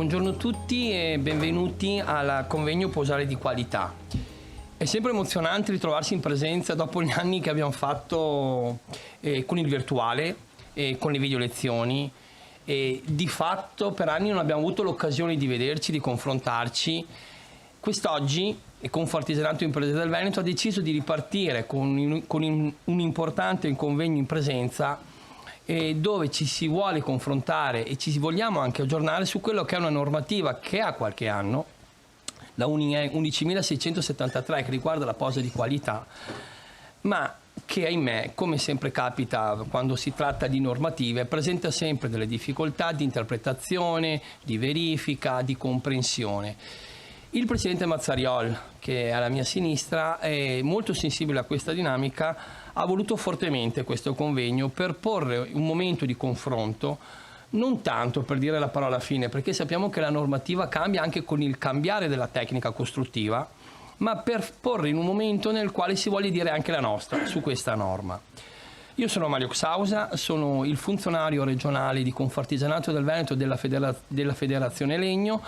buongiorno a tutti e benvenuti al convegno Posare di Qualità. È sempre emozionante ritrovarsi in presenza dopo gli anni che abbiamo fatto con il virtuale e con le video lezioni. E di fatto per anni non abbiamo avuto l'occasione di vederci, di confrontarci. Quest'oggi Confartigianato Imprese del Veneto ha deciso di ripartire con un importante convegno in presenza dove ci si vuole confrontare e ci vogliamo anche aggiornare su quello che è una normativa che ha qualche anno, la 11.673, che riguarda la posa di qualità, ma che ahimè, come sempre capita quando si tratta di normative, presenta sempre delle difficoltà di interpretazione, di verifica, di comprensione. Il presidente Mazzariol, che è alla mia sinistra, è molto sensibile a questa dinamica, ha voluto fortemente questo convegno per porre un momento di confronto, non tanto per dire la parola fine, perché sappiamo che la normativa cambia anche con il cambiare della tecnica costruttiva, ma per porre in un momento nel quale si voglia dire anche la nostra su questa norma. Io sono Mario Xausa, sono il funzionario regionale di Confartigianato del Veneto della Federazione Legno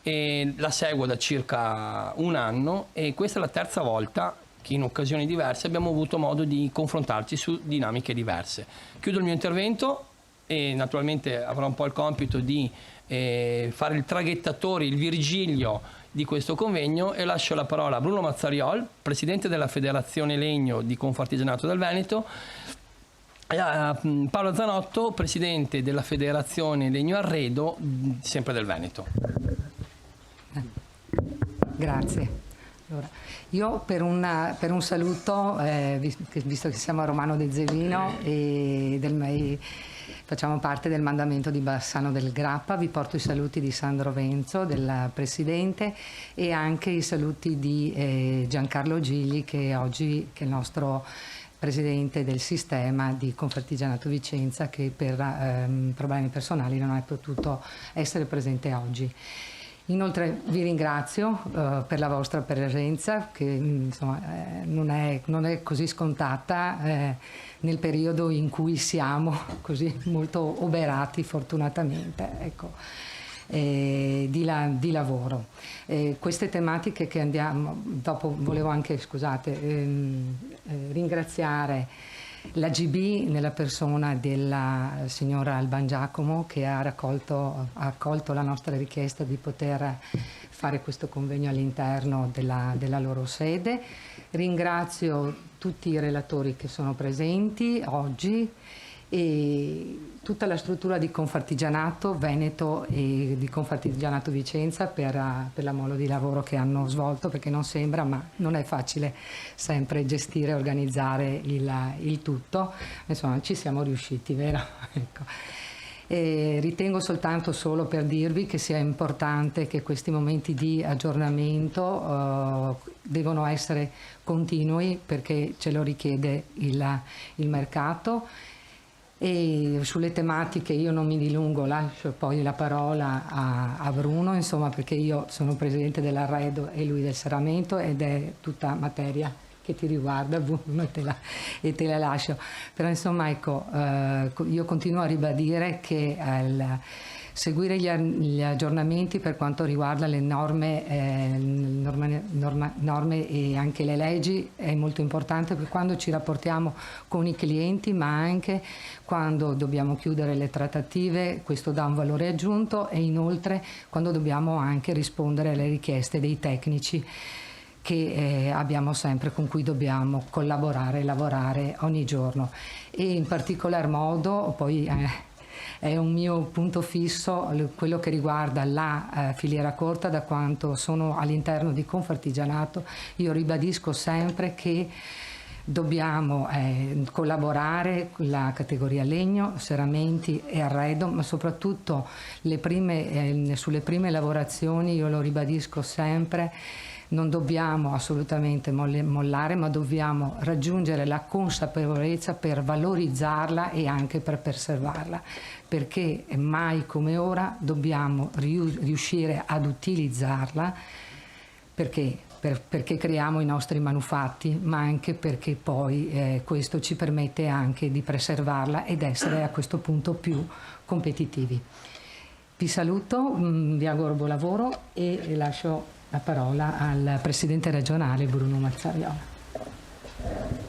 e la seguo da circa un anno e questa è la terza volta che in occasioni diverse abbiamo avuto modo di confrontarci su dinamiche diverse. Chiudo il mio intervento e naturalmente avrò un po' il compito di fare il traghettatore, il Virgilio di questo convegno e lascio la parola a Bruno Mazzariol, presidente della Federazione Legno di Confartigianato del Veneto, e a Paolo Zanotto, presidente della Federazione Legno Arredo, sempre del Veneto. Grazie. Allora, io per un saluto, visto che siamo a Romano de Zelino e facciamo parte del mandamento di Bassano del Grappa, vi porto i saluti di Sandro Venzo, del Presidente, e anche i saluti di Giancarlo Gigli, che oggi è il nostro Presidente del sistema di Confartigianato Vicenza, che per problemi personali non è potuto essere presente oggi. Inoltre vi ringrazio per la vostra presenza, che insomma, non è così scontata nel periodo in cui siamo così molto oberati, fortunatamente, ecco, di lavoro. Queste tematiche che andiamo, dopo volevo anche, scusate, ringraziare l'AGB nella persona della signora Alban Giacomo, che ha accolto la nostra richiesta di poter fare questo convegno all'interno della loro sede. Ringrazio tutti i relatori che sono presenti oggi e tutta la struttura di Confartigianato Veneto e di Confartigianato Vicenza per la mole di lavoro che hanno svolto, perché non sembra, ma non è facile sempre gestire e organizzare il tutto. Insomma, ci siamo riusciti, vero? Ecco. Ritengo soltanto solo per dirvi che sia importante che questi momenti di aggiornamento devono essere continui, perché ce lo richiede il mercato. E sulle tematiche io non mi dilungo, lascio poi la parola a Bruno, insomma, perché io sono presidente dell'Arredo e lui del Serramento, ed è tutta materia che ti riguarda, Bruno, e te la lascio. Però insomma, ecco, io continuo a ribadire che seguire gli aggiornamenti per quanto riguarda le norme e anche le leggi è molto importante, per quando ci rapportiamo con i clienti, ma anche quando dobbiamo chiudere le trattative. Questo dà un valore aggiunto, e inoltre quando dobbiamo anche rispondere alle richieste dei tecnici che abbiamo sempre, con cui dobbiamo collaborare e lavorare ogni giorno. E in particolar modo poi è un mio punto fisso quello che riguarda la filiera corta, da quanto sono all'interno di Confartigianato. Io ribadisco sempre che dobbiamo collaborare con la categoria legno, serramenti e arredo, ma soprattutto sulle prime lavorazioni, io lo ribadisco sempre, non dobbiamo assolutamente mollare, ma dobbiamo raggiungere la consapevolezza per valorizzarla e anche per preservarla, perché mai come ora dobbiamo riuscire ad utilizzarla, perché creiamo i nostri manufatti, ma anche perché poi questo ci permette anche di preservarla ed essere a questo punto più competitivi. Vi saluto, vi auguro buon lavoro e lascio la parola al Presidente regionale Bruno Mazzariola.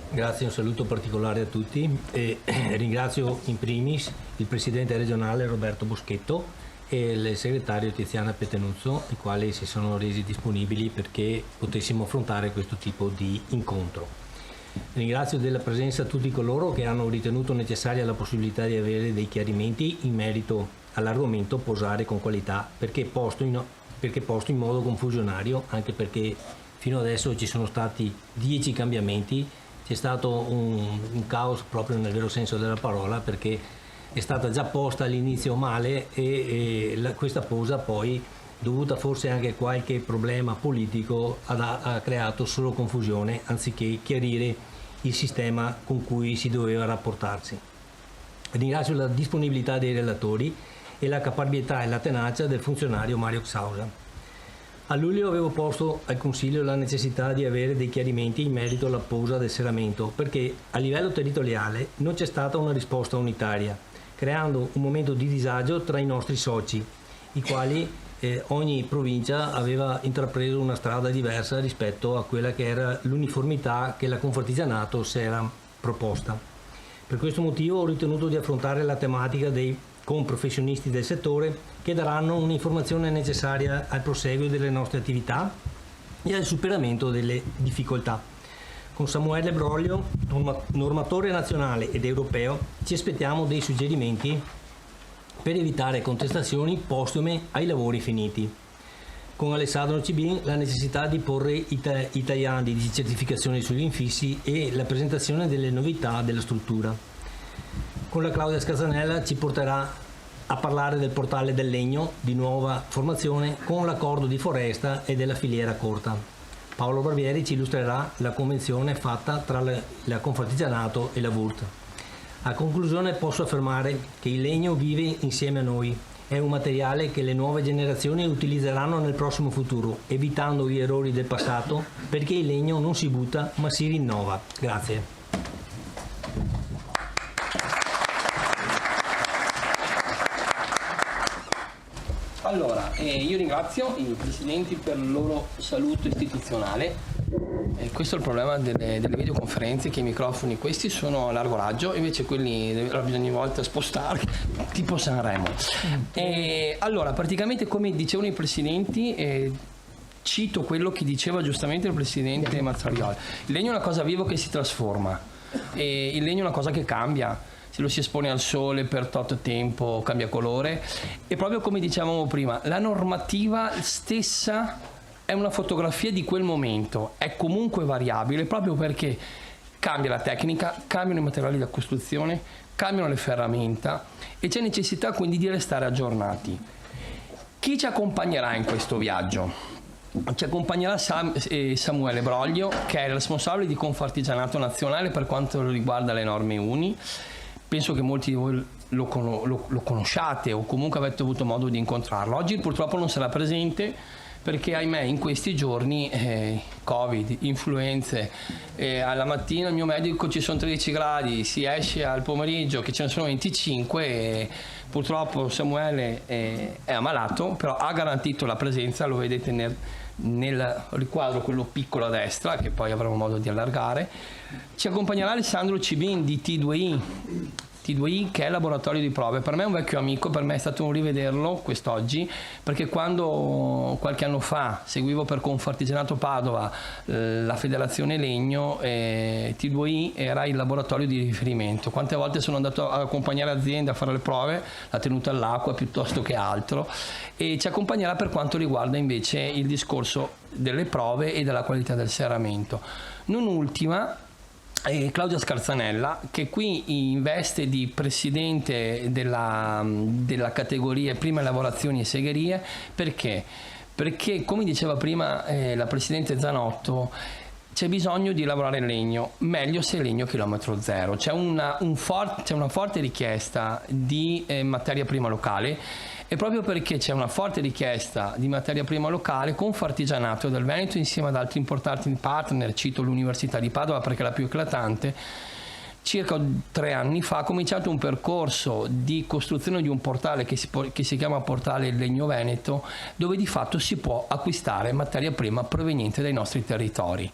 Grazie, un saluto particolare a tutti e ringrazio in primis il Presidente regionale Roberto Boschetto e il Segretario Tiziana Petenuzzo, i quali si sono resi disponibili perché potessimo affrontare questo tipo di incontro. Ringrazio della presenza tutti coloro che hanno ritenuto necessaria la possibilità di avere dei chiarimenti in merito all'argomento posare con qualità, perché posto in modo confusionario, anche perché fino adesso ci sono stati 10 cambiamenti, c'è stato un caos proprio nel vero senso della parola, perché è stata già posta all'inizio male e questa posa poi, dovuta forse anche a qualche problema politico, ha creato solo confusione anziché chiarire il sistema con cui si doveva rapportarsi. Ringrazio la disponibilità dei relatori e la caparbietà e la tenacia del funzionario Mario Xausa. A luglio avevo posto al Consiglio la necessità di avere dei chiarimenti in merito alla posa del serramento, perché a livello territoriale non c'è stata una risposta unitaria, creando un momento di disagio tra i nostri soci, i quali ogni provincia aveva intrapreso una strada diversa rispetto a quella che era l'uniformità che la Confartigianato si era proposta. Per questo motivo ho ritenuto di affrontare la tematica con professionisti del settore che daranno un'informazione necessaria al proseguo delle nostre attività e al superamento delle difficoltà. Con Samuele Broglio, normatore nazionale ed europeo, ci aspettiamo dei suggerimenti per evitare contestazioni postume ai lavori finiti. Con Alessandro Cibin la necessità di porre i tagliandi di certificazione sugli infissi e la presentazione delle novità della struttura. Con la Claudia Scazzanella ci porterà a parlare del portale del legno di nuova formazione con l'accordo di foresta e della filiera corta. Paolo Barbieri ci illustrerà la convenzione fatta tra la Confartigianato e la Wurt. A conclusione posso affermare che il legno vive insieme a noi. È un materiale che le nuove generazioni utilizzeranno nel prossimo futuro, evitando gli errori del passato, perché il legno non si butta ma si rinnova. Grazie. Allora, io ringrazio i presidenti per il loro saluto istituzionale. Questo è il problema delle videoconferenze, che i microfoni questi sono a largo raggio, invece quelli bisogna ogni volta spostare, tipo Sanremo. Allora, praticamente come dicevano i presidenti, cito quello che diceva giustamente il presidente Mazzariola. Il legno è una cosa viva che si trasforma, e il legno è una cosa che cambia. Se lo si espone al sole per tot tempo cambia colore, e proprio come dicevamo prima, la normativa stessa è una fotografia di quel momento, è comunque variabile proprio perché cambia la tecnica, cambiano i materiali da costruzione, cambiano le ferramenta e c'è necessità quindi di restare aggiornati. Chi ci accompagnerà in questo viaggio? Ci accompagnerà Samuele Broglio, che è il responsabile di Confartigianato Nazionale per quanto riguarda le norme UNI. Penso che molti di voi lo conosciate o comunque avete avuto modo di incontrarlo. Oggi purtroppo non sarà presente perché, ahimè, in questi giorni Covid, influenze, alla mattina il mio medico ci sono 13 gradi, si esce al pomeriggio che ce ne sono 25 e purtroppo Samuele è ammalato, però ha garantito la presenza, lo vedete nel riquadro quello piccolo a destra, che poi avremo modo di allargare. Ci accompagnerà Alessandro Cibin di T2I, che è il laboratorio di prove. Per me è un vecchio amico, per me è stato un rivederlo quest'oggi, perché quando qualche anno fa seguivo per Confartigianato Padova la Federazione Legno, T2I era il laboratorio di riferimento. Quante volte sono andato ad accompagnare aziende a fare le prove, la tenuta all'acqua piuttosto che altro, e ci accompagnerà per quanto riguarda invece il discorso delle prove e della qualità del serramento. Non ultima Claudia Scarzanella, che qui in veste di presidente della categoria prime lavorazioni e segherie. Perché? Perché, come diceva prima la presidente Zanotto, c'è bisogno di lavorare in legno, meglio se è legno chilometro zero. C'è una forte richiesta di materia prima locale, e proprio perché c'è una forte richiesta di materia prima locale, Confartigianato del Veneto, insieme ad altri importanti partner, cito l'Università di Padova perché è la più eclatante, circa 3 anni fa ha cominciato un percorso di costruzione di un portale che si chiama Portale Il Legno Veneto, dove di fatto si può acquistare materia prima proveniente dai nostri territori.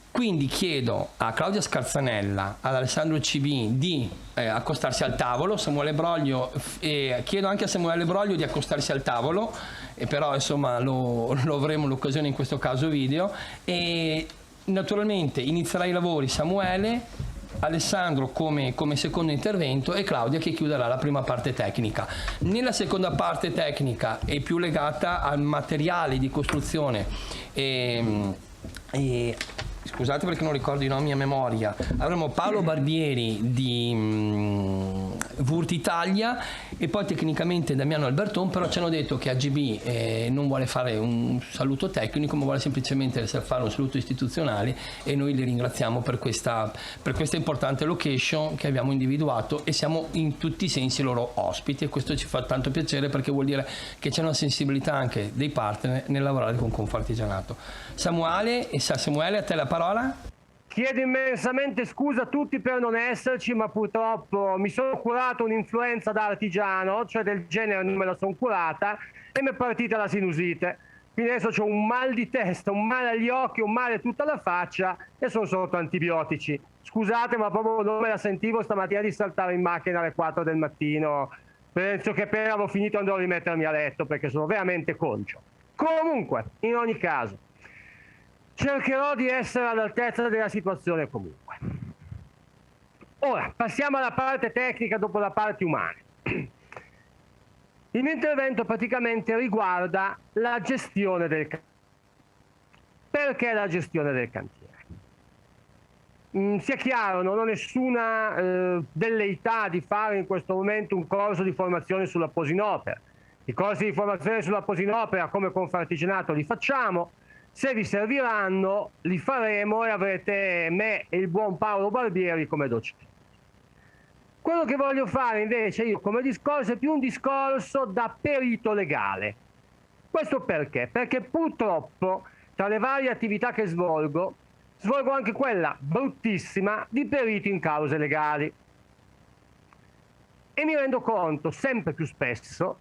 Quindi chiedo a Claudia Scarzanella, ad Alessandro CB di accostarsi al tavolo, Samuele Broglio, e chiedo anche a Samuele Broglio di accostarsi al tavolo, e però insomma lo avremo l'occasione in questo caso video, e naturalmente inizierà i lavori Samuele, Alessandro come secondo intervento e Claudia che chiuderà la prima parte tecnica. Nella seconda parte tecnica è più legata al materiale di costruzione e scusate perché non ricordo i nomi a memoria. Avremo Paolo Barbieri di Wurt Italia e poi tecnicamente Damiano Alberton, però ci hanno detto che AGB non vuole fare un saluto tecnico, ma vuole semplicemente fare un saluto istituzionale, e noi li ringraziamo per questa importante location che abbiamo individuato, e siamo in tutti i sensi loro ospiti, e questo ci fa tanto piacere perché vuol dire che c'è una sensibilità anche dei partner nel lavorare con Confartigianato. Samuele, a te la parola. Chiedo immensamente scusa a tutti per non esserci, ma purtroppo mi sono curato un'influenza da artigiano, cioè del genere non me la sono curata, e mi è partita la sinusite. Quindi adesso ho un mal di testa, un male agli occhi, un male a tutta la faccia, e sono sotto antibiotici. Scusate, ma proprio non me la sentivo stamattina di saltare in macchina alle 4 del mattino. Penso che appena avevo finito andrò a rimettermi a letto perché sono veramente concio. Comunque, in ogni caso, cercherò di essere all'altezza della situazione comunque. Ora, passiamo alla parte tecnica dopo la parte umana. Il mio intervento praticamente riguarda la gestione del cantiere. Perché la gestione del cantiere? Sia chiaro, non ho nessuna velleità di fare in questo momento un corso di formazione sulla posinopera. I corsi di formazione sulla posinopera come Confartigianato li facciamo. Se vi serviranno, li faremo e avrete me e il buon Paolo Barbieri come docenti. Quello che voglio fare invece io come discorso è più un discorso da perito legale. Questo perché? Perché purtroppo tra le varie attività che svolgo anche quella bruttissima di perito in cause legali. E mi rendo conto sempre più spesso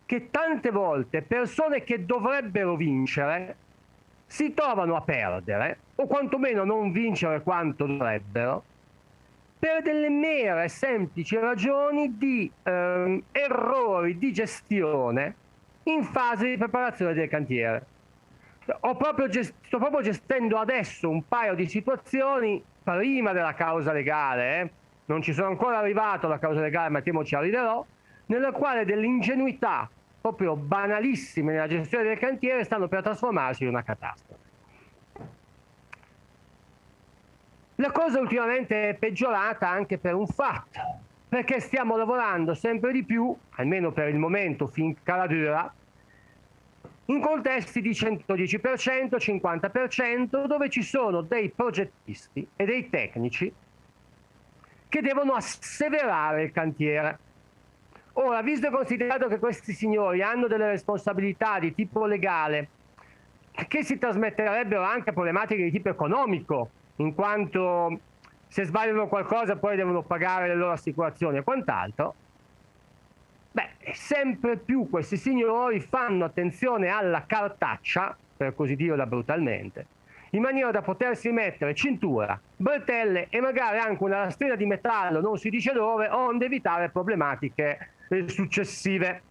che tante volte persone che dovrebbero vincere si trovano a perdere, o quantomeno non vincere quanto dovrebbero, per delle mere semplici ragioni di errori di gestione in fase di preparazione del cantiere. Sto proprio gestendo adesso un paio di situazioni prima della causa legale, non ci sono ancora arrivato alla causa legale, ma temo ci arriverò, nella quale delle ingenuità proprio banalissime nella gestione del cantiere stanno per trasformarsi in una catastrofe. La cosa ultimamente è peggiorata anche per un fatto, perché stiamo lavorando sempre di più, almeno per il momento finché la dura, in contesti di 110%, 50%, dove ci sono dei progettisti e dei tecnici che devono asseverare il cantiere. Ora, visto e considerato che questi signori hanno delle responsabilità di tipo legale, che si trasmetterebbero anche a problematiche di tipo economico, in quanto se sbagliano qualcosa poi devono pagare le loro assicurazioni e quant'altro, sempre più questi signori fanno attenzione alla cartaccia, per così dirla brutalmente, in maniera da potersi mettere cintura, bretelle e magari anche una lastrina di metallo, non si dice dove, onde evitare problematiche successive.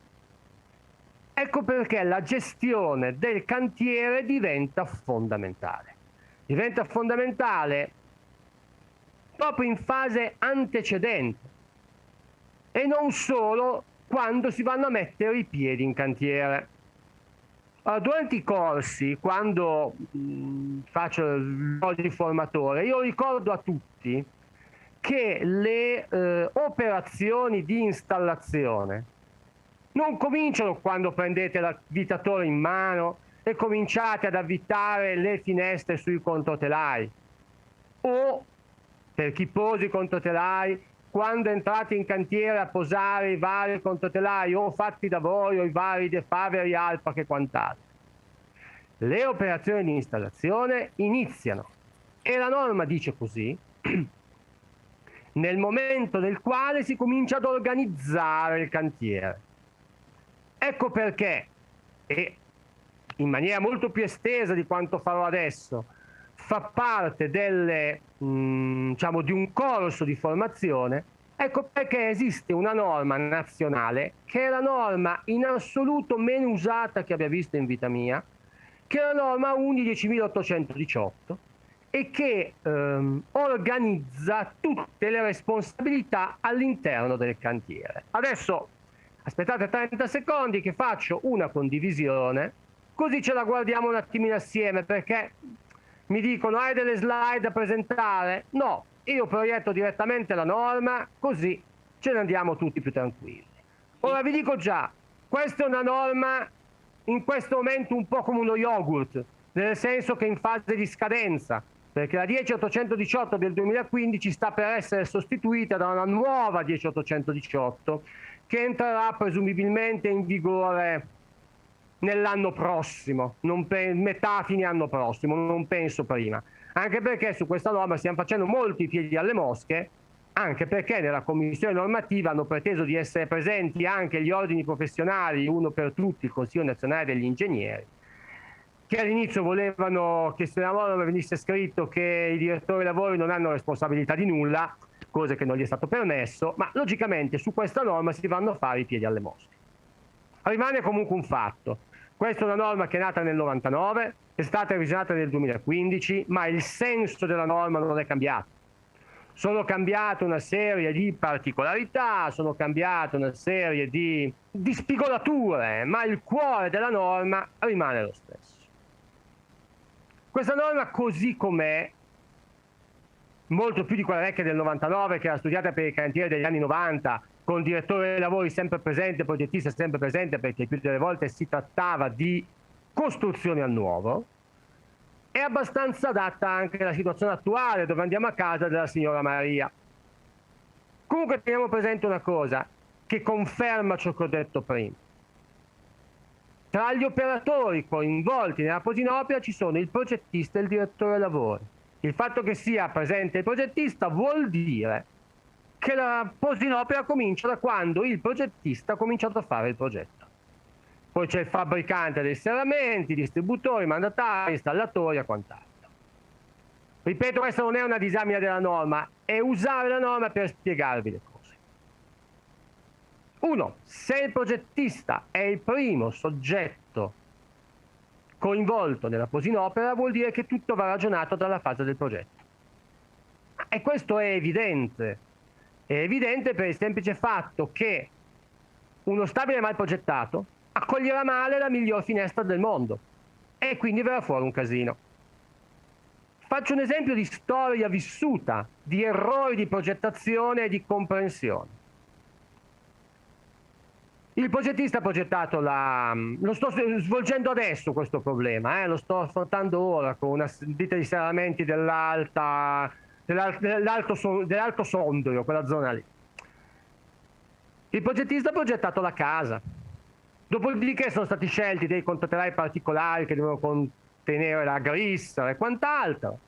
Ecco perché la gestione del cantiere diventa fondamentale. Diventa fondamentale proprio in fase antecedente e non solo quando si vanno a mettere i piedi in cantiere. Durante i corsi, quando faccio il ruolo di formatore, io ricordo a tutti che le operazioni di installazione non cominciano quando prendete l'avvitatore in mano e cominciate ad avvitare le finestre sui controtelai, o per chi posa i controtelai quando entrate in cantiere a posare i vari controtelai o fatti da voi o i vari defaveri alfa che quant'altro. Le operazioni di installazione iniziano, e la norma dice così, nel momento nel quale si comincia ad organizzare il cantiere. Ecco perché, e in maniera molto più estesa di quanto farò adesso, fa parte diciamo, di un corso di formazione. Ecco perché esiste una norma nazionale che è la norma in assoluto meno usata che abbia visto in vita mia, che è la norma UNI 10.818 e che organizza tutte le responsabilità all'interno del cantiere. Adesso aspettate 30 secondi che faccio una condivisione, così ce la guardiamo un attimino assieme, perché mi dicono hai delle slide da presentare? No, io proietto direttamente la norma, così ce ne andiamo tutti più tranquilli. Ora vi dico già, questa è una norma in questo momento un po' come uno yogurt, nel senso che è in fase di scadenza, perché la 10.818 del 2015 sta per essere sostituita da una nuova 10.818 che entrerà presumibilmente in vigore nell'anno prossimo, metà fine anno prossimo, non penso prima. Anche perché su questa norma stiamo facendo molti piedi alle mosche, anche perché nella commissione normativa hanno preteso di essere presenti anche gli ordini professionali, uno per tutti, il Consiglio Nazionale degli Ingegneri, che all'inizio volevano che nella norma venisse scritto che i direttori lavori non hanno responsabilità di nulla, cosa che non gli è stato permesso, ma logicamente su questa norma si vanno a fare i piedi alle mosche. Rimane comunque un fatto. Questa è una norma che è nata nel 99, è stata revisionata nel 2015, ma il senso della norma non è cambiato. Sono cambiate una serie di particolarità, sono cambiate una serie di spigolature, ma il cuore della norma rimane lo stesso. Questa norma così com'è, molto più di quella vecchia del 99 che era studiata per i cantieri degli anni 90, con direttore dei lavori sempre presente, progettista sempre presente, perché più delle volte si trattava di costruzioni al nuovo, è abbastanza adatta anche alla situazione attuale, dove andiamo a casa della signora Maria. Comunque teniamo presente una cosa che conferma ciò che ho detto prima. Tra gli operatori coinvolti nella posinopera ci sono il progettista e il direttore dei lavori. Il fatto che sia presente il progettista vuol dire che la posinopera comincia da quando il progettista ha cominciato a fare il progetto. Poi c'è il fabbricante dei serramenti, distributori, mandatari, installatori e quant'altro. Ripeto, questa non è una disamina della norma, è usare la norma per spiegarvi le cose. 1. Se il progettista è il primo soggetto coinvolto nella posinopera, vuol dire che tutto va ragionato dalla fase del progetto. E questo è evidente. È evidente per il semplice fatto che uno stabile mal progettato accoglierà male la miglior finestra del mondo e quindi verrà fuori un casino. Faccio un esempio di storia vissuta, di errori di progettazione e di comprensione. Il progettista ha progettato lo sto svolgendo adesso questo problema, lo sto affrontando ora con una ditta di serramenti dell'Alto Sondrio, quella zona lì. Il progettista ha progettato la casa, dopodiché sono stati scelti dei contrattelai particolari che devono contenere la grissa e quant'altro.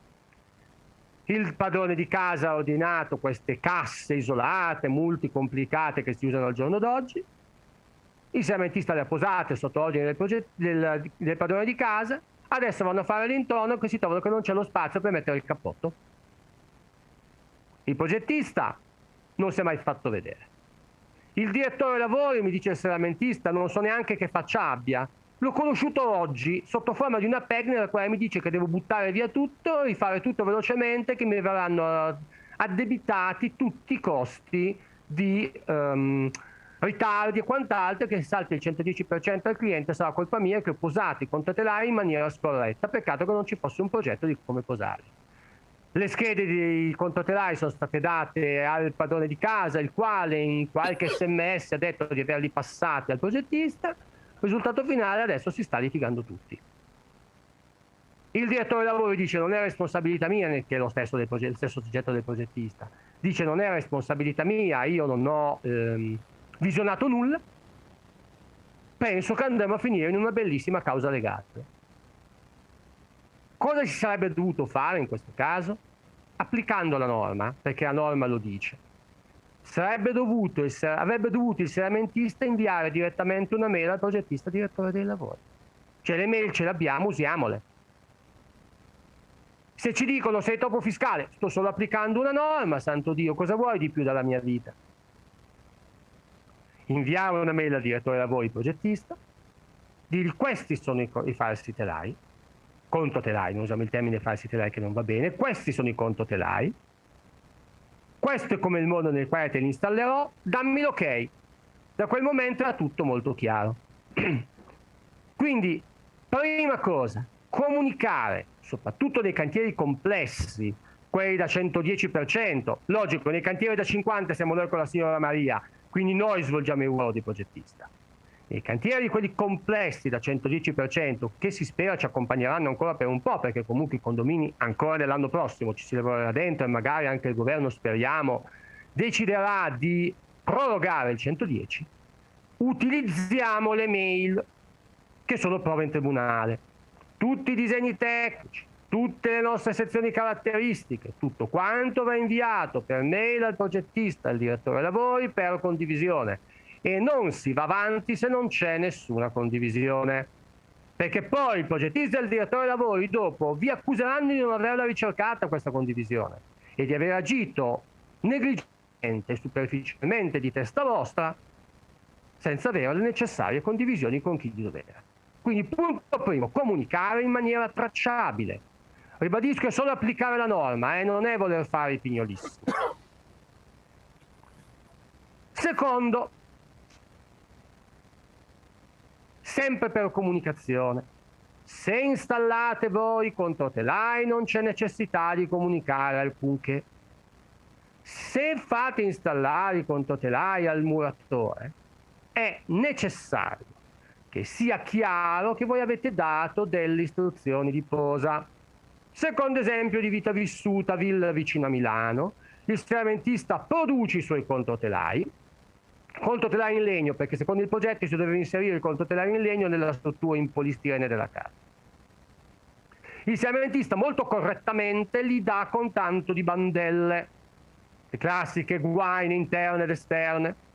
Il padrone di casa ha ordinato queste casse isolate, multicomplicate che si usano al giorno d'oggi. Il serramentista le ha posate sotto ordine del padrone di casa. Adesso vanno a fare l'intorno e si trovano che non c'è lo spazio per mettere il cappotto. Il progettista non si è mai fatto vedere. Il direttore lavori, mi dice il serramentista, non so neanche che faccia abbia. L'ho conosciuto oggi sotto forma di una PEG nella quale mi dice che devo buttare via tutto, rifare tutto velocemente, che mi verranno addebitati tutti i costi di ritardi e quant'altro, che salti il 110% al cliente sarà colpa mia che ho posato i contrattelai in maniera scorretta. Peccato che non ci fosse un progetto di come posarli. Le schede dei contrattelai sono state date al padrone di casa, il quale in qualche sms ha detto di averli passati al progettista. Risultato finale, adesso si sta litigando tutti. Il direttore dei lavori dice non è responsabilità mia, che è lo stesso soggetto del progettista. Dice non è responsabilità mia, io non ho visionato nulla. Penso che andremo a finire in una bellissima causa legale. Cosa si sarebbe dovuto fare in questo caso? applicando la norma, perché la norma lo dice, avrebbe dovuto il serramentista inviare direttamente una mail al progettista direttore dei lavori. Cioè le mail ce le abbiamo, usiamole. Se ci dicono sei troppo fiscale, sto solo applicando una norma, santo Dio, cosa vuoi di più dalla mia vita? Inviare una mail al direttore dei lavori progettista, dire questi sono i falsi telai, contotelai, non usiamo il termine falsi telai che non va bene, questi sono i contotelai, questo è come il modo nel quale te li installerò, dammi l'ok. Da quel momento era tutto molto chiaro. Quindi, prima cosa, comunicare, soprattutto nei cantieri complessi, quelli da 110%, logico, nei cantieri da 50 siamo noi con la signora Maria, quindi noi svolgiamo il ruolo di progettista. Nei cantieri quelli complessi da 110%, che si spera ci accompagneranno ancora per un po', perché comunque i condomini ancora nell'anno prossimo ci si lavorerà dentro e magari anche il governo, speriamo, deciderà di prorogare il 110, utilizziamo le mail che sono prova in tribunale. Tutti i disegni tecnici, tutte le nostre sezioni caratteristiche, tutto quanto va inviato per mail al progettista, al direttore lavori per condivisione. E non si va avanti se non c'è nessuna condivisione, perché poi il progettista e il direttore lavori dopo vi accuseranno di non averla ricercata questa condivisione e di aver agito negligentemente e superficialmente di testa vostra senza avere le necessarie condivisioni con chi di dovere. Quindi punto primo, comunicare in maniera tracciabile. Ribadisco, è solo applicare la norma, non è voler fare i pignolissimi. Secondo, sempre per comunicazione, se installate voi i controtelai non c'è necessità di comunicare alcunché. Se fate installare i controtelai al muratore è necessario che sia chiaro che voi avete dato delle istruzioni di posa. Secondo esempio di vita vissuta, villa vicino a Milano, il serramentista produce i suoi controtelai in legno, perché secondo il progetto si deve inserire il controtelaio in legno nella struttura in polistirene della casa. Il serramentista molto correttamente li dà con tanto di bandelle, le classiche guaine interne ed esterne.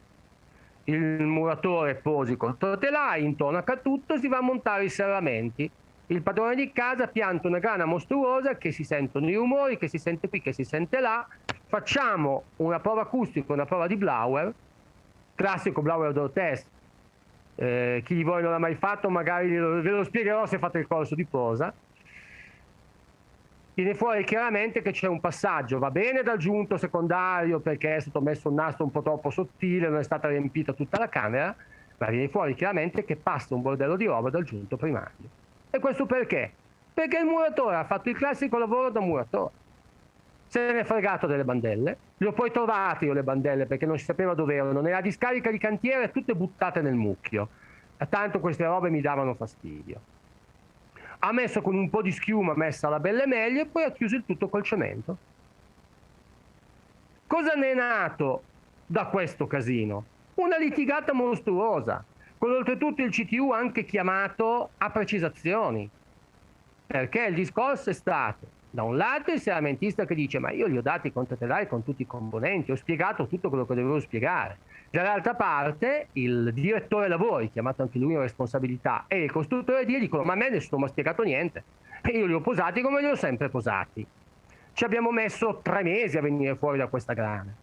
Il muratore posa i controtelai, intonaca tutto, si va a montare i serramenti. Il padrone di casa pianta una grana mostruosa, che si sentono i rumori, che si sente qui, che si sente là. Facciamo una prova acustica, una prova di blower, classico blower door test. Chi di voi non l'ha mai fatto magari ve lo spiegherò se fate il corso di posa. Viene fuori chiaramente che c'è un passaggio, va bene dal giunto secondario perché è stato messo un nastro un po' troppo sottile, non è stata riempita tutta la camera, ma viene fuori chiaramente che passa un bordello di roba dal giunto primario. E questo perché? Perché il muratore ha fatto il classico lavoro da muratore. Se ne è fregato delle bandelle, le ho poi trovate io le bandelle perché non si sapeva dove erano, nella discarica di cantiere tutte buttate nel mucchio, tanto queste robe mi davano fastidio. Ha messo con un po' di schiuma messa alla belle meglio e poi ha chiuso il tutto col cemento. Cosa ne è nato da questo casino? Una litigata mostruosa, con oltretutto il CTU anche chiamato a precisazioni, perché il discorso è stato, da un lato il serramentista che dice ma io gli ho dati i controtelai con tutti i componenti, ho spiegato tutto quello che dovevo spiegare. Dall'altra parte il direttore lavori, chiamato anche lui in responsabilità, e il costruttore dicono ma a me nessuno mi ha spiegato niente e io li ho posati come li ho sempre posati. Ci abbiamo messo 3 mesi a venire fuori da questa grana.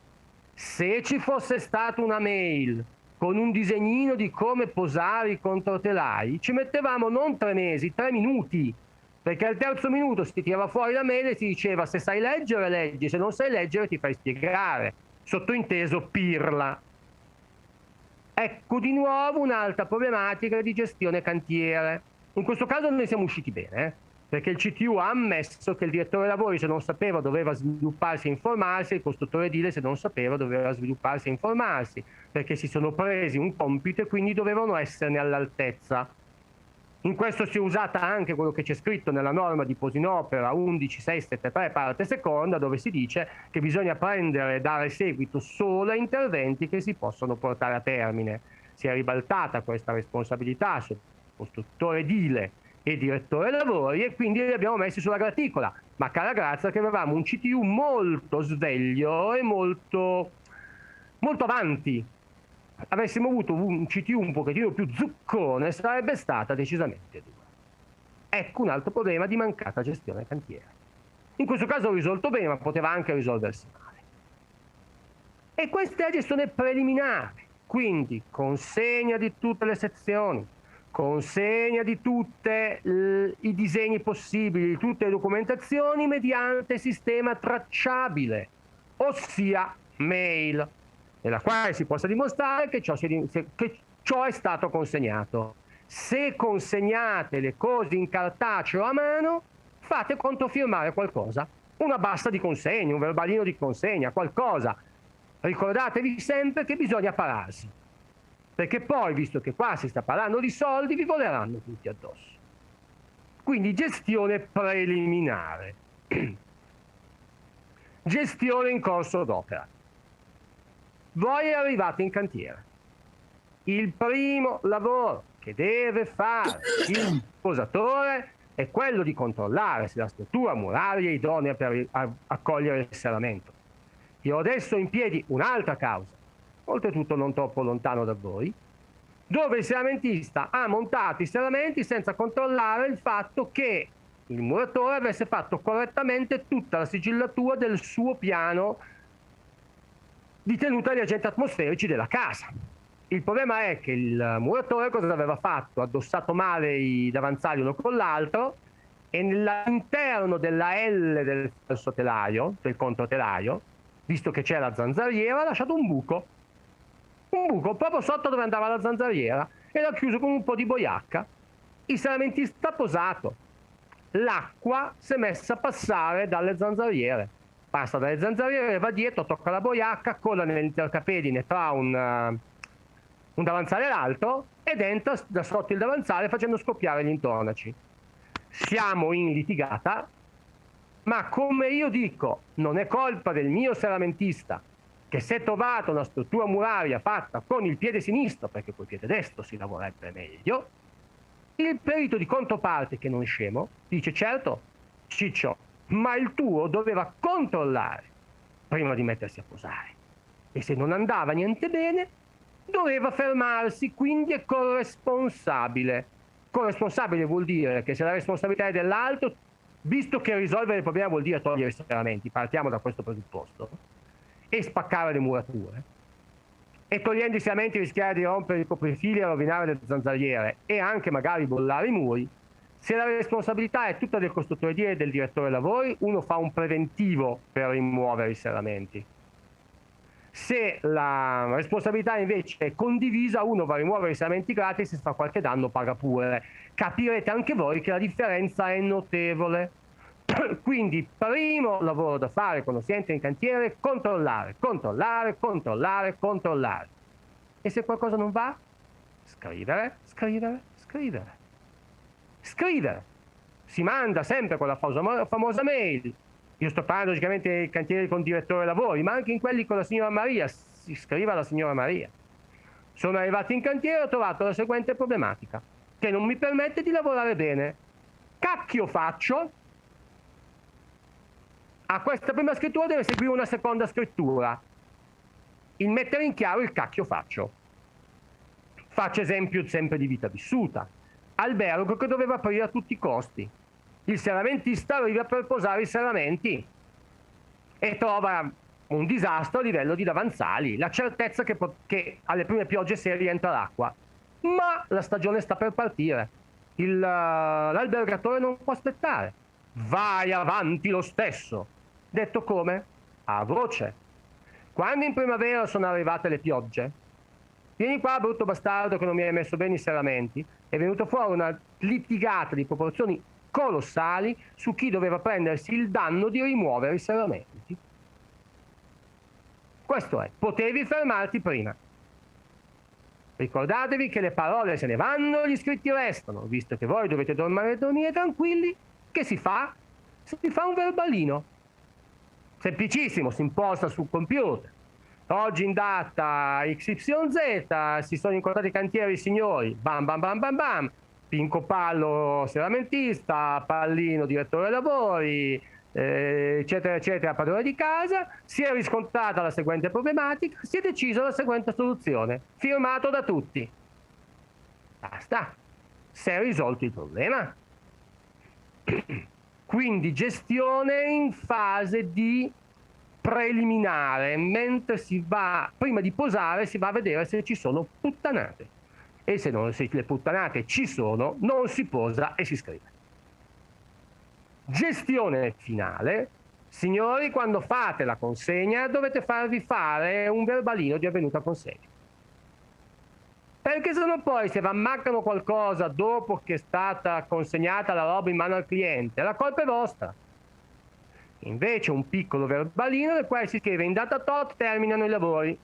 Se ci fosse stata una mail con un disegnino di come posare i controtelai, ci mettevamo non 3 mesi, 3 minuti, perché al terzo minuto si tirava fuori la mail e si diceva se sai leggere leggi, se non sai leggere ti fai spiegare, sottointeso pirla. Ecco di nuovo un'altra problematica di gestione cantiere. In questo caso noi siamo usciti bene, perché il CTU ha ammesso che il direttore lavori se non sapeva doveva svilupparsi e informarsi, il costruttore edile se non sapeva doveva svilupparsi e informarsi, perché si sono presi un compito e quindi dovevano esserne all'altezza. In questo si è usata anche quello che c'è scritto nella norma di posa in opera 11673 parte seconda, dove si dice che bisogna prendere e dare seguito solo a interventi che si possono portare a termine. Si è ribaltata questa responsabilità sul costruttore edile e direttore lavori e quindi li abbiamo messi sulla graticola. ma cara grazia che avevamo un CTU molto sveglio e molto avanti. Avessimo avuto un CTU un pochettino più zuccone, sarebbe stata decisamente dura. Ecco un altro problema di mancata gestione cantiere. In questo caso ho risolto bene, ma poteva anche risolversi male. E questa è la gestione preliminare, quindi consegna di tutte le sezioni, consegna di tutti i disegni possibili, di tutte le documentazioni mediante sistema tracciabile, ossia mail, nella quale si possa dimostrare che ciò è stato consegnato. Se consegnate le cose in cartaceo a mano, fate controfirmare qualcosa, una basta di consegna, un verbalino di consegna, qualcosa. Ricordatevi sempre che bisogna pararsi, perché poi, visto che qua si sta parlando di soldi, vi voleranno tutti addosso. Quindi gestione preliminare. Gestione in corso d'opera. Voi arrivate in cantiere. Il primo lavoro che deve fare il posatore è quello di controllare se la struttura muraria è idonea per accogliere il serramento. Io ho adesso in piedi un'altra causa, oltretutto non troppo lontano da voi, dove il serramentista ha montato i serramenti senza controllare il fatto che il muratore avesse fatto correttamente tutta la sigillatura del suo piano di tenuta degli agenti atmosferici della casa. Il problema è che il muratore cosa aveva fatto? Ha addossato male i davanzali uno con l'altro e all'interno della L del falso telaio, del controtelaio, visto che c'è la zanzariera, ha lasciato un buco proprio sotto dove andava la zanzariera e l'ha chiuso con un po' di boiacca. Il serramentista ha posato, l'acqua si è messa a passare dalle zanzariere, passa dalle zanzariere, va dietro, tocca la boiacca, colla nell'intercapedine tra un davanzale e l'altro ed entra da sotto il davanzale facendo scoppiare gli intonaci. Siamo in litigata, ma come io dico, non è colpa del mio serramentista che si è trovato una struttura muraria fatta con il piede sinistro, perché col piede destro si lavorerebbe meglio. Il perito di controparte, che non è scemo, dice: certo, Ciccio, ma il tuo doveva controllare prima di mettersi a posare, e se non andava niente bene doveva fermarsi, quindi è corresponsabile. Corresponsabile vuol dire che se la responsabilità è dell'altro, visto che risolvere il problema vuol dire togliere i serramenti, partiamo da questo presupposto, e spaccare le murature, e togliendo i serramenti rischiare di rompere i coprifili e rovinare le zanzariere e anche magari bollare i muri. Se la responsabilità è tutta del costruttore edile e del direttore lavori, uno fa un preventivo per rimuovere i serramenti. Se la responsabilità invece è condivisa, uno va a rimuovere i serramenti gratis e se fa qualche danno paga pure. Capirete anche voi che la differenza è notevole. Quindi primo lavoro da fare quando si entra in cantiere: controllare, controllare, controllare, controllare. E se qualcosa non va, scrivere, scrivere, scrivere. Scrivere. Si manda sempre con la famosa mail. Io sto parlando logicamente dei cantieri con direttore lavori, ma anche in quelli con la signora Maria. Si scrive alla signora Maria: sono arrivato in cantiere e ho trovato la seguente problematica, che non mi permette di lavorare bene. Cacchio faccio? A questa prima scrittura deve seguire una seconda scrittura. Il mettere in chiaro il cacchio faccio. Faccio esempio sempre di vita vissuta. Albergo che doveva aprire a tutti i costi. Il serramentista arriva per posare i serramenti e trova un disastro a livello di davanzali, la certezza che alle prime piogge serie entra l'acqua. Ma la stagione sta per partire. L'albergatore non può aspettare. Vai avanti lo stesso. Detto come? A voce. Quando in primavera sono arrivate le piogge, vieni qua, brutto bastardo che non mi hai messo bene i serramenti, è venuto fuori una litigata di proporzioni colossali su chi doveva prendersi il danno di rimuovere i serramenti. Questo è, potevi fermarti prima. Ricordatevi che le parole se ne vanno, gli scritti restano. Visto che voi dovete dormire tranquilli, che si fa? Si fa un verbalino. Semplicissimo, si imposta sul computer. Oggi in data XYZ si sono incontrati i cantieri signori, bam bam bam bam bam, Pinco Pallo serramentista, Pallino direttore lavori, eccetera eccetera, padrone di casa, si è riscontrata la seguente problematica, si è deciso la seguente soluzione, firmato da tutti. Basta, si è risolto il problema. Quindi gestione in fase di preliminare, mentre si va, prima di posare si va a vedere se ci sono puttanate, e se le puttanate ci sono non si posa e si scrive. Gestione finale, signori, quando fate la consegna dovete farvi fare un verbalino di avvenuta consegna, perché sennò poi se vi ammaccano qualcosa dopo che è stata consegnata la roba in mano al cliente, la colpa è vostra. Invece un piccolo verbalino nel quale si scrive: in data tot terminano i lavori,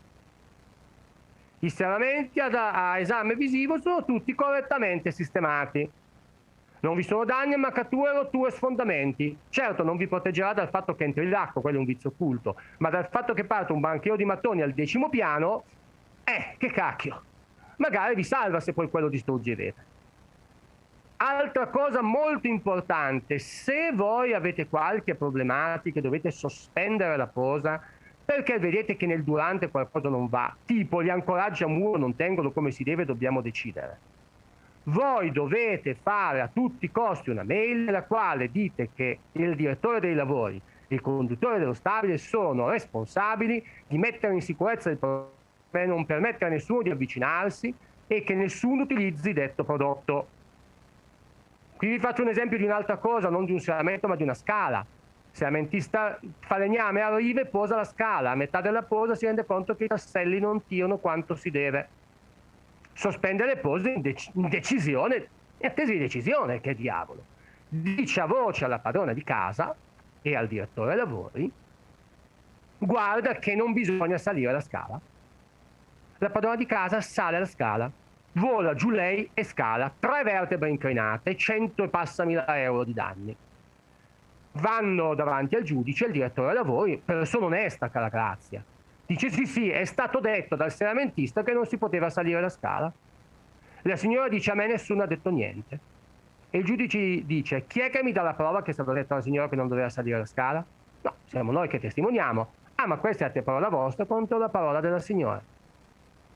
i serramenti a esame visivo sono tutti correttamente sistemati, non vi sono danni, ammaccature, rotture, sfondamenti. Certo non vi proteggerà dal fatto che entri l'acqua, quello è un vizio occulto, ma dal fatto che parte un banchero di mattoni al 10° piano, che cacchio, magari vi salva se poi quello distruggete. Altra cosa molto importante, se voi avete qualche problematica e dovete sospendere la posa perché vedete che nel durante qualcosa non va, tipo gli ancoraggi a muro non tengono come si deve, dobbiamo decidere. Voi dovete fare a tutti i costi una mail nella quale dite che il direttore dei lavori, il conduttore dello stabile sono responsabili di mettere in sicurezza il prodotto per non permettere a nessuno di avvicinarsi e che nessuno utilizzi detto prodotto. Qui vi faccio un esempio di un'altra cosa, non di un serramento ma di una scala. Il serramentista falegname arriva e posa la scala, a metà della posa si rende conto che i tasselli non tirano quanto si deve. Sospende le pose in decisione, in attesa di decisione, che diavolo. Dice a voce alla padrona di casa e al direttore lavori: guarda che non bisogna salire la scala. La padrona di casa sale la scala, vola giù lei e scala 3 vertebre inclinate, 100 e passa mila euro di danni. Vanno davanti al giudice, il direttore lavori, persona onesta, cara Grazia, dice: sì, è stato detto dal serramentista che non si poteva salire la scala. La signora dice: a me nessuno ha detto niente. E il giudice dice: chi è che mi dà la prova che è stato detto alla signora che non doveva salire la scala? No, siamo noi che testimoniamo. Ah, ma questa è la parola vostra contro la parola della signora.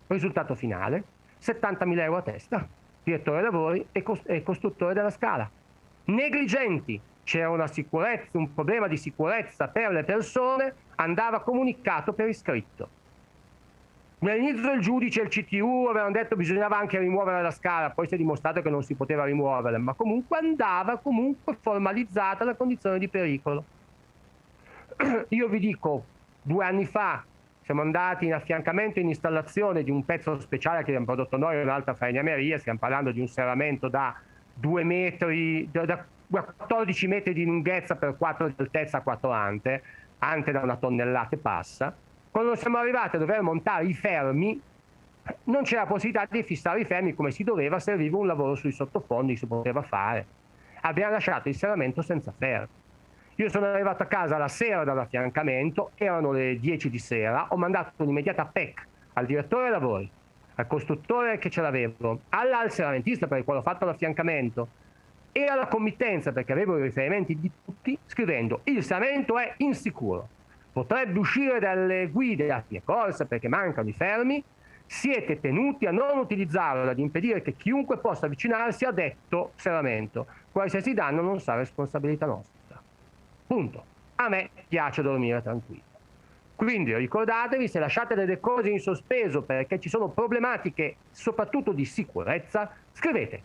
Risultato finale: 70.000 euro a testa, direttore lavori e costruttore della scala. Negligenti, c'era una sicurezza, un problema di sicurezza per le persone, andava comunicato per iscritto. All'inizio il giudice e il CTU avevano detto che bisognava anche rimuovere la scala, poi si è dimostrato che non si poteva rimuovere, ma comunque andava formalizzata la condizione di pericolo. Io vi dico, 2 anni fa siamo andati in affiancamento e in installazione di un pezzo speciale che abbiamo prodotto noi, un'altra falegnameria, stiamo parlando di un serramento da 2 metri, da 14 metri di lunghezza per 4 di altezza, 4 ante da 1 tonnellata e passa. Quando siamo arrivati a dover montare i fermi, non c'era possibilità di fissare i fermi come si doveva, serviva un lavoro sui sottofondi, si poteva fare. Abbiamo lasciato il serramento senza fermi. Io sono arrivato a casa la sera dall'affiancamento, erano le 10 di sera, ho mandato un'immediata PEC al direttore lavori, al costruttore che ce l'avevo, al serramentista per il quale ho fatto l'affiancamento e alla committenza perché avevo i riferimenti di tutti, scrivendo: il serramento è insicuro, potrebbe uscire dalle guide a fine corsa perché mancano i fermi, siete tenuti a non utilizzarlo, ad impedire che chiunque possa avvicinarsi a detto serramento, qualsiasi danno non sarà responsabilità nostra. Punto. A me piace dormire tranquillo. Quindi ricordatevi, se lasciate delle cose in sospeso perché ci sono problematiche soprattutto di sicurezza, scrivete.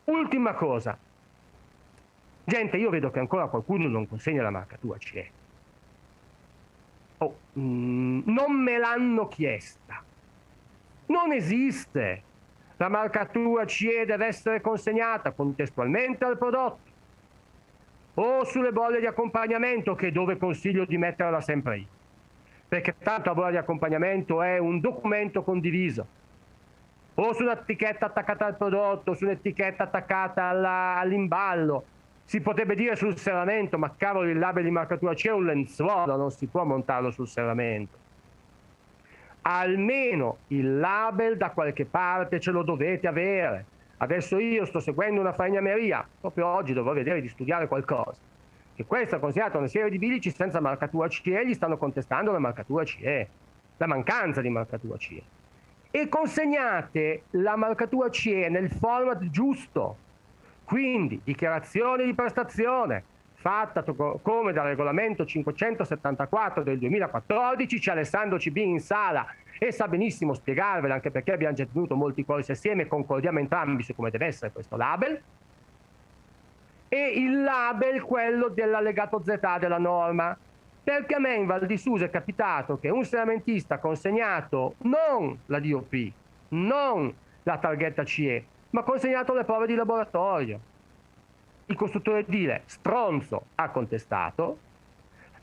Ultima cosa. Gente, io vedo che ancora qualcuno non consegna la marcatura CE. Non me l'hanno chiesta. Non esiste. La marcatura CE deve essere consegnata contestualmente al prodotto o sulle bolle di accompagnamento, che dove consiglio di metterla sempre io, perché tanto la bolla di accompagnamento è un documento condiviso, o su un'etichetta attaccata al prodotto, su un'etichetta attaccata all'imballo. Si potrebbe dire sul serramento, ma cavolo, il label di marcatura CE è un lenzuolo, non si può montarlo sul serramento. Almeno il label da qualche parte ce lo dovete avere. Adesso io sto seguendo una falegnameria, proprio oggi dovrò vedere di studiare qualcosa, che questa è considerata una serie di bilici senza marcatura CE, gli stanno contestando la marcatura CE, la mancanza di marcatura CE. E consegnate la marcatura CE nel format giusto, quindi dichiarazione di prestazione, fatta come dal regolamento 574 del 2014, c'è Alessandro Cibini in sala e sa benissimo spiegarvela, anche perché abbiamo già tenuto molti corsi assieme e concordiamo entrambi su come deve essere questo label. E il label, quello dell'allegato ZA della norma, perché a me in Val di Susa è capitato che un seramentista ha consegnato non la DOP, non la targhetta CE, ma ha consegnato le prove di laboratorio. Il costruttore edile, stronzo, ha contestato,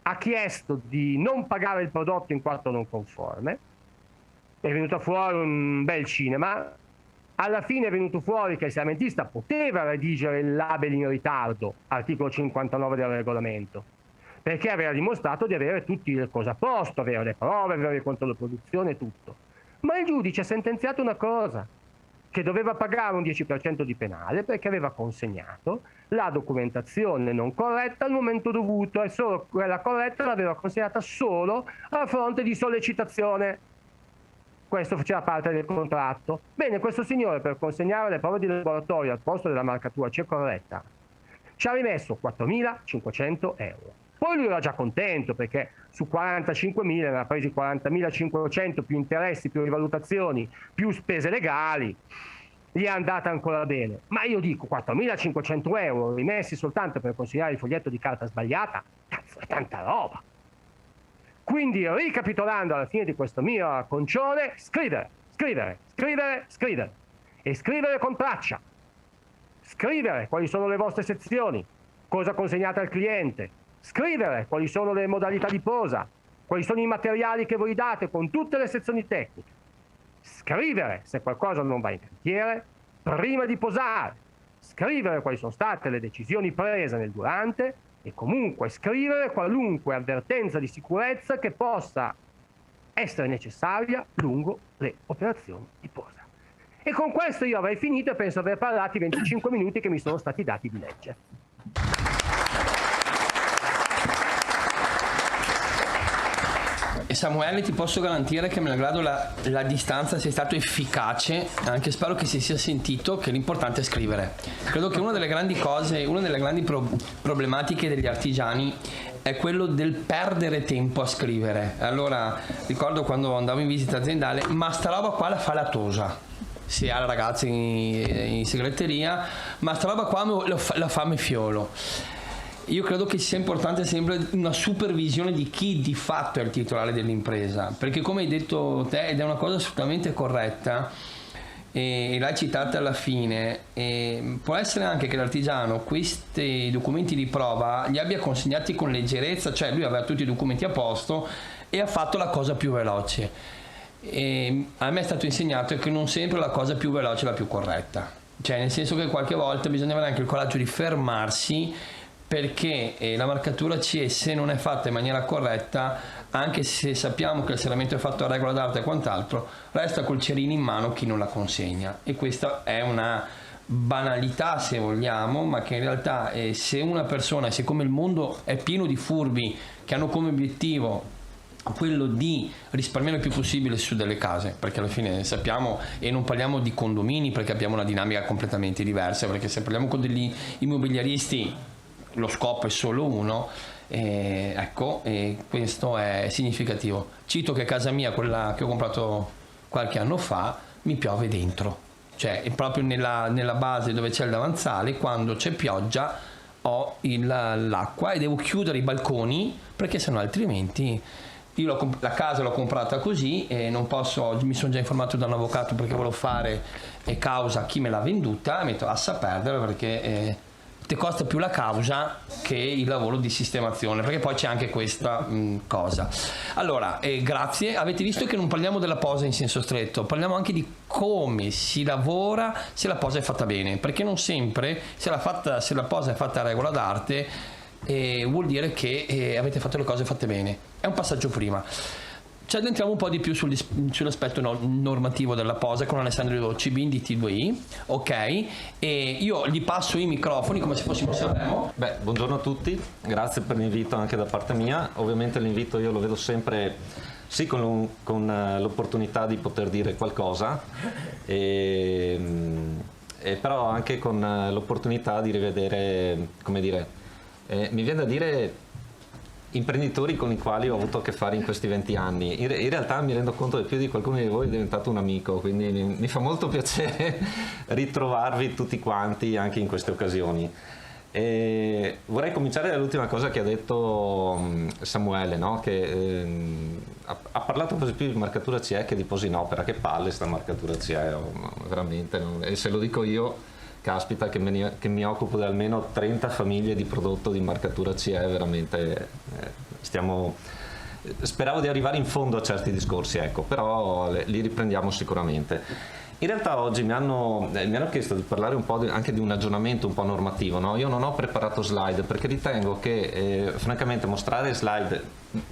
ha chiesto di non pagare il prodotto in quanto non conforme, è venuto fuori un bel cinema. Alla fine è venuto fuori che il seramentista poteva redigere il label in ritardo, articolo 59 del regolamento, perché aveva dimostrato di avere tutte le cose a posto, avere le prove, avere il controllo di produzione e tutto. Ma il giudice ha sentenziato una cosa, che doveva pagare un 10% di penale perché aveva consegnato la documentazione non corretta al momento dovuto, e solo quella corretta l'aveva consegnata solo a fronte di sollecitazione. Questo faceva parte del contratto. Bene, questo signore, per consegnare le prove di laboratorio al posto della marcatura CE corretta, ci ha rimesso 4.500 euro. Poi lui era già contento perché su 45.000 aveva presi 40.500 più interessi, più rivalutazioni, più spese legali, gli è andata ancora bene. Ma io dico 4.500 euro rimessi soltanto per consegnare il foglietto di carta sbagliata, cazzo, è tanta roba. Quindi, ricapitolando alla fine di questo mio racconcione, scrivere, scrivere, scrivere, scrivere, e scrivere con traccia. Scrivere quali sono le vostre sezioni, cosa consegnate al cliente, scrivere quali sono le modalità di posa, quali sono i materiali che voi date con tutte le sezioni tecniche. Scrivere se qualcosa non va in cantiere prima di posare, scrivere quali sono state le decisioni prese nel durante, e comunque scrivere qualunque avvertenza di sicurezza che possa essere necessaria lungo le operazioni di posa. E con questo io avrei finito e penso aver parlato i 25 minuti che mi sono stati dati di legge. E Samuele, ti posso garantire che malgrado la distanza sei stato efficace, anche spero che si sia sentito che l'importante è scrivere. Credo che una delle grandi cose, una delle grandi problematiche degli artigiani è quello del perdere tempo a scrivere. Allora ricordo quando andavo in visita aziendale, ma sta roba qua la fa la Tosa, si ha la ragazza in segreteria, ma sta roba qua la fa Mefiolo. Io credo che sia importante sempre una supervisione di chi di fatto è il titolare dell'impresa, perché come hai detto te, ed è una cosa assolutamente corretta, e l'hai citata alla fine, può essere anche che l'artigiano questi documenti di prova li abbia consegnati con leggerezza, cioè lui aveva tutti i documenti a posto e ha fatto la cosa più veloce. E a me è stato insegnato che non sempre la cosa più veloce è la più corretta, cioè nel senso che qualche volta bisogna avere anche il coraggio di fermarsi, perché la marcatura CE, se non è fatta in maniera corretta, anche se sappiamo che il serramento è fatto a regola d'arte e quant'altro, resta col cerino in mano chi non la consegna. E questa è una banalità, se vogliamo, ma che in realtà se una persona, siccome il mondo è pieno di furbi che hanno come obiettivo quello di risparmiare il più possibile su delle case, perché alla fine sappiamo, e non parliamo di condomini perché abbiamo una dinamica completamente diversa, perché se parliamo con degli immobiliaristi lo scopo è solo uno, ecco, questo è significativo. Cito che casa mia, quella che ho comprato qualche anno fa, mi piove dentro, cioè proprio nella base dove c'è il davanzale, quando c'è pioggia ho l'acqua e devo chiudere i balconi, perché sennò altrimenti io la casa l'ho comprata così e non posso, mi sono già informato da un avvocato perché volevo fare causa a chi me l'ha venduta, e mi ho detto lascia perdere perché ti costa più la causa che il lavoro di sistemazione, perché poi c'è anche questa cosa. Allora, grazie. Avete visto che non parliamo della posa in senso stretto, parliamo anche di come si lavora se la posa è fatta bene, perché non sempre se la posa è fatta a regola d'arte vuol dire che avete fatto le cose fatte bene. È un passaggio prima. ci addentriamo un po' di più sull'aspetto normativo della posa con Alessandro Cibin di T2i, ok? E io gli passo i microfoni come se fossimo Sanremo. Beh, buongiorno a tutti, grazie per l'invito anche da parte mia. Ovviamente l'invito io lo vedo sempre sì con l'opportunità di poter dire qualcosa, e però anche con l'opportunità di rivedere, come dire, mi viene da dire imprenditori con i quali ho avuto a che fare in questi 20 anni. In realtà mi rendo conto che più di qualcuno di voi è diventato un amico, quindi mi fa molto piacere ritrovarvi tutti quanti anche in queste occasioni. E vorrei cominciare dall'ultima cosa che ha detto Samuele, no? Che ha parlato quasi più di marcatura CE che di posa in opera. Che palle sta marcatura CE, veramente, no? E se lo dico io, caspita, che mi occupo di almeno 30 famiglie di prodotto di marcatura CE, veramente speravo di arrivare in fondo a certi discorsi, ecco, però li riprendiamo sicuramente. In realtà oggi mi hanno chiesto di parlare un po' anche di un aggiornamento un po' normativo, no? Io non ho preparato slide perché ritengo che francamente mostrare slide,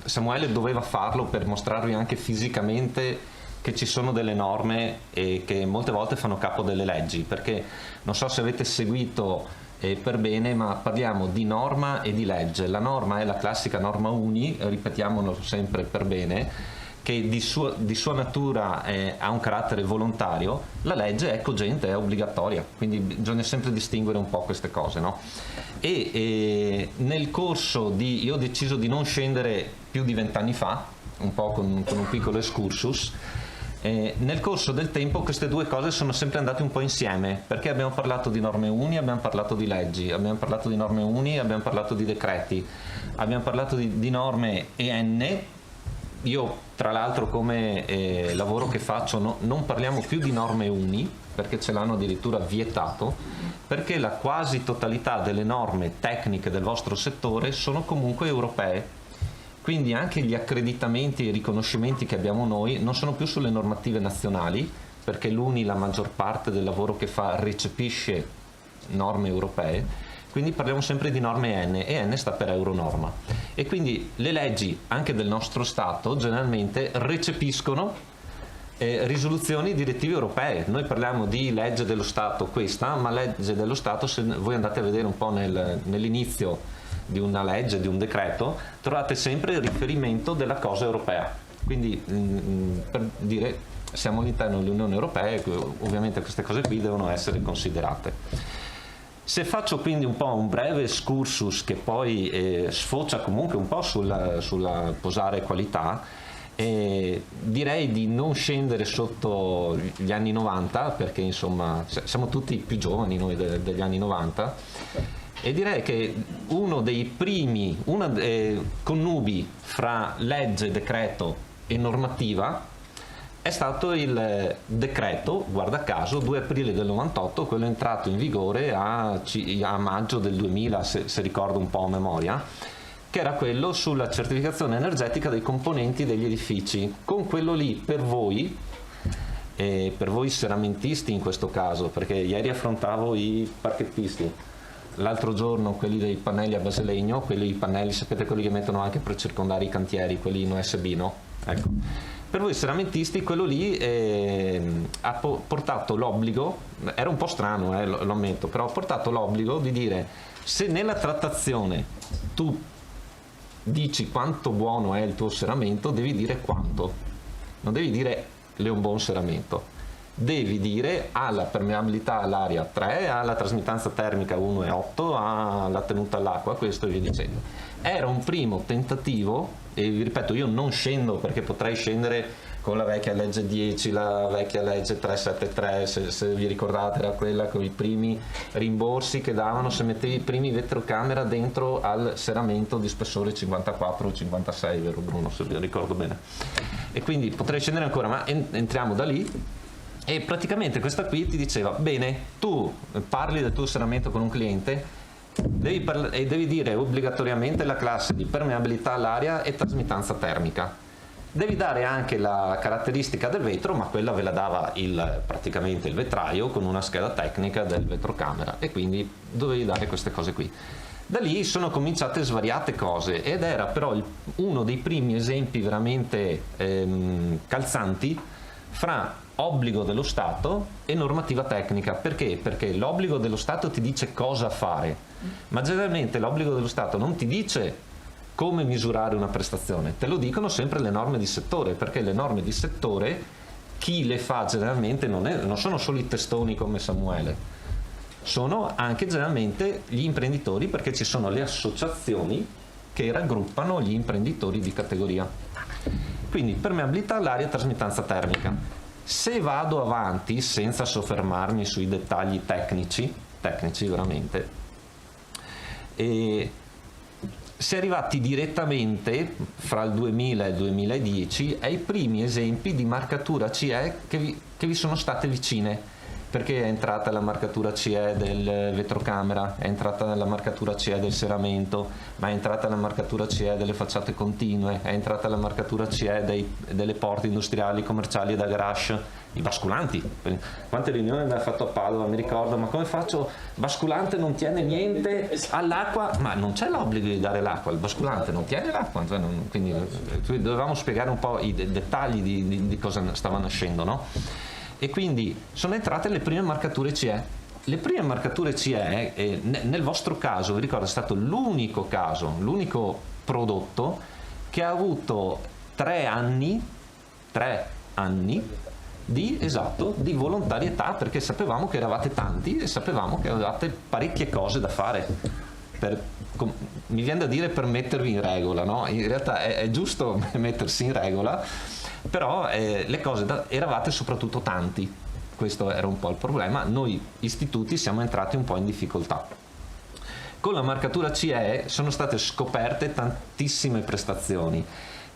Samuele doveva farlo per mostrarvi anche fisicamente che ci sono delle norme e che molte volte fanno capo delle leggi, perché non so se avete seguito per bene, ma parliamo di norma e di legge. La norma è la classica norma UNI, ripetiamolo sempre per bene, che di sua natura ha un carattere volontario. La legge è cogente, è obbligatoria, quindi bisogna sempre distinguere un po' queste cose, no? E nel corso io ho deciso di non scendere più di 20 anni fa, un po' con un piccolo excursus. Nel corso del tempo queste due cose sono sempre andate un po' insieme, perché abbiamo parlato di norme uni, abbiamo parlato di leggi, abbiamo parlato di norme uni, abbiamo parlato di decreti, abbiamo parlato di norme EN. Io tra l'altro come lavoro che faccio non parliamo più di norme uni, perché ce l'hanno addirittura vietato, perché la quasi totalità delle norme tecniche del vostro settore sono comunque europee. Quindi anche gli accreditamenti e i riconoscimenti che abbiamo noi non sono più sulle normative nazionali, perché l'UNI la maggior parte del lavoro che fa recepisce norme europee, quindi parliamo sempre di norme EN, e EN sta per Euronorma. E quindi le leggi anche del nostro Stato generalmente recepiscono risoluzioni direttive europee. Noi parliamo di legge dello Stato questa, ma legge dello Stato, se voi andate a vedere un po' nell'inizio di una legge, di un decreto, trovate sempre il riferimento della cosa europea. Quindi per dire siamo all'interno dell'Unione Europea e ovviamente queste cose qui devono essere considerate. Se faccio quindi un po' un breve excursus che poi sfocia comunque un po' sulla posare qualità, direi di non scendere sotto gli anni 90, perché insomma siamo tutti più giovani noi degli anni 90, e direi che uno dei primi connubi fra legge, decreto e normativa è stato il decreto, guarda caso, 2 aprile del 98, quello entrato in vigore a maggio del 2000, se ricordo un po' a memoria, che era quello sulla certificazione energetica dei componenti degli edifici. Con quello lì per voi seramentisti in questo caso, perché ieri affrontavo i parchettisti, l'altro giorno quelli dei pannelli a base legno, i pannelli, sapete, quelli che mettono anche per circondare i cantieri, quelli in USB, no? Ecco. Per voi seramentisti quello lì ha portato l'obbligo, era un po' strano, lo ammetto, però ha portato l'obbligo di dire: se nella trattazione tu dici quanto buono è il tuo seramento, devi dire quanto, non devi dire è un buon seramento. Devi dire ha la permeabilità all'aria 3, ha la trasmittanza termica 1,8, ha la tenuta all'acqua, questo e via dicendo. Era un primo tentativo, e vi ripeto, io non scendo perché potrei scendere con la vecchia legge 10, la vecchia legge 373, se vi ricordate, era quella con i primi rimborsi che davano se mettevi i primi vetrocamera dentro al seramento di spessore 54 o 56, vero Bruno, se vi ricordo bene. E quindi potrei scendere ancora, ma entriamo da lì. E praticamente questa qui ti diceva: bene, tu parli del tuo seramento con un cliente, devi dire obbligatoriamente la classe di permeabilità all'aria e trasmittanza termica. Devi dare anche la caratteristica del vetro, ma quella ve la dava praticamente il vetraio con una scheda tecnica del vetrocamera, e quindi dovevi dare queste cose qui. Da lì sono cominciate svariate cose ed era però uno dei primi esempi veramente calzanti fra obbligo dello Stato e normativa tecnica. Perché? Perché l'obbligo dello Stato ti dice cosa fare, ma generalmente l'obbligo dello Stato non ti dice come misurare una prestazione, te lo dicono sempre le norme di settore, perché le norme di settore chi le fa generalmente non sono solo i testoni come Samuele, sono anche generalmente gli imprenditori, perché ci sono le associazioni che raggruppano gli imprenditori di categoria. Quindi permeabilità all'aria e trasmittanza termica. Se vado avanti senza soffermarmi sui dettagli tecnici veramente, e si è arrivati direttamente fra il 2000 e il 2010 ai primi esempi di marcatura CE che vi sono state vicine, perché è entrata la marcatura CE del vetrocamera, è entrata la marcatura CE del serramento, ma è entrata la marcatura CE delle facciate continue, è entrata la marcatura CE delle porte industriali, commerciali e da garage, i basculanti. Quante riunioni abbiamo fatto a Padova, mi ricordo, ma come faccio? Basculante non tiene niente all'acqua, ma non c'è l'obbligo di dare l'acqua, il basculante non tiene l'acqua, quindi dovevamo spiegare un po' i dettagli di cosa stava nascendo, no? E quindi sono entrate le prime marcature CE. Le prime marcature CE, nel vostro caso, vi ricordo, è stato l'unico caso, l'unico prodotto che ha avuto 3 anni di volontarietà, perché sapevamo che eravate tanti e sapevamo che avevate parecchie cose da fare. Mi viene da dire per mettervi in regola, no? In realtà è giusto mettersi in regola, però le cose eravate soprattutto tanti, questo era un po' il problema. Noi istituti siamo entrati un po' in difficoltà. Con la marcatura CE sono state scoperte tantissime prestazioni,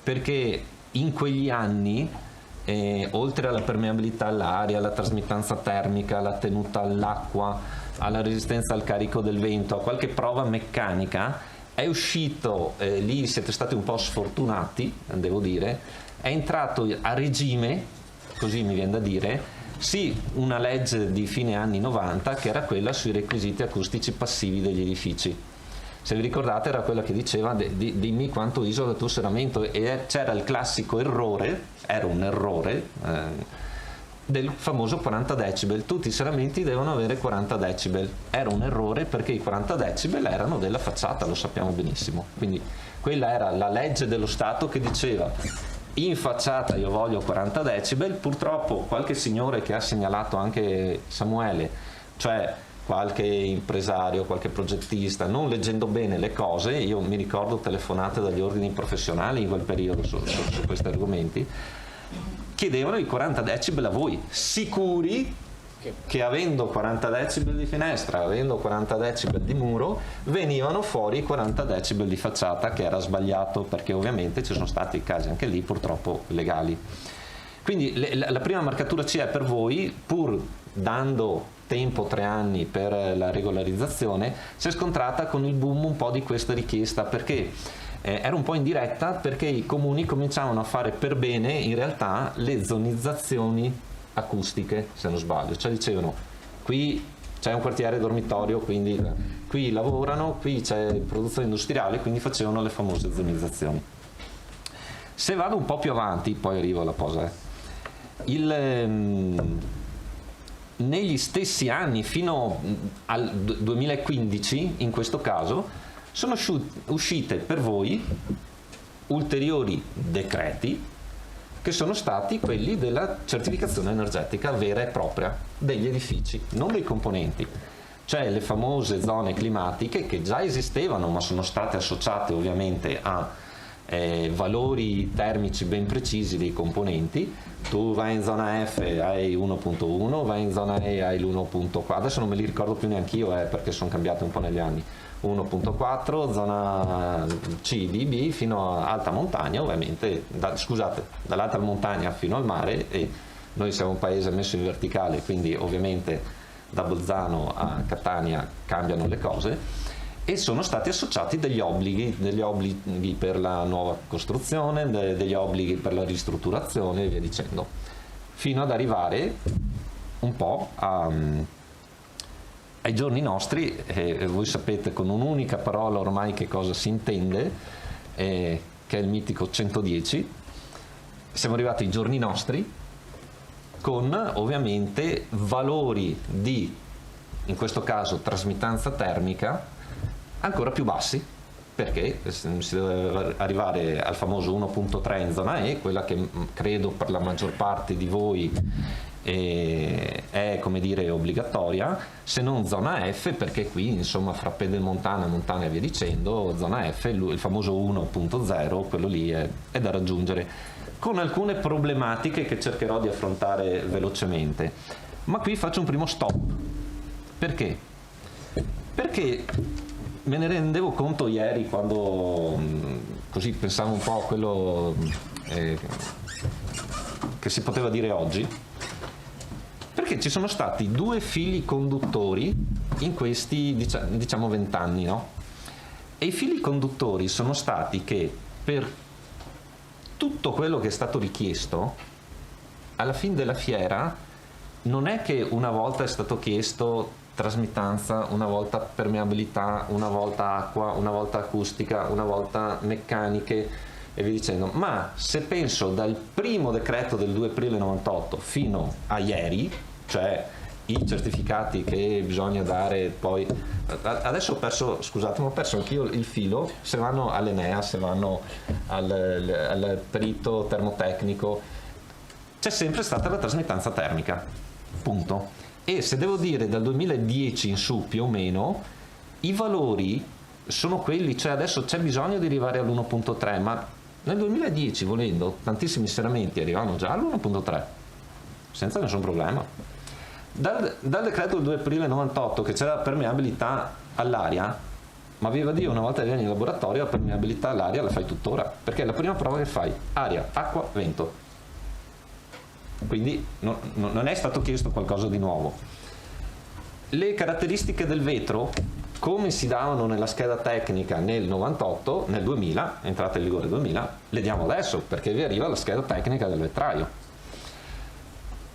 perché in quegli anni oltre alla permeabilità all'aria, alla trasmittanza termica, alla tenuta all'acqua, alla resistenza al carico del vento, a qualche prova meccanica, è uscito, lì siete stati un po' sfortunati, devo dire, è entrato a regime, così mi viene da dire, sì, una legge di fine anni 90 che era quella sui requisiti acustici passivi degli edifici. Se vi ricordate era quella che diceva dimmi quanto isola il tuo serramento, e c'era il classico errore, era un errore, del famoso 40 decibel, tutti i serramenti devono avere 40 decibel, era un errore perché i 40 decibel erano della facciata, lo sappiamo benissimo, quindi quella era la legge dello Stato che diceva in facciata io voglio 40 decibel, purtroppo qualche signore che ha segnalato anche Samuele, cioè qualche impresario, qualche progettista, non leggendo bene le cose, io mi ricordo telefonate dagli ordini professionali in quel periodo su questi argomenti, chiedevano i 40 decibel a voi, sicuri che avendo 40 decibel di finestra, avendo 40 decibel di muro, venivano fuori i 40 decibel di facciata, che era sbagliato, perché ovviamente ci sono stati casi anche lì purtroppo legali. Quindi la prima marcatura CE per voi, pur dando tempo 3 anni per la regolarizzazione, si è scontrata con il boom un po' di questa richiesta, perché era un po' in diretta, perché i comuni cominciavano a fare per bene in realtà le zonizzazioni acustiche, se non sbaglio, cioè dicevano qui c'è un quartiere dormitorio, quindi qui lavorano, qui c'è produzione industriale, quindi facevano le famose zonizzazioni. Se vado un po' più avanti, poi arrivo alla cosa, negli stessi anni fino al 2015 in questo caso sono uscite per voi ulteriori decreti che sono stati quelli della certificazione energetica vera e propria degli edifici, non dei componenti, cioè le famose zone climatiche che già esistevano ma sono state associate ovviamente a valori termici ben precisi dei componenti. Tu vai in zona F hai 1.1, vai in zona E hai l'1.4, adesso non me li ricordo più neanche io perché sono cambiati un po' negli anni, 1.4, zona C, D, B fino a alta montagna ovviamente, dall'alta montagna fino al mare, e noi siamo un paese messo in verticale, quindi ovviamente da Bolzano a Catania cambiano le cose, e sono stati associati degli obblighi per la nuova costruzione, degli obblighi per la ristrutturazione e via dicendo, fino ad arrivare un po' ai giorni nostri, voi sapete con un'unica parola ormai che cosa si intende, che è il mitico 110, siamo arrivati ai giorni nostri con ovviamente valori di, in questo caso, trasmittanza termica ancora più bassi, perché si deve arrivare al famoso 1.3 in zona E, quella che credo per la maggior parte di voi è, come dire, obbligatoria, se non zona F, perché qui insomma fra Pedemontana, Montana e via dicendo, zona F, il famoso 1.0, quello lì è da raggiungere, con alcune problematiche che cercherò di affrontare velocemente. Ma qui faccio un primo stop. Perché? Perché me ne rendevo conto ieri, quando così pensavo un po' a quello che si poteva dire oggi, perché ci sono stati due fili conduttori in questi, diciamo, 20 anni, no? E i fili conduttori sono stati che per tutto quello che è stato richiesto, alla fine della fiera, non è che una volta è stato chiesto trasmittanza, una volta permeabilità, una volta acqua, una volta acustica, una volta meccaniche e via dicendo, ma se penso dal primo decreto del 2 aprile 98 fino a ieri, cioè i certificati che bisogna dare poi, adesso ho perso, scusate, ma ho perso anch'io il filo, se vanno all'Enea, se vanno al perito termotecnico, c'è sempre stata la trasmittanza termica, punto. E se devo dire dal 2010 in su più o meno, i valori sono quelli, cioè adesso c'è bisogno di arrivare all'1.3, ma nel 2010, volendo, tantissimi serramenti arrivavano già all'1.3, senza nessun problema. Dal decreto del 2 aprile 98 che c'era la permeabilità all'aria, ma viva Dio, una volta che vieni in laboratorio la permeabilità all'aria la fai tuttora, perché è la prima prova che fai, aria, acqua, vento. Quindi non è stato chiesto qualcosa di nuovo. Le caratteristiche del vetro, come si davano nella scheda tecnica nel 98, nel 2000, entrata in vigore 2000, le diamo adesso, perché vi arriva la scheda tecnica del vetraio.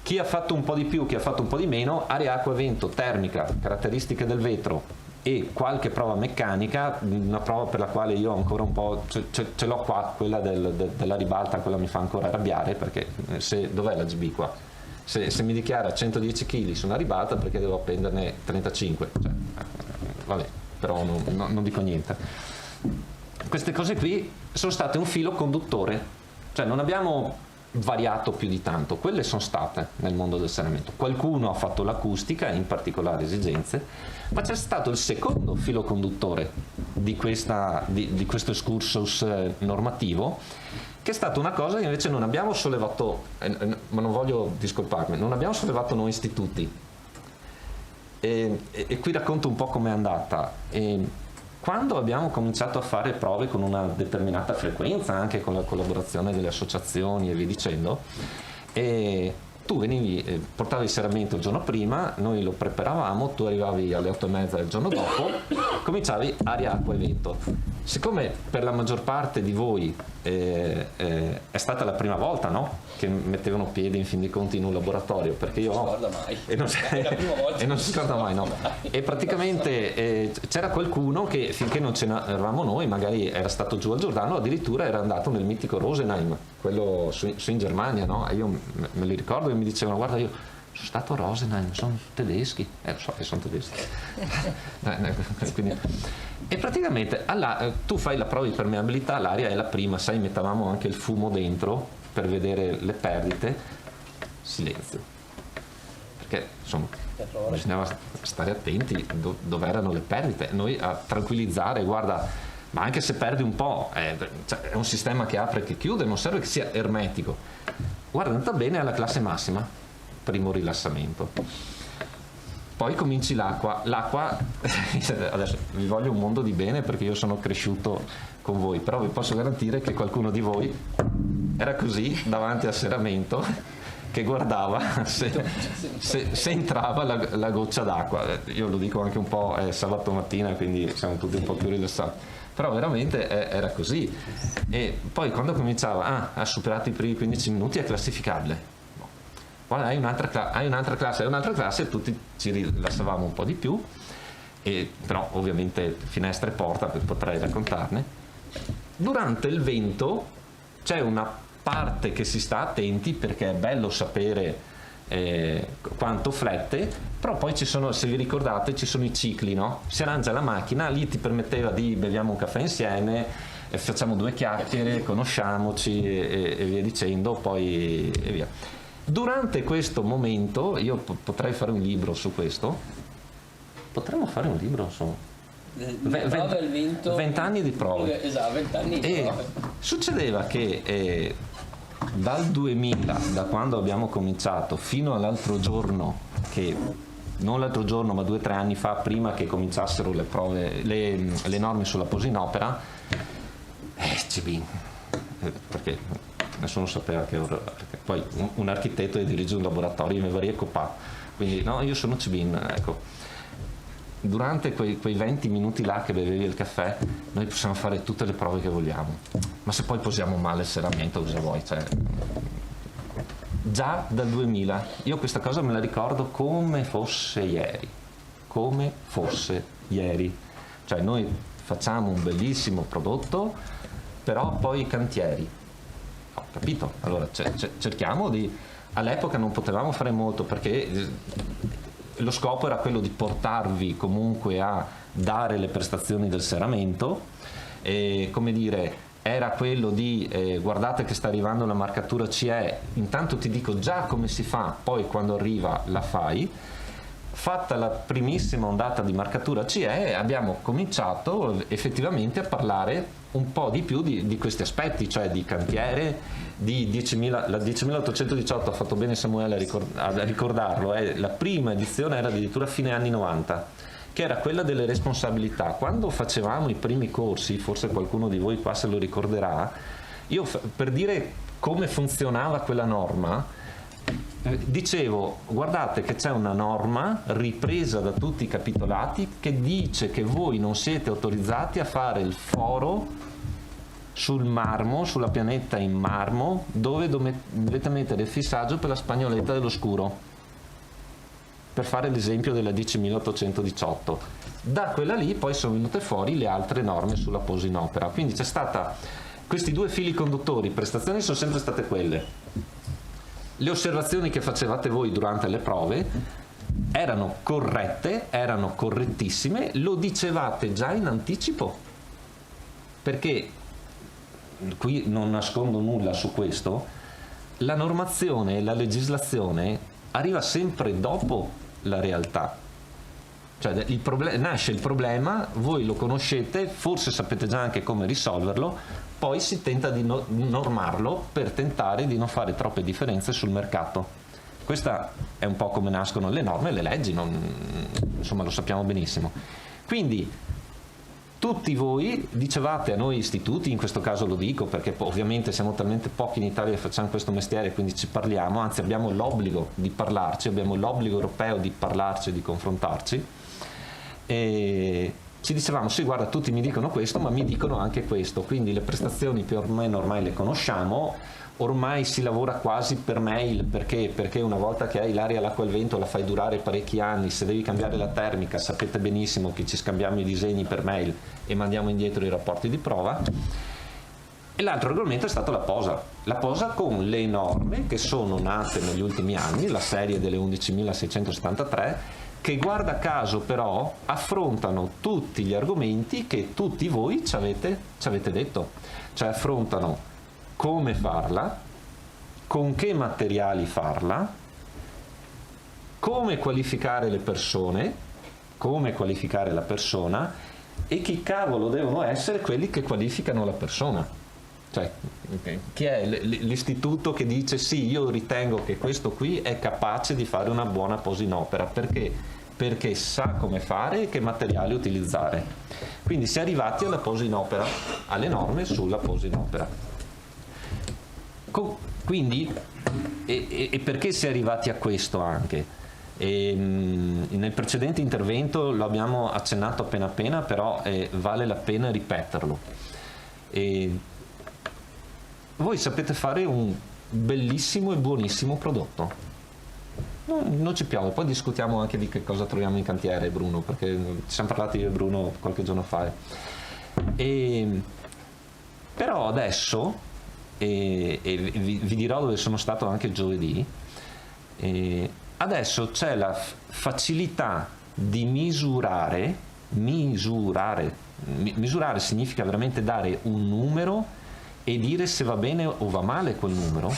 Chi ha fatto un po' di più, chi ha fatto un po' di meno, aria, acqua, vento, termica, caratteristiche del vetro e qualche prova meccanica, una prova per la quale io ancora un po' ce l'ho qua, quella della ribalta, quella mi fa ancora arrabbiare, perché dov'è la GB qua? Se mi dichiara 110 kg su una ribalta, perché devo appenderne 35? Cioè, vabbè, però non dico niente. Queste cose qui sono state un filo conduttore, cioè non abbiamo variato più di tanto, quelle sono state nel mondo del saneamento. Qualcuno ha fatto l'acustica in particolari esigenze, ma c'è stato il secondo filo conduttore di questo excursus normativo, che è stata una cosa che invece non abbiamo sollevato, ma non voglio discolparmi, non abbiamo sollevato noi istituti. E qui racconto un po' com'è andata. Quando abbiamo cominciato a fare prove con una determinata frequenza, anche con la collaborazione delle associazioni e via dicendo, tu venivi, portavi il serramento il giorno prima, noi lo preparavamo, tu arrivavi alle 8:30 del giorno dopo, cominciavi aria, acqua e vento. Siccome per la maggior parte di voi è stata la prima volta, no? Che mettevano piede in fin dei conti in un laboratorio, perché io non si scorda mai. E non si scorda mai, no? E praticamente c'era qualcuno che finché non ce n'eravamo noi, magari era stato giù al Giordano, addirittura era andato nel mitico Rosenheim, quello su in Germania, no? E io me li ricordo e mi dicevano, guarda, io sono stato a Rosenheim, sono tedeschi, lo so che sono tedeschi. Quindi, e praticamente tu fai la prova di permeabilità, l'aria è la prima, sai, mettavamo anche il fumo dentro per vedere le perdite, silenzio, perché insomma bisognava stare attenti dove erano le perdite, noi a tranquillizzare, guarda, ma anche se perdi un po', cioè, è un sistema che apre e che chiude, non serve che sia ermetico, guarda, è andata bene alla classe massima, primo rilassamento. Poi cominci l'acqua, adesso vi voglio un mondo di bene perché io sono cresciuto con voi, però vi posso garantire che qualcuno di voi era così davanti al serramento che guardava se entrava la goccia d'acqua. Io lo dico anche un po', è sabato mattina, quindi siamo tutti un po' più rilassati, però veramente era così. E poi quando cominciava, ha superato i primi 15 minuti, è classificabile. guarda, hai un'altra classe, e tutti ci rilassavamo un po' di più, però ovviamente finestra e porta, potrei raccontarne. Durante il vento c'è una parte che si sta attenti, perché è bello sapere quanto flette, però poi ci sono, se vi ricordate, ci sono i cicli, no? Si arrangia la macchina, lì ti permetteva di beviamo un caffè insieme, facciamo 2 chiacchiere, conosciamoci e via dicendo, poi e via. Durante questo momento io potrei fare un libro su questo. Potremmo fare un libro su 20 anni di prove. Esatto, 20 anni di prove. Succedeva che dal 2000, da quando abbiamo cominciato, fino all'altro giorno, che non l'altro giorno ma 2 o 3 anni fa, prima che cominciassero le prove, le norme sulla posinopera, CB, perché nessuno sapeva perché poi un architetto dirige un laboratorio, mi varie copà, quindi no, io sono CBIN, ecco. Durante quei 20 minuti là che bevevi il caffè, noi possiamo fare tutte le prove che vogliamo, ma se poi posiamo male il serramento, cosa vuoi? Cioè, già dal 2000, io questa cosa me la ricordo come fosse ieri, cioè noi facciamo un bellissimo prodotto, però poi i cantieri, ho capito? Allora cerchiamo di, all'epoca non potevamo fare molto, perché lo scopo era quello di portarvi comunque a dare le prestazioni del serramento, e come dire, era quello di guardate che sta arrivando la marcatura CE, intanto ti dico già come si fa, poi quando arriva la fai. Fatta la primissima ondata di marcatura CE, abbiamo cominciato effettivamente a parlare un po' di più di questi aspetti, cioè di cantiere, di 10.000, la 10.818, ha fatto bene Samuele a ricordarlo, la prima edizione era addirittura fine anni 90, che era quella delle responsabilità. Quando facevamo i primi corsi, forse qualcuno di voi qua se lo ricorderà, io per dire come funzionava quella norma, dicevo, guardate che c'è una norma ripresa da tutti i capitolati che dice che voi non siete autorizzati a fare il foro sul marmo, sulla pianetta in marmo, dove dovete mettere il fissaggio per la spagnoletta dello scuro, per fare l'esempio della 10.818. Da quella lì poi sono venute fuori le altre norme sulla posinopera, quindi c'è stata questi 2 fili conduttori, prestazioni sono sempre state quelle. Le osservazioni che facevate voi durante le prove erano corrette, erano correttissime, lo dicevate già in anticipo, perché qui non nascondo nulla su questo, la normazione e la legislazione arriva sempre dopo la realtà. Cioè nasce il problema, voi lo conoscete, forse sapete già anche come risolverlo, poi si tenta di normarlo per tentare di non fare troppe differenze sul mercato. Questa è un po' come nascono le norme e le leggi, insomma lo sappiamo benissimo. Quindi tutti voi dicevate a noi istituti, in questo caso lo dico perché ovviamente siamo talmente pochi in Italia che facciamo questo mestiere, quindi ci parliamo, anzi abbiamo l'obbligo di parlarci, abbiamo l'obbligo europeo di parlarci e di confrontarci, e ci dicevamo sì, guarda, tutti mi dicono questo, ma mi dicono anche questo, quindi le prestazioni più o meno ormai le conosciamo, ormai si lavora quasi per mail, perché una volta che hai l'aria, l'acqua e il vento la fai durare parecchi anni, se devi cambiare la termica sapete benissimo che ci scambiamo i disegni per mail e mandiamo indietro i rapporti di prova. E l'altro argomento è stato la posa con le norme che sono nate negli ultimi anni, la serie delle 11.673, che guarda caso però affrontano tutti gli argomenti che tutti voi ci avete detto, cioè affrontano come farla, con che materiali farla, come qualificare le persone, come qualificare la persona e chi cavolo devono essere quelli che qualificano la persona. Cioè, chi è l'istituto che dice sì, io ritengo che questo qui è capace di fare una buona posinopera, perché sa come fare e che materiali utilizzare. Quindi si è arrivati alla posinopera, alle norme sulla posinopera. Quindi, e perché si è arrivati a questo anche? Nel precedente intervento lo abbiamo accennato appena, però vale la pena ripeterlo. Voi sapete fare un bellissimo e buonissimo prodotto, non ci piove, poi discutiamo anche di che cosa troviamo in cantiere, Bruno, perché ci siamo parlati io e Bruno qualche giorno fa. Però adesso, e vi dirò dove sono stato anche giovedì, adesso c'è la facilità di misurare significa veramente dare un numero e dire se va bene o va male quel numero,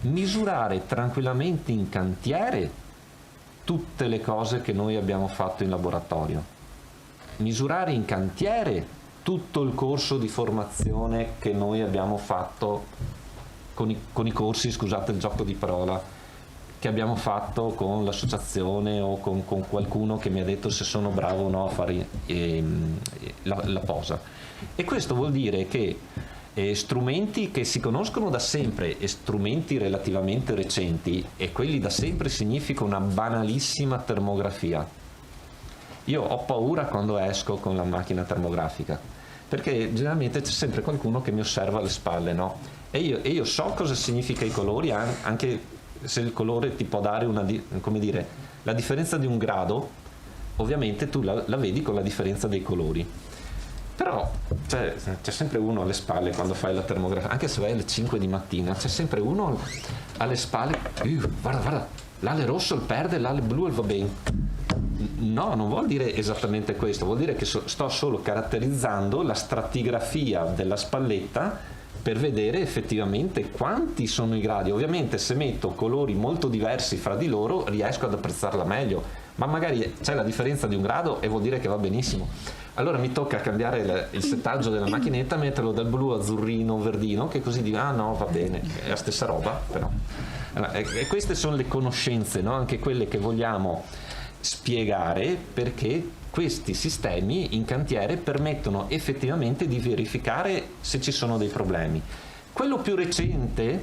misurare tranquillamente in cantiere tutte le cose che noi abbiamo fatto in laboratorio, misurare in cantiere tutto il corso di formazione che noi abbiamo fatto con i corsi, scusate il gioco di parola, che abbiamo fatto con l'associazione o con qualcuno che mi ha detto se sono bravo o no a fare la posa. E questo vuol dire che strumenti che si conoscono da sempre e strumenti relativamente recenti, e quelli da sempre significa una banalissima termografia. Io ho paura quando esco con la macchina termografica, perché generalmente c'è sempre qualcuno che mi osserva alle spalle, no? E io so cosa significa i colori, anche se il colore ti può dare come dire, la differenza di un grado, ovviamente tu la vedi con la differenza dei colori. Però c'è sempre uno alle spalle quando fai la termografia, anche se vai alle 5 di mattina, c'è sempre uno alle spalle, guarda, l'ale rosso il perde, l'ale blu va bene. No, non vuol dire esattamente questo, vuol dire che sto solo caratterizzando la stratigrafia della spalletta per vedere effettivamente quanti sono i gradi. Ovviamente se metto colori molto diversi fra di loro riesco ad apprezzarla meglio, ma magari c'è la differenza di un grado e vuol dire che va benissimo. Allora mi tocca cambiare il settaggio della macchinetta, metterlo dal blu azzurrino verdino, che così dico no, va bene, è la stessa roba però. Allora, e queste sono le conoscenze, no? Anche quelle che vogliamo spiegare, perché questi sistemi in cantiere permettono effettivamente di verificare se ci sono dei problemi. Quello più recente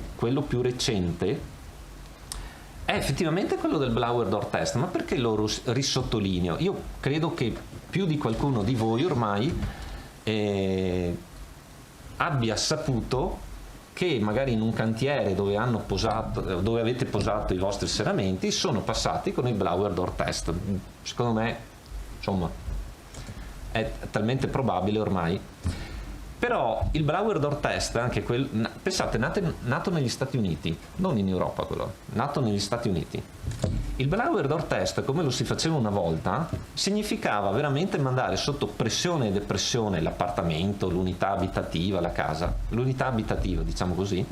è effettivamente quello del blower door test. Ma perché lo risottolineo? Io credo che più di qualcuno di voi ormai abbia saputo che magari in un cantiere dove avete posato i vostri serramenti sono passati con il blower door test. Secondo me, insomma, è talmente probabile ormai. Però il blower door test, anche pensate, nato negli Stati Uniti, non in Europa quello, nato negli Stati Uniti. Il blower door test, come lo si faceva una volta, significava veramente mandare sotto pressione e depressione l'appartamento, l'unità abitativa, la casa, l'unità abitativa, diciamo così,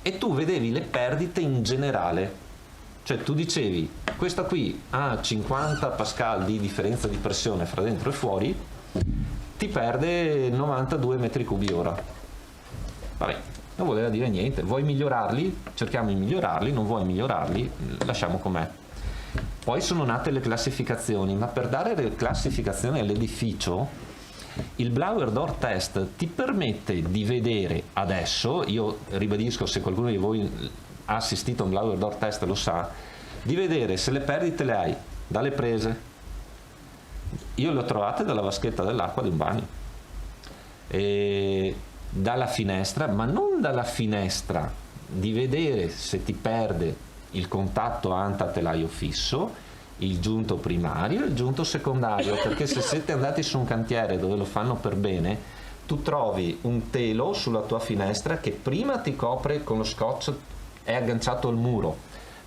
e tu vedevi le perdite in generale. Cioè tu dicevi, questa qui ha 50 pascal di differenza di pressione fra dentro e fuori, ti perde 92 metri cubi ora. Vabbè, non voleva dire niente. Vuoi migliorarli? Cerchiamo di migliorarli. Non vuoi migliorarli? Lasciamo com'è. Poi sono nate le classificazioni, ma per dare le classificazioni all'edificio, il blower door test ti permette di vedere adesso, io ribadisco, se qualcuno di voi ha assistito a un blower door test lo sa, di vedere se le perdite le hai dalle prese. Io le ho trovate dalla vaschetta dell'acqua di un bagno, e dalla finestra, ma non dalla finestra, di vedere se ti perde il contatto anta-telaio fisso, il giunto primario e il giunto secondario, perché se siete andati su un cantiere dove lo fanno per bene, tu trovi un telo sulla tua finestra che prima ti copre con lo scotch, è agganciato al muro,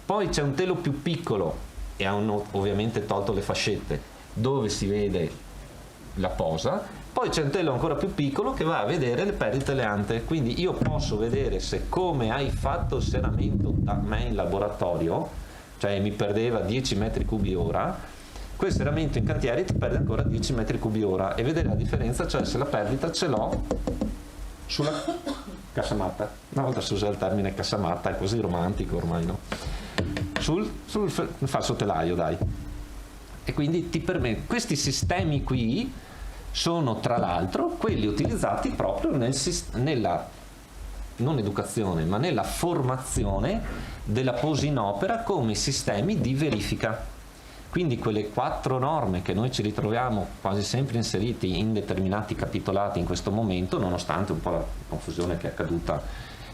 poi c'è un telo più piccolo e hanno ovviamente tolto le fascette dove si vede la posa, poi c'è un telo ancora più piccolo che va a vedere le perdite le ante. Quindi io posso vedere se, come hai fatto il serramento da me in laboratorio, cioè mi perdeva 10 metri cubi ora, quel serramento in cantiere ti perde ancora 10 metri cubi ora, e vedere la differenza, cioè se la perdita ce l'ho sulla casamatta. Una volta si usa il termine casamatta, è così romantico ormai, no? Sul falso telaio, dai. E quindi ti permette, questi sistemi qui sono tra l'altro quelli utilizzati proprio nella non educazione ma nella formazione della posa in opera come sistemi di verifica. Quindi quelle 4 norme che noi ci ritroviamo quasi sempre inseriti in determinati capitolati in questo momento, nonostante un po' la confusione che è accaduta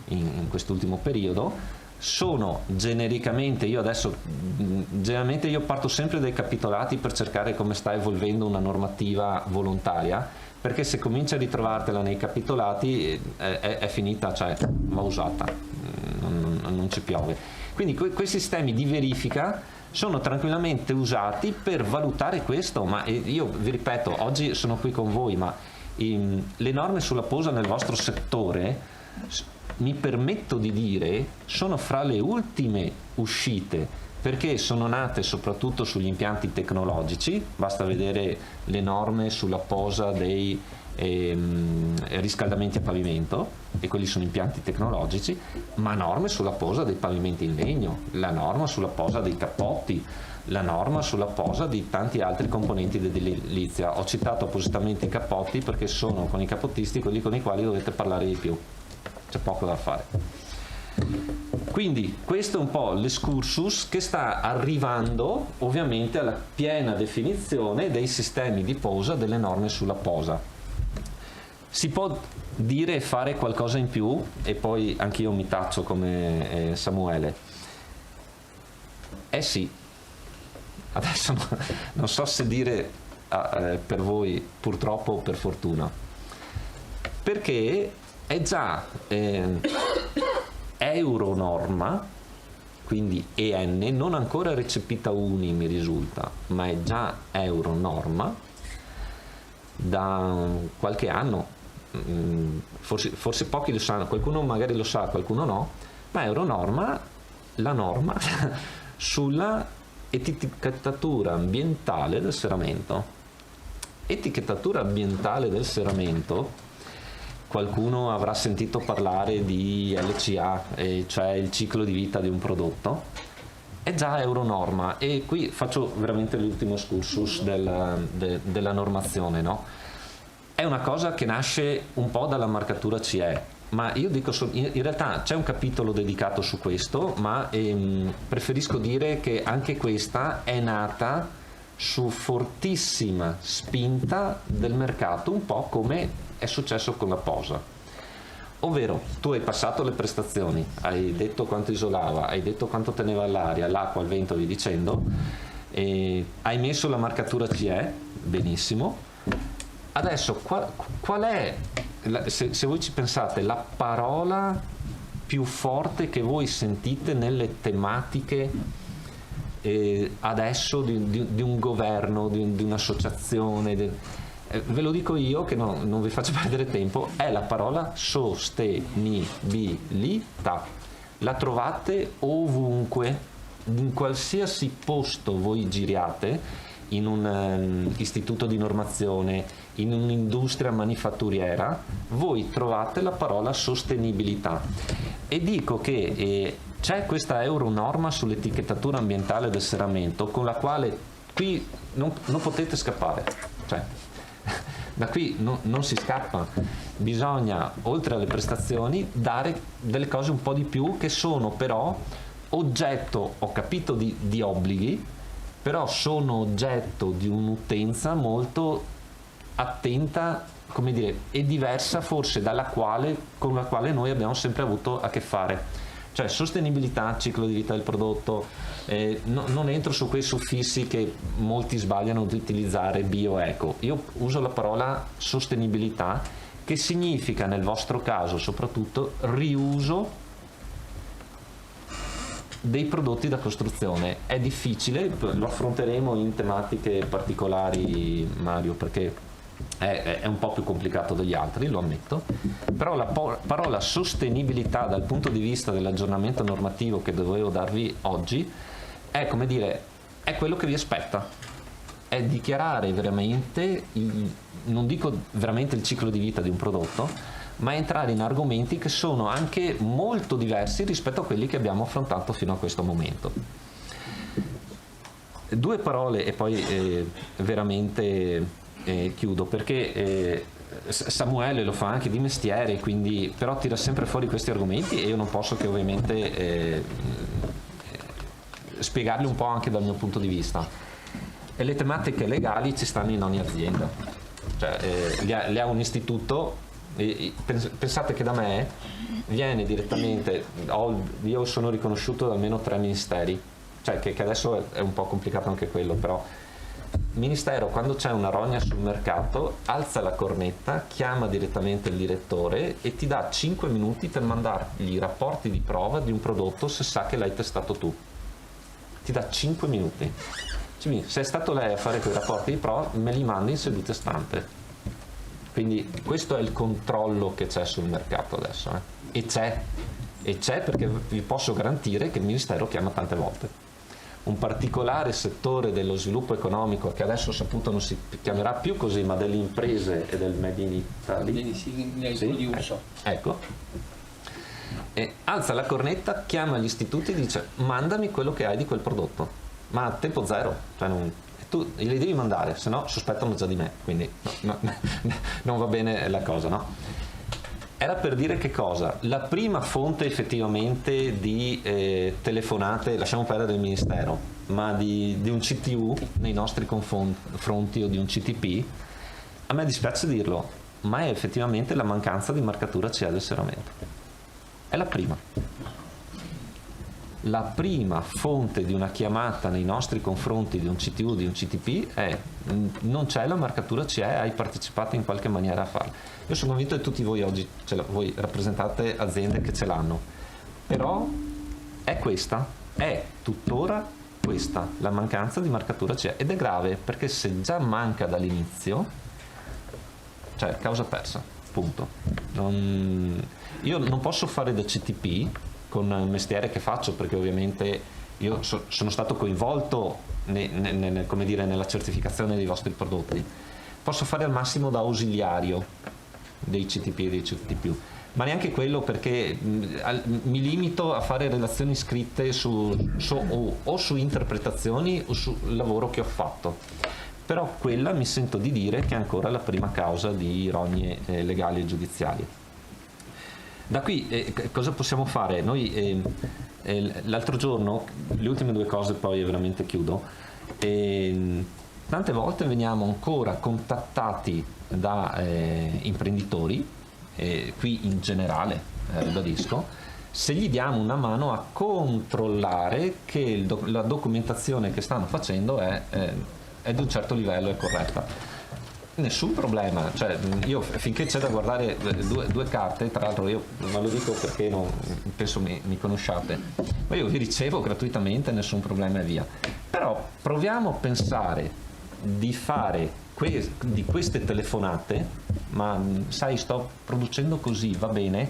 in quest'ultimo periodo, sono genericamente, generalmente io parto sempre dai capitolati per cercare come sta evolvendo una normativa volontaria, perché se cominci a ritrovartela nei capitolati è finita, cioè va usata, non ci piove. Quindi quei sistemi di verifica sono tranquillamente usati per valutare questo, ma io vi ripeto, oggi sono qui con voi, ma le norme sulla posa nel vostro settore, mi permetto di dire, sono fra le ultime uscite, perché sono nate soprattutto sugli impianti tecnologici, basta vedere le norme sulla posa dei riscaldamenti a pavimento, e quelli sono impianti tecnologici, ma norme sulla posa dei pavimenti in legno, la norma sulla posa dei cappotti, la norma sulla posa di tanti altri componenti dell'edilizia. Ho citato appositamente i cappotti perché sono con i cappottisti quelli con i quali dovete parlare di più, c'è poco da fare. Quindi questo è un po' l'excursus che sta arrivando ovviamente alla piena definizione dei sistemi di posa, delle norme sulla posa. Si può dire e fare qualcosa in più, e poi anch'io mi taccio come Samuele. Sì, adesso non so se dire per voi purtroppo o per fortuna, perché è già euronorma, quindi EN, non ancora recepita UNI mi risulta, ma è già euronorma da qualche anno, forse pochi lo sanno, qualcuno magari lo sa, qualcuno no, ma euronorma la norma sulla etichettatura ambientale del serramento. Etichettatura ambientale del serramento, qualcuno avrà sentito parlare di LCA, cioè il ciclo di vita di un prodotto, è già euronorma, e qui faccio veramente l'ultimo excursus della normazione, no? È una cosa che nasce un po' dalla marcatura CE, ma io dico, in realtà c'è un capitolo dedicato su questo, ma preferisco dire che anche questa è nata su fortissima spinta del mercato, un po' come è successo con la posa. Ovvero, tu hai passato le prestazioni, hai detto quanto isolava, hai detto quanto teneva all'aria, l'acqua, il vento, vi dicendo, hai messo la marcatura CE, benissimo. Adesso qual è, se voi ci pensate, la parola più forte che voi sentite nelle tematiche adesso di un governo, di un'associazione, ve lo dico io che non vi faccio perdere tempo, è la parola sostenibilità. La trovate ovunque, in qualsiasi posto voi giriate, in un istituto di normazione, in un'industria manifatturiera, voi trovate la parola sostenibilità. E dico che c'è questa euronorma sull'etichettatura ambientale del serramento, con la quale qui non potete scappare, cioè da qui non si scappa, bisogna oltre alle prestazioni dare delle cose un po' di più, che sono però oggetto, ho capito, di obblighi, però sono oggetto di un'utenza molto attenta, come dire, e diversa forse con la quale noi abbiamo sempre avuto a che fare. Cioè sostenibilità, ciclo di vita del prodotto, non entro su quei suffissi che molti sbagliano di utilizzare, bio-eco. Io uso la parola sostenibilità, che significa nel vostro caso soprattutto riuso dei prodotti da costruzione. È difficile, lo affronteremo in tematiche particolari, Mario, perché è un po' più complicato degli altri, lo ammetto, però la parola sostenibilità dal punto di vista dell'aggiornamento normativo che dovevo darvi oggi è, come dire, è quello che vi aspetta, è dichiarare veramente non dico veramente il ciclo di vita di un prodotto, ma entrare in argomenti che sono anche molto diversi rispetto a quelli che abbiamo affrontato fino a questo momento. Due parole e poi veramente chiudo, perché Samuele lo fa anche di mestiere, quindi però tira sempre fuori questi argomenti e io non posso che ovviamente spiegarli un po' anche dal mio punto di vista. E le tematiche legali ci stanno in ogni azienda, cioè le ha un istituto. Pensate che da me viene direttamente, io sono riconosciuto da almeno 3 ministeri, cioè che adesso è un po' complicato anche quello, però Ministero, quando c'è una rogna sul mercato, alza la cornetta, chiama direttamente il direttore e ti dà 5 minuti per mandargli i rapporti di prova di un prodotto se sa che l'hai testato tu. Ti dà 5 minuti. Cioè, se è stato lei a fare quei rapporti di prova, me li mandi in sedute stampe. Quindi questo è il controllo che c'è sul mercato adesso. E c'è perché vi posso garantire che il Ministero chiama tante volte. Un particolare settore dello sviluppo economico, che adesso ho saputo non si chiamerà più così, ma delle imprese e del Made in Italy, Di uso. ecco, e alza la cornetta, chiama gli istituti e dice: mandami quello che hai di quel prodotto, ma a tempo zero, cioè tu li devi mandare, se no sospettano già di me, quindi non va bene la cosa, no? Era per dire che cosa? La prima fonte effettivamente di telefonate, lasciamo perdere il Ministero, ma di un CTU nei nostri confronti o di un CTP, a me dispiace dirlo, ma è effettivamente la mancanza di marcatura CE del serramento. È la prima. La prima fonte di una chiamata nei nostri confronti di un CTU, di un CTP è: non c'è la marcatura CE, hai partecipato in qualche maniera a farlo. Io sono convinto che tutti voi oggi, voi rappresentate aziende che ce l'hanno, però è tuttora questa, la mancanza di marcatura CE, ed è grave perché se già manca dall'inizio, cioè causa persa, punto. Io non posso fare da CTP con il mestiere che faccio, perché ovviamente io sono stato coinvolto come dire, nella certificazione dei vostri prodotti. Posso fare al massimo da ausiliario dei CTP e dei CTP, ma neanche quello, perché mi limito a fare relazioni scritte o su interpretazioni o sul lavoro che ho fatto. Però quella mi sento di dire che è ancora la prima causa di rogne legali e giudiziarie. Da qui cosa possiamo fare? Noi l'altro giorno, le ultime 2 cose, poi veramente chiudo, tante volte veniamo ancora contattati da imprenditori, qui in generale, ribadisco, se gli diamo una mano a controllare che la documentazione che stanno facendo è di un certo livello, è corretta. Nessun problema, cioè io finché c'è da guardare due carte, tra l'altro io non lo dico perché penso mi conosciate, ma io vi ricevo gratuitamente, nessun problema e via. Però proviamo a pensare di fare di queste telefonate, ma sai, sto producendo così, va bene.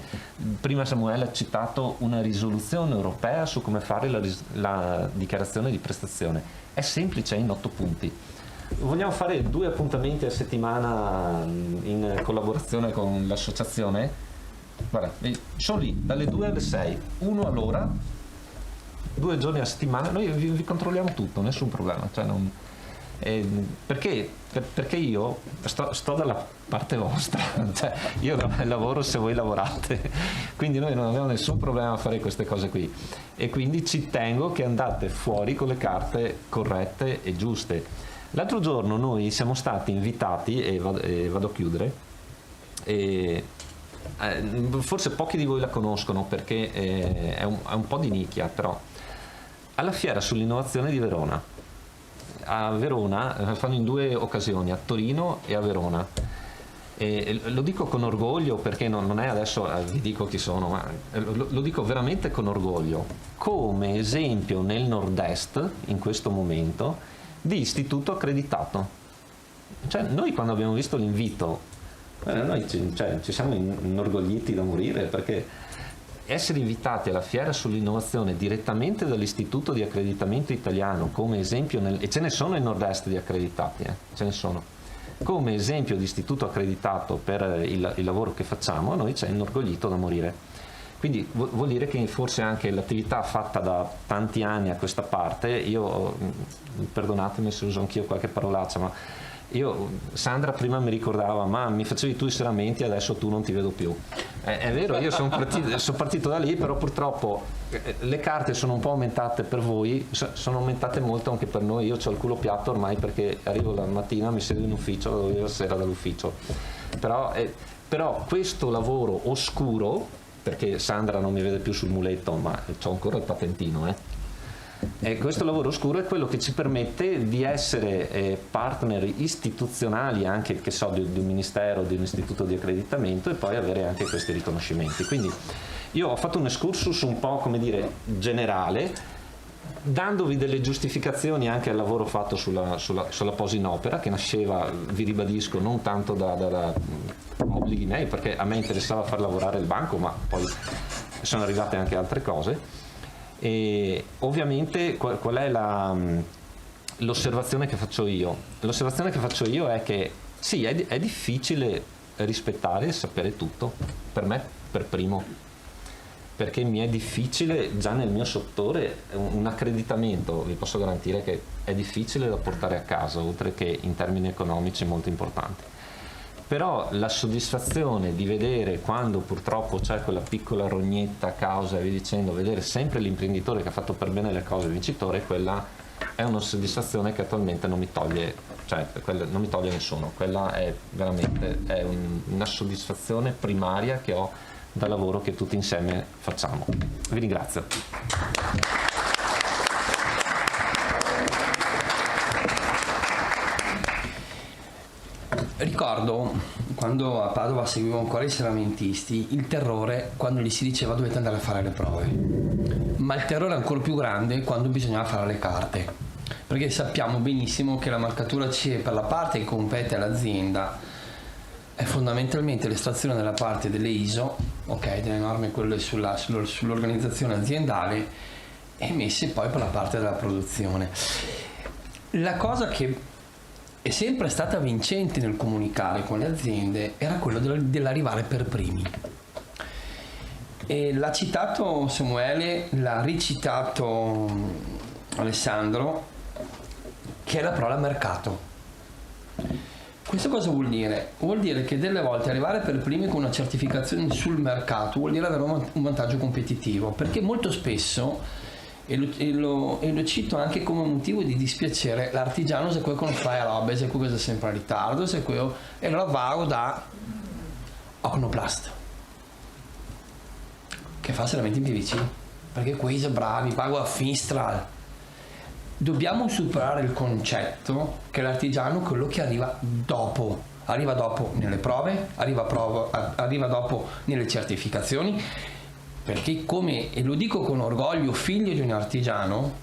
Prima Samuele ha citato una risoluzione europea su come fare la dichiarazione di prestazione, è semplice, è in 8 punti. Vogliamo fare 2 appuntamenti a settimana in collaborazione con l'associazione? Guarda, sono lì dalle 2 alle 6, 1 all'ora, 2 giorni a settimana, noi vi controlliamo tutto, nessun problema, cioè perché io sto dalla parte vostra, cioè io lavoro se voi lavorate, quindi noi non abbiamo nessun problema a fare queste cose qui, e quindi ci tengo che andate fuori con le carte corrette e giuste. L'altro giorno noi siamo stati invitati, e vado a chiudere, forse pochi di voi la conoscono perché è un po' di nicchia, però alla Fiera sull'innovazione di Verona. A Verona, fanno in 2 occasioni, a Torino e a Verona. E lo dico con orgoglio perché non è adesso vi dico chi sono, ma lo dico veramente con orgoglio, come esempio nel nord-est in questo momento di istituto accreditato. Cioè noi quando abbiamo visto l'invito, noi ci siamo inorgogliti da morire, perché essere invitati alla Fiera sull'innovazione direttamente dall'istituto di accreditamento italiano come esempio, e ce ne sono in nord-est di accreditati, ce ne sono, come esempio di istituto accreditato per il lavoro che facciamo, noi ci ha inorgoglito da morire. Quindi vuol dire che forse anche l'attività fatta da tanti anni a questa parte, io, perdonatemi se uso anch'io qualche parolaccia, ma Sandra prima mi ricordava: ma mi facevi tu i serramenti, adesso tu non ti vedo più. È vero, io sono partito da lì, però purtroppo le carte sono un po' aumentate per voi, sono aumentate molto anche per noi. Io ho il culo piatto ormai perché arrivo la mattina, mi siedo in ufficio, devo la sera dall'ufficio. Però questo lavoro oscuro perché Sandra non mi vede più sul muletto, ma c'ho ancora il patentino. E questo lavoro oscuro è quello che ci permette di essere partner istituzionali anche, che so, di un ministero, di un istituto di accreditamento, e poi avere anche questi riconoscimenti. Quindi io ho fatto un excursus un po', come dire, generale, dandovi delle giustificazioni anche al lavoro fatto sulla posa in opera, che nasceva, vi ribadisco, non tanto da obblighi miei, perché a me interessava far lavorare il banco, ma poi sono arrivate anche altre cose. E ovviamente qual è l'osservazione che faccio io? L'osservazione che faccio io è che sì, è difficile rispettare e sapere tutto, per me per primo, perché mi è difficile già nel mio settore un accreditamento, vi posso garantire che è difficile da portare a casa, oltre che in termini economici molto importanti. Però la soddisfazione di vedere, quando purtroppo c'è quella piccola rognetta a causa e via dicendo, vedere sempre l'imprenditore che ha fatto per bene le cose vincitore, quella è una soddisfazione che attualmente non mi toglie, cioè non mi toglie nessuno. Quella è veramente una soddisfazione primaria che ho dal lavoro che tutti insieme facciamo. Vi ringrazio. Ricordo quando a Padova seguivo ancora i serramentisti, il terrore quando gli si diceva dovete andare a fare le prove, ma il terrore è ancora più grande quando bisognava fare le carte, perché sappiamo benissimo che la marcatura CE per la parte che compete all'azienda è fondamentalmente l'estrazione della parte delle ISO, ok, delle norme quelle sull'organizzazione aziendale, emesse poi per la parte della produzione. La cosa che è sempre stata vincente nel comunicare con le aziende era quello dell'arrivare per primi. E l'ha citato Samuele, l'ha ricitato Alessandro, che è la parola mercato. Questo cosa vuol dire? Vuol dire che delle volte arrivare per primi con una certificazione sul mercato vuol dire avere un vantaggio competitivo, perché molto spesso, e lo cito anche come motivo di dispiacere, l'artigiano se quello non fa roba, se quello è sempre in ritardo, se quello, e allora vago da Ocnoplast che fa serramenti in PVC, perché quei sono bravi, pago a Fistral. Dobbiamo superare il concetto che l'artigiano è quello che arriva dopo nelle prove, arriva dopo nelle certificazioni, perché come, e lo dico con orgoglio, figlio di un artigiano,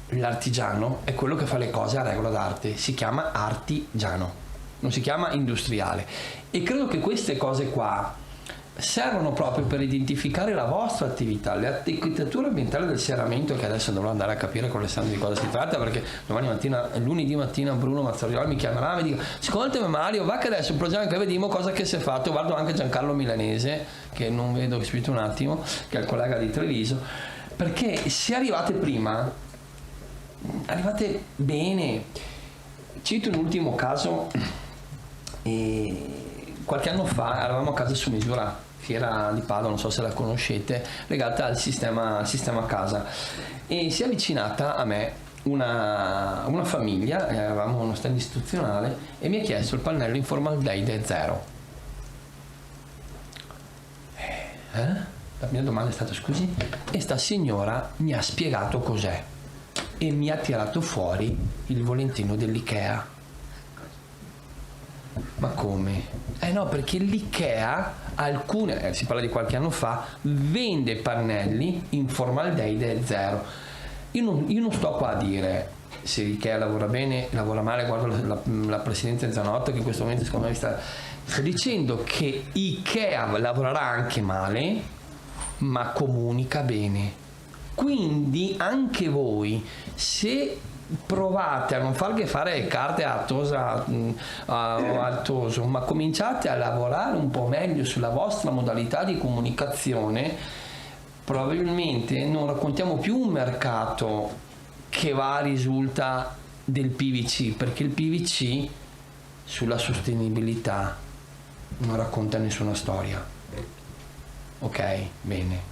l'artigiano è quello che fa le cose a regola d'arte, si chiama artigiano, non si chiama industriale, e credo che queste cose qua servono proprio per identificare la vostra attività, l'etichettatura ambientale del serramento, che adesso dovrò andare a capire con Alessandro di cosa si tratta, perché lunedì mattina Bruno Mazzarioli mi chiamerà e mi dico: secondo te Mario, va che adesso proviamo che vediamo cosa che si è fatto. Guardo anche Giancarlo Milanese, che non vedo, aspetta un attimo, che è il collega di Treviso, perché se arrivate prima arrivate bene. Cito un ultimo caso, qualche anno fa eravamo a Casa su Misura, fiera di Padova, non so se la conoscete, legata al sistema casa, e si è avvicinata a me una famiglia, avevamo uno stand istituzionale, e mi ha chiesto il pannello in formaldeide 0. La mia domanda è stata: scusi? E sta signora mi ha spiegato cos'è e mi ha tirato fuori il volantino dell'Ikea. Ma come? No, perché l'Ikea, si parla di qualche anno fa, vende pannelli in formaldeide 0. Io non sto qua a dire se l'Ikea lavora bene, lavora male. Guardo la presidente Zanotto, che in questo momento secondo me sto dicendo che Ikea lavorerà anche male, ma comunica bene. Quindi anche voi, se provate a non farvi fare carte a Toso, ma cominciate a lavorare un po' meglio sulla vostra modalità di comunicazione, probabilmente non raccontiamo più un mercato che risulta del PVC, perché il PVC sulla sostenibilità non racconta nessuna storia. Ok, bene.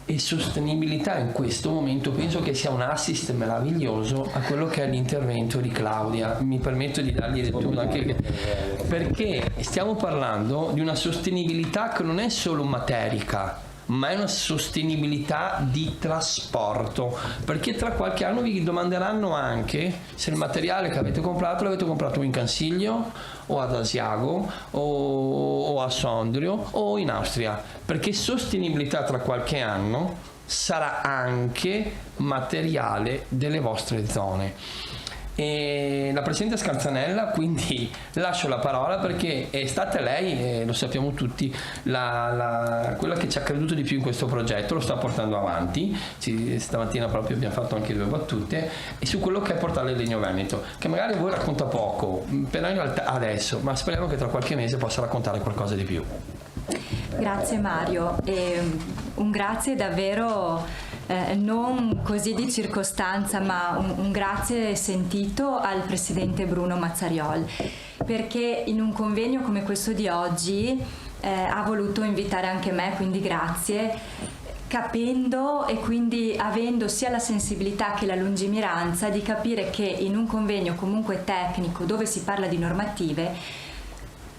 E sostenibilità in questo momento penso che sia un assist meraviglioso a quello che è l'intervento di Claudia. Mi permetto di dargli lettura anche perché stiamo parlando di una sostenibilità che non è solo materica, ma è una sostenibilità di trasporto, perché tra qualche anno vi domanderanno anche se il materiale che avete comprato l'avete comprato in Cansiglio o ad Asiago o a Sondrio o in Austria, perché sostenibilità tra qualche anno sarà anche materiale delle vostre zone. E la Presidente Scarzanella, quindi lascio la parola perché è stata lei, lo sappiamo tutti, quella che ci ha creduto di più in questo progetto, lo sta portando avanti. Stamattina proprio abbiamo fatto anche 2 battute e su quello che è Portale Legno Veneto, che magari a voi racconta poco, però in realtà adesso, ma speriamo che tra qualche mese possa raccontare qualcosa di più. Grazie Mario, e un grazie davvero non così di circostanza, ma un grazie sentito al Presidente Bruno Mazzariol, perché in un convegno come questo di oggi ha voluto invitare anche me, quindi grazie, capendo e quindi avendo sia la sensibilità che la lungimiranza di capire che in un convegno comunque tecnico dove si parla di normative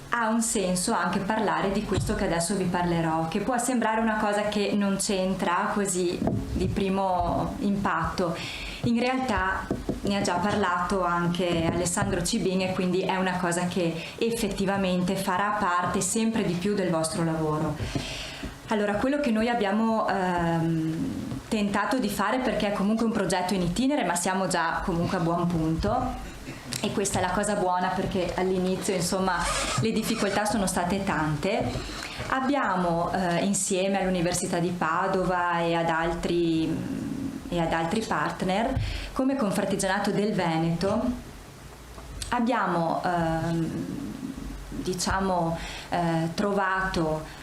ha un senso anche parlare di questo che adesso vi parlerò, che può sembrare una cosa che non c'entra così di primo impatto. In realtà ne ha già parlato anche Alessandro Cibin e quindi è una cosa che effettivamente farà parte sempre di più del vostro lavoro. Allora, quello che noi abbiamo tentato di fare, perché è comunque un progetto in itinere, ma siamo già comunque a buon punto, e questa è la cosa buona perché all'inizio insomma le difficoltà sono state tante. Abbiamo insieme all'Università di Padova e ad altri partner come Confartigianato del Veneto abbiamo trovato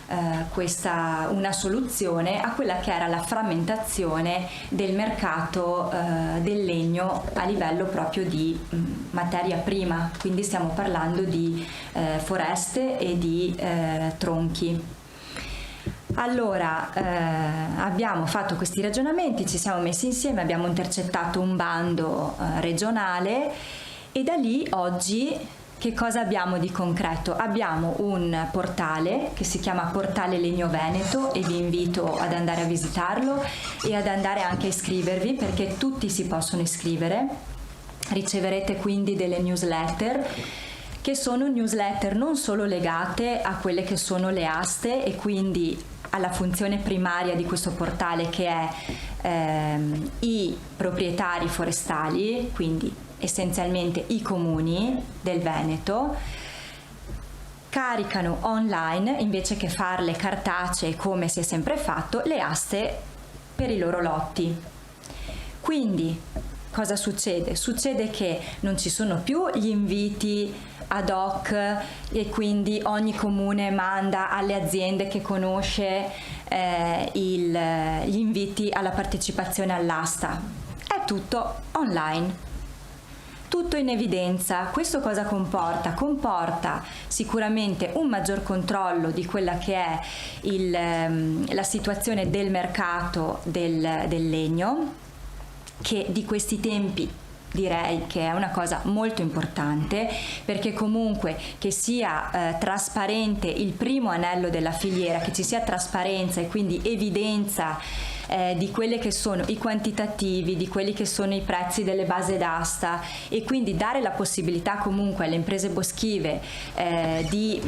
una soluzione a quella che era la frammentazione del mercato del legno a livello proprio di materia prima, quindi stiamo parlando di foreste e di tronchi. Allora, abbiamo fatto questi ragionamenti, ci siamo messi insieme, abbiamo intercettato un bando regionale e da lì oggi che cosa abbiamo di concreto? Abbiamo un portale che si chiama Portale Legno Veneto e vi invito ad andare a visitarlo e ad andare anche a iscrivervi perché tutti si possono iscrivere. Riceverete quindi delle newsletter che sono newsletter non solo legate a quelle che sono le aste e quindi alla funzione primaria di questo portale che è i proprietari forestali, quindi essenzialmente i comuni del Veneto, caricano online, invece che farle cartacee come si è sempre fatto, le aste per i loro lotti. Quindi cosa succede? Succede che non ci sono più gli inviti ad hoc e quindi ogni comune manda alle aziende che conosce gli inviti alla partecipazione all'asta. È tutto online. Tutto in evidenza. Questo cosa comporta? Comporta sicuramente un maggior controllo di quella che è la situazione del mercato del legno, che di questi tempi direi che è una cosa molto importante, perché comunque che sia trasparente il primo anello della filiera, che ci sia trasparenza e quindi evidenza di quelli che sono i quantitativi, di quelli che sono i prezzi delle base d'asta e quindi dare la possibilità comunque alle imprese boschive di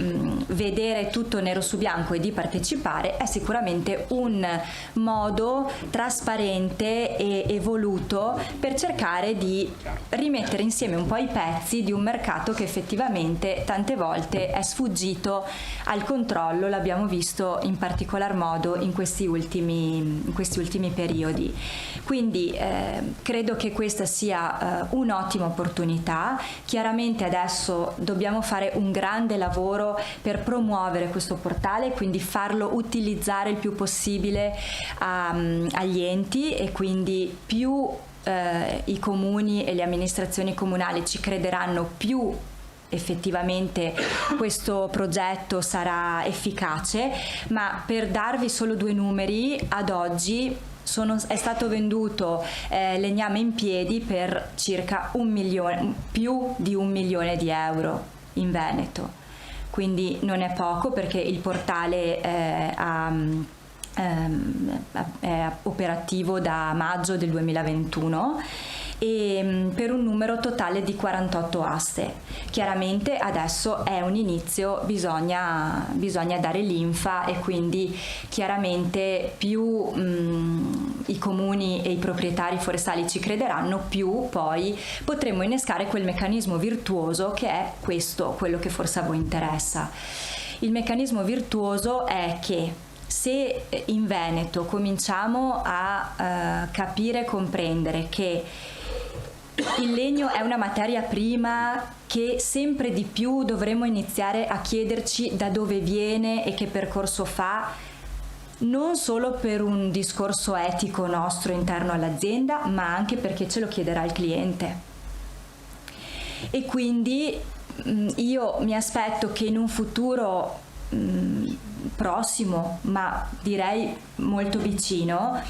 vedere tutto nero su bianco e di partecipare è sicuramente un modo trasparente e voluto per cercare di rimettere insieme un po' i pezzi di un mercato che effettivamente tante volte è sfuggito al controllo, l'abbiamo visto in particolar modo in questi ultimi periodi. Quindi credo che questa sia un'ottima opportunità. Chiaramente adesso dobbiamo fare un grande lavoro per promuovere questo portale, quindi farlo utilizzare il più possibile agli enti e quindi più i comuni e le amministrazioni comunali ci crederanno, più effettivamente questo progetto sarà efficace, ma per darvi solo 2 numeri, ad oggi è stato venduto legname in piedi per circa più di 1 milione di euro in Veneto, quindi non è poco, perché il portale è operativo da maggio del 2021 e per un numero totale di 48 aste. Chiaramente adesso è un inizio, bisogna dare linfa, e quindi chiaramente più i comuni e i proprietari forestali ci crederanno, più poi potremo innescare quel meccanismo virtuoso che è questo, quello che forse a voi interessa. Il meccanismo virtuoso è che se in Veneto cominciamo a capire e comprendere che il legno è una materia prima che sempre di più dovremo iniziare a chiederci da dove viene e che percorso fa, non solo per un discorso etico nostro interno all'azienda, ma anche perché ce lo chiederà il cliente. E quindi io mi aspetto che in un futuro prossimo, ma direi molto vicino,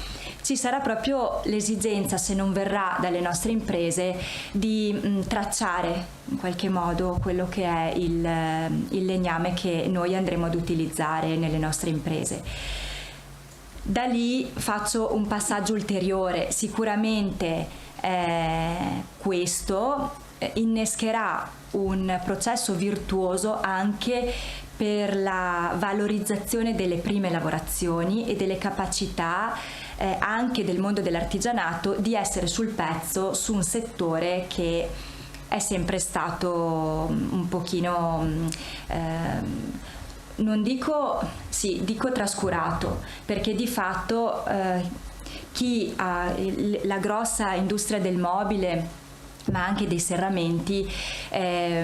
ci sarà proprio l'esigenza, se non verrà dalle nostre imprese, di tracciare in qualche modo quello che è il legname che noi andremo ad utilizzare nelle nostre imprese. Da lì faccio un passaggio ulteriore. Sicuramente questo innescherà un processo virtuoso anche per la valorizzazione delle prime lavorazioni e delle capacità anche del mondo dell'artigianato di essere sul pezzo su un settore che è sempre stato un pochino dico trascurato, perché di fatto chi ha la grossa industria del mobile, ma anche dei serramenti,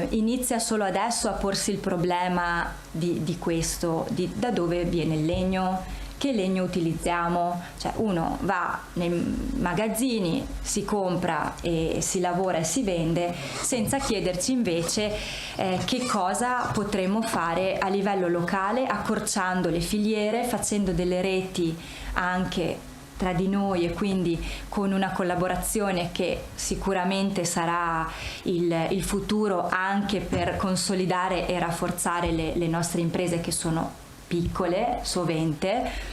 inizia solo adesso a porsi il problema di questo, di da dove viene il legno, che legno utilizziamo. Cioè uno va nei magazzini, si compra e si lavora e si vende, senza chiederci invece che cosa potremmo fare a livello locale, accorciando le filiere, facendo delle reti anche tra di noi, e quindi con una collaborazione che sicuramente sarà il futuro anche per consolidare e rafforzare le nostre imprese, che sono piccole sovente.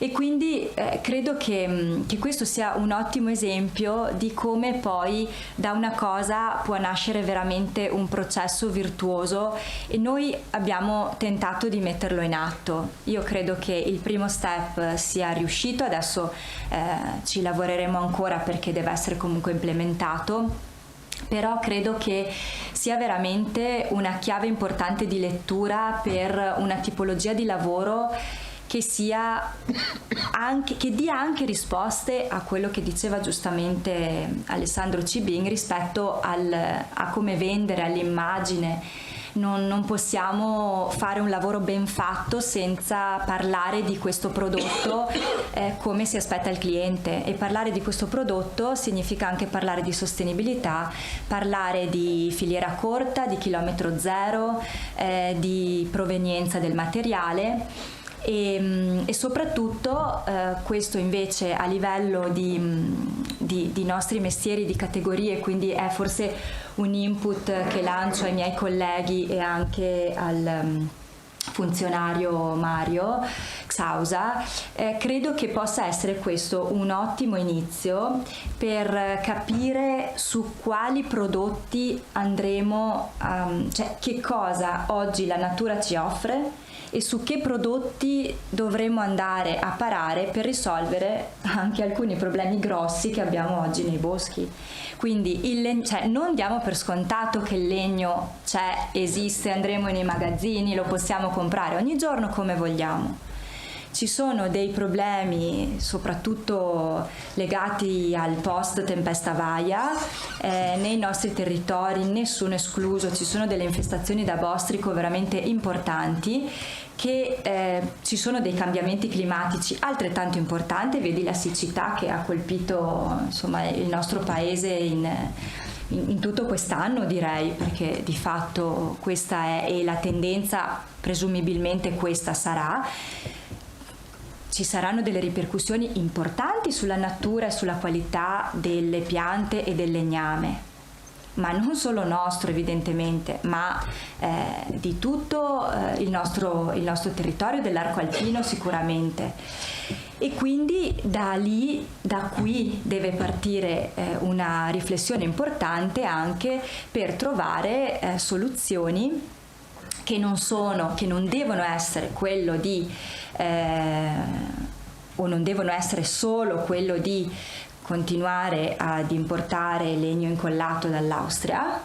E quindi credo che questo sia un ottimo esempio di come poi da una cosa può nascere veramente un processo virtuoso, e noi abbiamo tentato di metterlo in atto. Io credo che il primo step sia riuscito, adesso ci lavoreremo ancora perché deve essere comunque implementato, però credo che sia veramente una chiave importante di lettura per una tipologia di lavoro che sia anche, che dia anche risposte a quello che diceva giustamente Alessandro Cibin rispetto a come vendere, all'immagine. Non possiamo fare un lavoro ben fatto senza parlare di questo prodotto come si aspetta il cliente, e parlare di questo prodotto significa anche parlare di sostenibilità, parlare di filiera corta, di chilometro zero, di provenienza del materiale. E soprattutto questo invece a livello di nostri mestieri, di categorie, quindi è forse un input che lancio ai miei colleghi e anche al funzionario Mario Xausa. Credo che possa essere questo un ottimo inizio per capire su quali prodotti andremo, cioè che cosa oggi la natura ci offre e su che prodotti dovremo andare a parare per risolvere anche alcuni problemi grossi che abbiamo oggi nei boschi. Quindi cioè, non diamo per scontato che il legno c'è, esiste, andremo nei magazzini, lo possiamo comprare ogni giorno come vogliamo. Ci sono dei problemi soprattutto legati al post tempesta Vaia, nei nostri territori, nessuno escluso, ci sono delle infestazioni da bostrico veramente importanti, che ci sono dei cambiamenti climatici altrettanto importanti, vedi la siccità che ha colpito insomma il nostro paese in tutto quest'anno, direi, perché di fatto questa è, e la tendenza presumibilmente questa sarà. Ci saranno delle ripercussioni importanti sulla natura e sulla qualità delle piante e del legname, ma non solo nostro evidentemente, ma di tutto il nostro territorio dell'arco alpino sicuramente. E quindi da qui deve partire una riflessione importante anche per trovare soluzioni che non devono essere quello di o non devono essere solo quello di continuare ad importare legno incollato dall'Austria,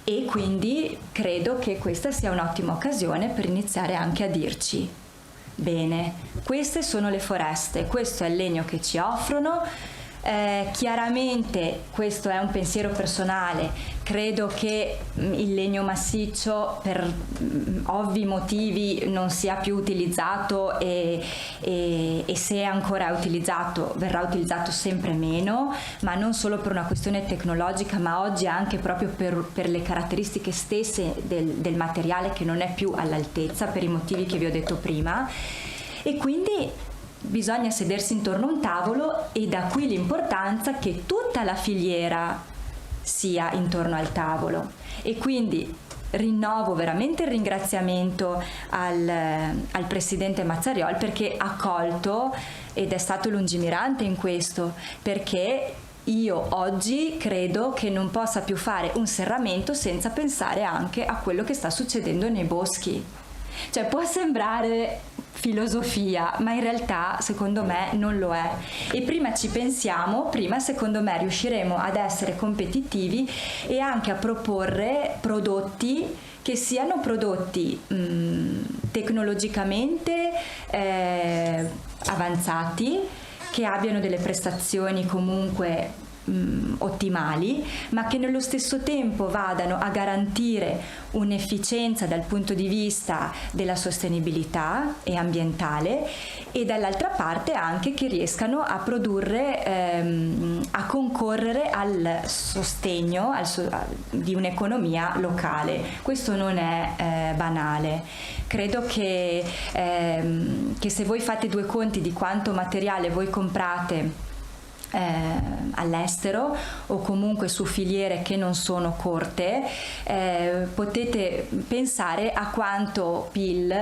e quindi credo che questa sia un'ottima occasione per iniziare anche a dirci: bene, queste sono le foreste, questo è il legno che ci offrono. Chiaramente questo è un pensiero personale, credo che il legno massiccio per ovvi motivi non sia più utilizzato e se è ancora utilizzato verrà utilizzato sempre meno, ma non solo per una questione tecnologica, ma oggi anche proprio per le caratteristiche stesse del materiale, che non è più all'altezza per i motivi che vi ho detto prima. E quindi bisogna sedersi intorno a un tavolo, e da qui l'importanza che tutta la filiera sia intorno al tavolo. E quindi rinnovo veramente il ringraziamento al presidente Mazzariol, perché ha colto ed è stato lungimirante in questo, perché io oggi credo che non possa più fare un serramento senza pensare anche a quello che sta succedendo nei boschi. Cioè, può sembrare filosofia, ma in realtà secondo me non lo è, e prima ci pensiamo, prima secondo me riusciremo ad essere competitivi e anche a proporre prodotti che siano prodotti tecnologicamente avanzati, che abbiano delle prestazioni comunque ottimali, ma che nello stesso tempo vadano a garantire un'efficienza dal punto di vista della sostenibilità e ambientale, e dall'altra parte anche che riescano a produrre, a concorrere al sostegno di un'economia locale. Questo non è banale. Credo che se voi fate due conti di quanto materiale voi comprate all'estero o comunque su filiere che non sono corte, potete pensare a quanto PIL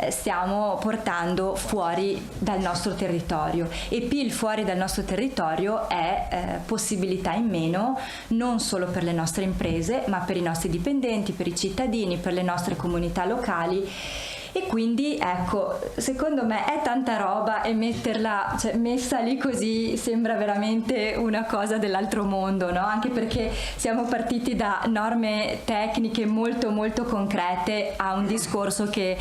stiamo portando fuori dal nostro territorio, e PIL fuori dal nostro territorio è possibilità in meno non solo per le nostre imprese, ma per i nostri dipendenti, per i cittadini, per le nostre comunità locali. E quindi ecco, secondo me è tanta roba, e messa lì così sembra veramente una cosa dell'altro mondo, no? Anche perché siamo partiti da norme tecniche molto molto concrete a un discorso che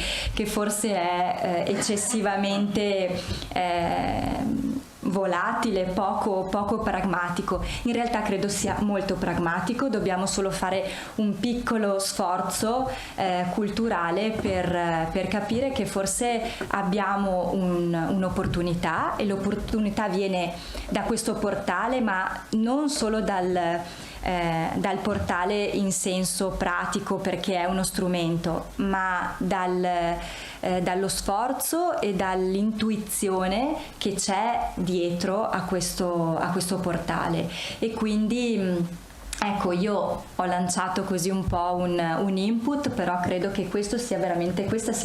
forse è eccessivamente volatile, poco pragmatico. In realtà credo sia molto pragmatico, dobbiamo solo fare un piccolo sforzo culturale per capire che forse abbiamo un'opportunità, e l'opportunità viene da questo portale, ma non solo dal portale in senso pratico perché è uno strumento, ma dallo sforzo e dall'intuizione che c'è dietro a questo portale. E quindi ecco, io ho lanciato così un po' un input, però credo che questa sia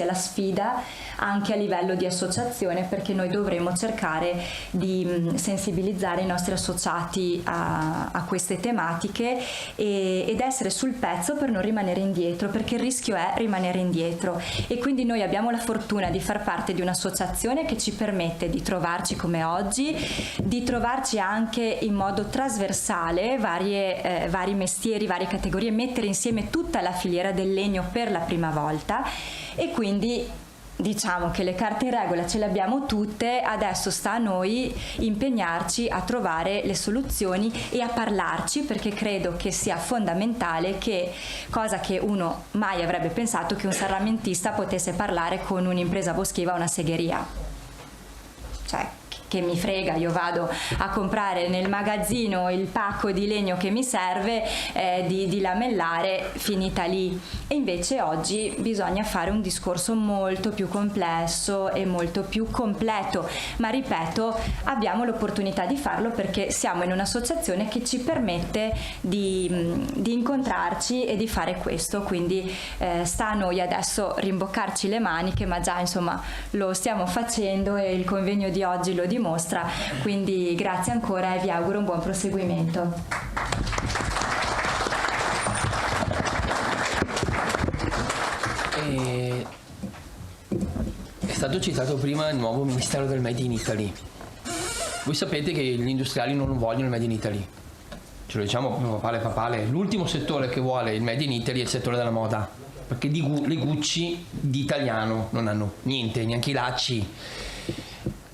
la sfida anche a livello di associazione, perché noi dovremo cercare di sensibilizzare i nostri associati a queste tematiche ed essere sul pezzo per non rimanere indietro, perché il rischio è rimanere indietro. E quindi noi abbiamo la fortuna di far parte di un'associazione che ci permette di trovarci come oggi, di trovarci anche in modo trasversale vari mestieri, varie categorie, mettere insieme tutta la filiera del legno per la prima volta. E quindi diciamo che le carte in regola ce le abbiamo tutte, adesso sta a noi impegnarci a trovare le soluzioni e a parlarci, perché credo che sia fondamentale, che cosa che uno mai avrebbe pensato, che un serramentista potesse parlare con un'impresa boschiva o una segheria. Cioè, che mi frega, io vado a comprare nel magazzino il pacco di legno che mi serve, di lamellare, finita lì. E invece oggi bisogna fare un discorso molto più complesso e molto più completo, ma ripeto, abbiamo l'opportunità di farlo perché siamo in un'associazione che ci permette di incontrarci e di fare questo, quindi sta a noi adesso rimboccarci le maniche, ma già insomma lo stiamo facendo e il convegno di oggi lo dimostra, quindi grazie ancora e vi auguro un buon proseguimento. È stato citato prima il nuovo Ministero del Made in Italy. Voi sapete che gli industriali non vogliono il Made in Italy, ce lo diciamo papale, l'ultimo settore che vuole il Made in Italy è il settore della moda, perché le Gucci di italiano non hanno niente, neanche i lacci.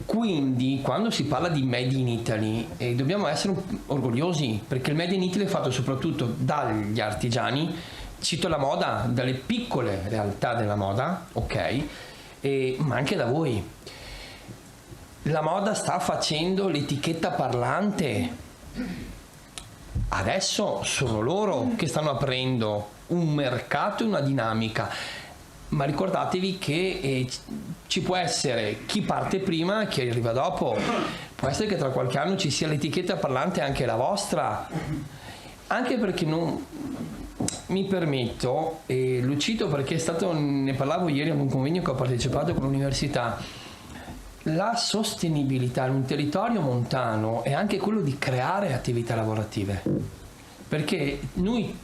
Quindi quando si parla di Made in Italy dobbiamo essere orgogliosi, perché il Made in Italy è fatto soprattutto dagli artigiani, cito la moda, dalle piccole realtà della moda, ok, ma anche da voi. La moda sta facendo l'etichetta parlante, adesso sono loro che stanno aprendo un mercato e una dinamica, ma ricordatevi che ci può essere chi parte prima e chi arriva dopo. Può essere che tra qualche anno ci sia l'etichetta parlante anche la vostra, anche perché non mi permetto, e lo cito perché è stato, ne parlavo ieri ad un convegno che ho partecipato con l'università, la sostenibilità in un territorio montano è anche quello di creare attività lavorative, perché noi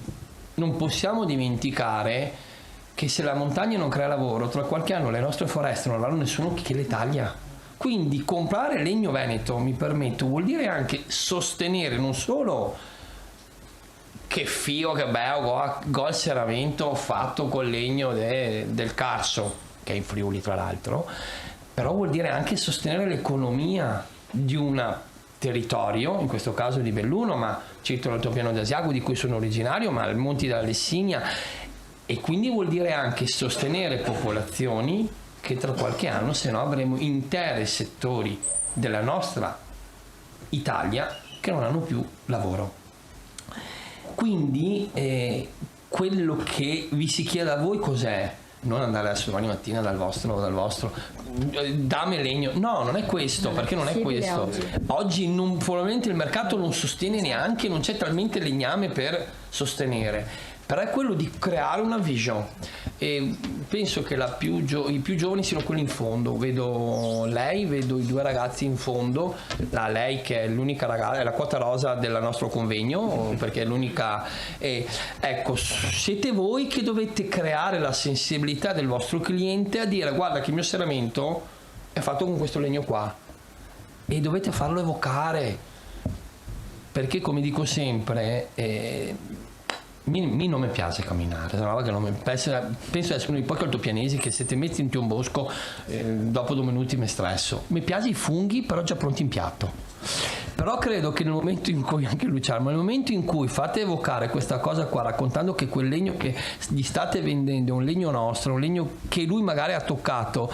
non possiamo dimenticare che se la montagna non crea lavoro, tra qualche anno le nostre foreste non avranno nessuno che le taglia. Quindi comprare legno veneto, mi permetto, vuol dire anche sostenere non solo che figo, che bello, gol serramento fatto col legno del Carso, che è in Friuli tra l'altro, però vuol dire anche sostenere l'economia di un territorio, in questo caso di Belluno, ma cito l'Altopiano d'Asiago di cui sono originario, ma i Monti della Lessinia, e quindi vuol dire anche sostenere popolazioni che tra qualche anno se no avremo interi settori della nostra Italia che non hanno più lavoro. Quindi quello che vi si chiede a voi cos'è? Non andare adesso domani mattina dal vostro dammi legno, no, non è questo, perché non è questo. Oggi probabilmente il mercato non sostiene neanche, non c'è talmente legname per sostenere, però è quello di creare una vision, e penso che i più giovani siano quelli in fondo. Vedo i due ragazzi in fondo, lei che è l'unica ragazza, è la quota rosa del nostro convegno, perché è l'unica, ecco, siete voi che dovete creare la sensibilità del vostro cliente a dire: guarda che il mio serramento è fatto con questo legno qua, e dovete farlo evocare, perché come dico sempre, non mi piace camminare, penso di essere uno di pochi altopianesi che se ti metti in un bosco dopo 2 minuti mi stresso. Mi piace i funghi, però già pronti in piatto. Però credo che nel momento in cui, anche Luciano, ma nel momento in cui fate evocare questa cosa qua, raccontando che quel legno che gli state vendendo è un legno nostro, un legno che lui magari ha toccato,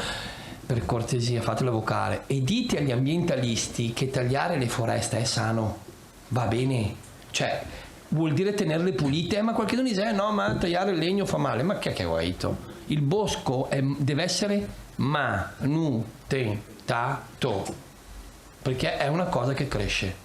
per cortesia fatelo evocare, e dite agli ambientalisti che tagliare le foreste è sano, va bene, cioè vuol dire tenerle pulite, ma qualcuno dice no, ma tagliare il legno fa male. Ma che ho detto? Il bosco deve essere manutentato, perché è una cosa che cresce.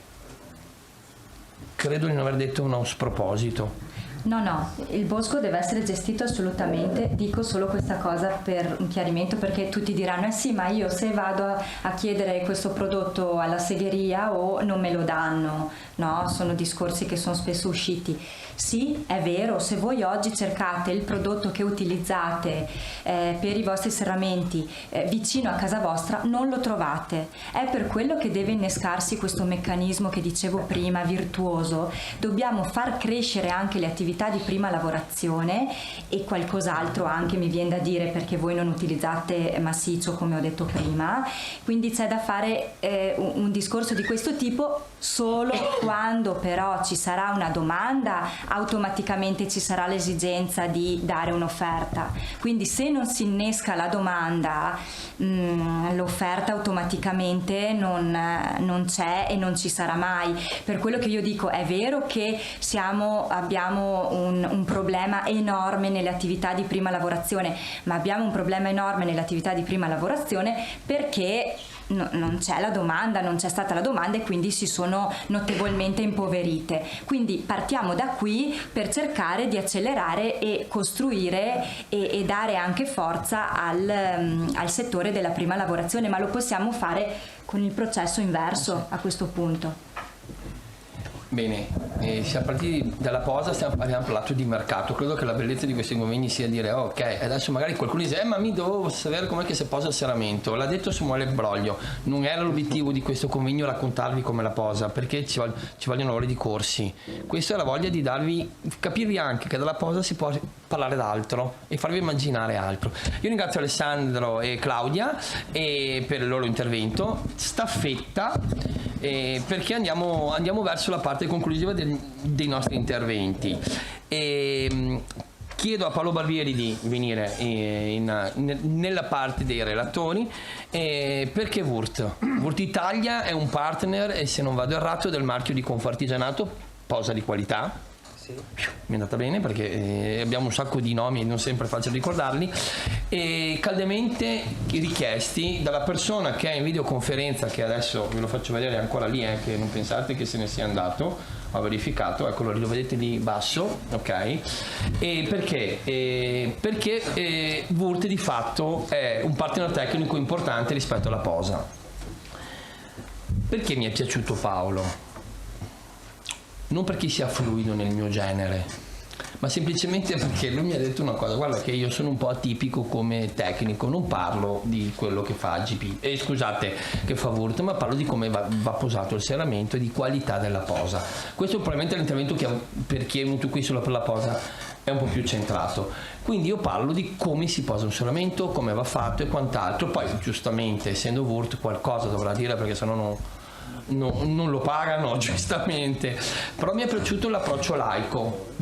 Credo di non aver detto uno sproposito. No, il bosco deve essere gestito assolutamente. Dico solo questa cosa per un chiarimento, perché tutti diranno sì, ma io se vado a chiedere questo prodotto alla segheria o non me lo danno, no? Sono discorsi che sono spesso usciti. Sì, è vero, se voi oggi cercate il prodotto che utilizzate per i vostri serramenti vicino a casa vostra, non lo trovate. È per quello che deve innescarsi questo meccanismo che dicevo prima, virtuoso. Dobbiamo far crescere anche le attività di prima lavorazione e qualcos'altro anche, mi viene da dire, perché voi non utilizzate massiccio come ho detto prima, quindi c'è da fare un discorso di questo tipo solo quando però ci sarà una domanda, automaticamente ci sarà l'esigenza di dare un'offerta. Quindi se non si innesca la domanda, l'offerta automaticamente non c'è e non ci sarà mai. Per quello che io dico, è vero che abbiamo un problema enorme nelle attività di prima lavorazione, ma abbiamo un problema enorme nelle attività di prima lavorazione perché non c'è la domanda, non c'è stata la domanda, e quindi si sono notevolmente impoverite. Quindi partiamo da qui per cercare di accelerare e costruire e dare anche forza al settore della prima lavorazione, ma lo possiamo fare con il processo inverso a questo punto. Bene, siamo partiti dalla posa, abbiamo parlato di mercato. Credo che la bellezza di questi convegni sia dire ok, adesso magari qualcuno dice ma mi devo sapere com'è che si posa il serramento. L'ha detto Samuele Broglio, non era l'obiettivo di questo convegno raccontarvi come la posa, perché ci vogliono ore di corsi. Questa è la voglia di capirvi anche che dalla posa si può parlare d'altro e farvi immaginare altro. Io ringrazio Alessandro e Claudia per il loro intervento. Staffetta, perché andiamo verso la parte conclusiva dei nostri interventi. Chiedo a Paolo Barbieri di venire nella parte dei relatori, perché Wurt Italia è un partner, e se non vado errato, del marchio di Confartigianato Posa di Qualità. Sì. Mi è andata bene perché abbiamo un sacco di nomi e non sempre è facile ricordarli, e caldemente richiesti dalla persona che è in videoconferenza, che adesso ve lo faccio vedere, è ancora lì, che non pensate che se ne sia andato, ho verificato, eccolo lì, lo vedete lì basso, ok? E perché? Perché Wurt di fatto è un partner tecnico importante rispetto alla posa. Perché mi è piaciuto Paolo? Non perché sia fluido nel mio genere, ma semplicemente perché lui mi ha detto una cosa: guarda che io sono un po' atipico come tecnico, non parlo di quello che fa GP, scusate, che fa Wurt, ma parlo di come va posato il serramento e di qualità della posa. Questo probabilmente è l'intervento che per chi è venuto qui solo per la posa è un po' più centrato, quindi io parlo di come si posa un serramento, come va fatto e quant'altro. Poi giustamente, essendo Wurt, qualcosa dovrà dire, perché sennò non lo pagano, giustamente. Però mi è piaciuto l'approccio laico,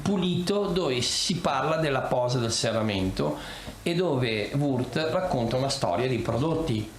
pulito, dove si parla della posa del serramento e dove Wurt racconta una storia di prodotti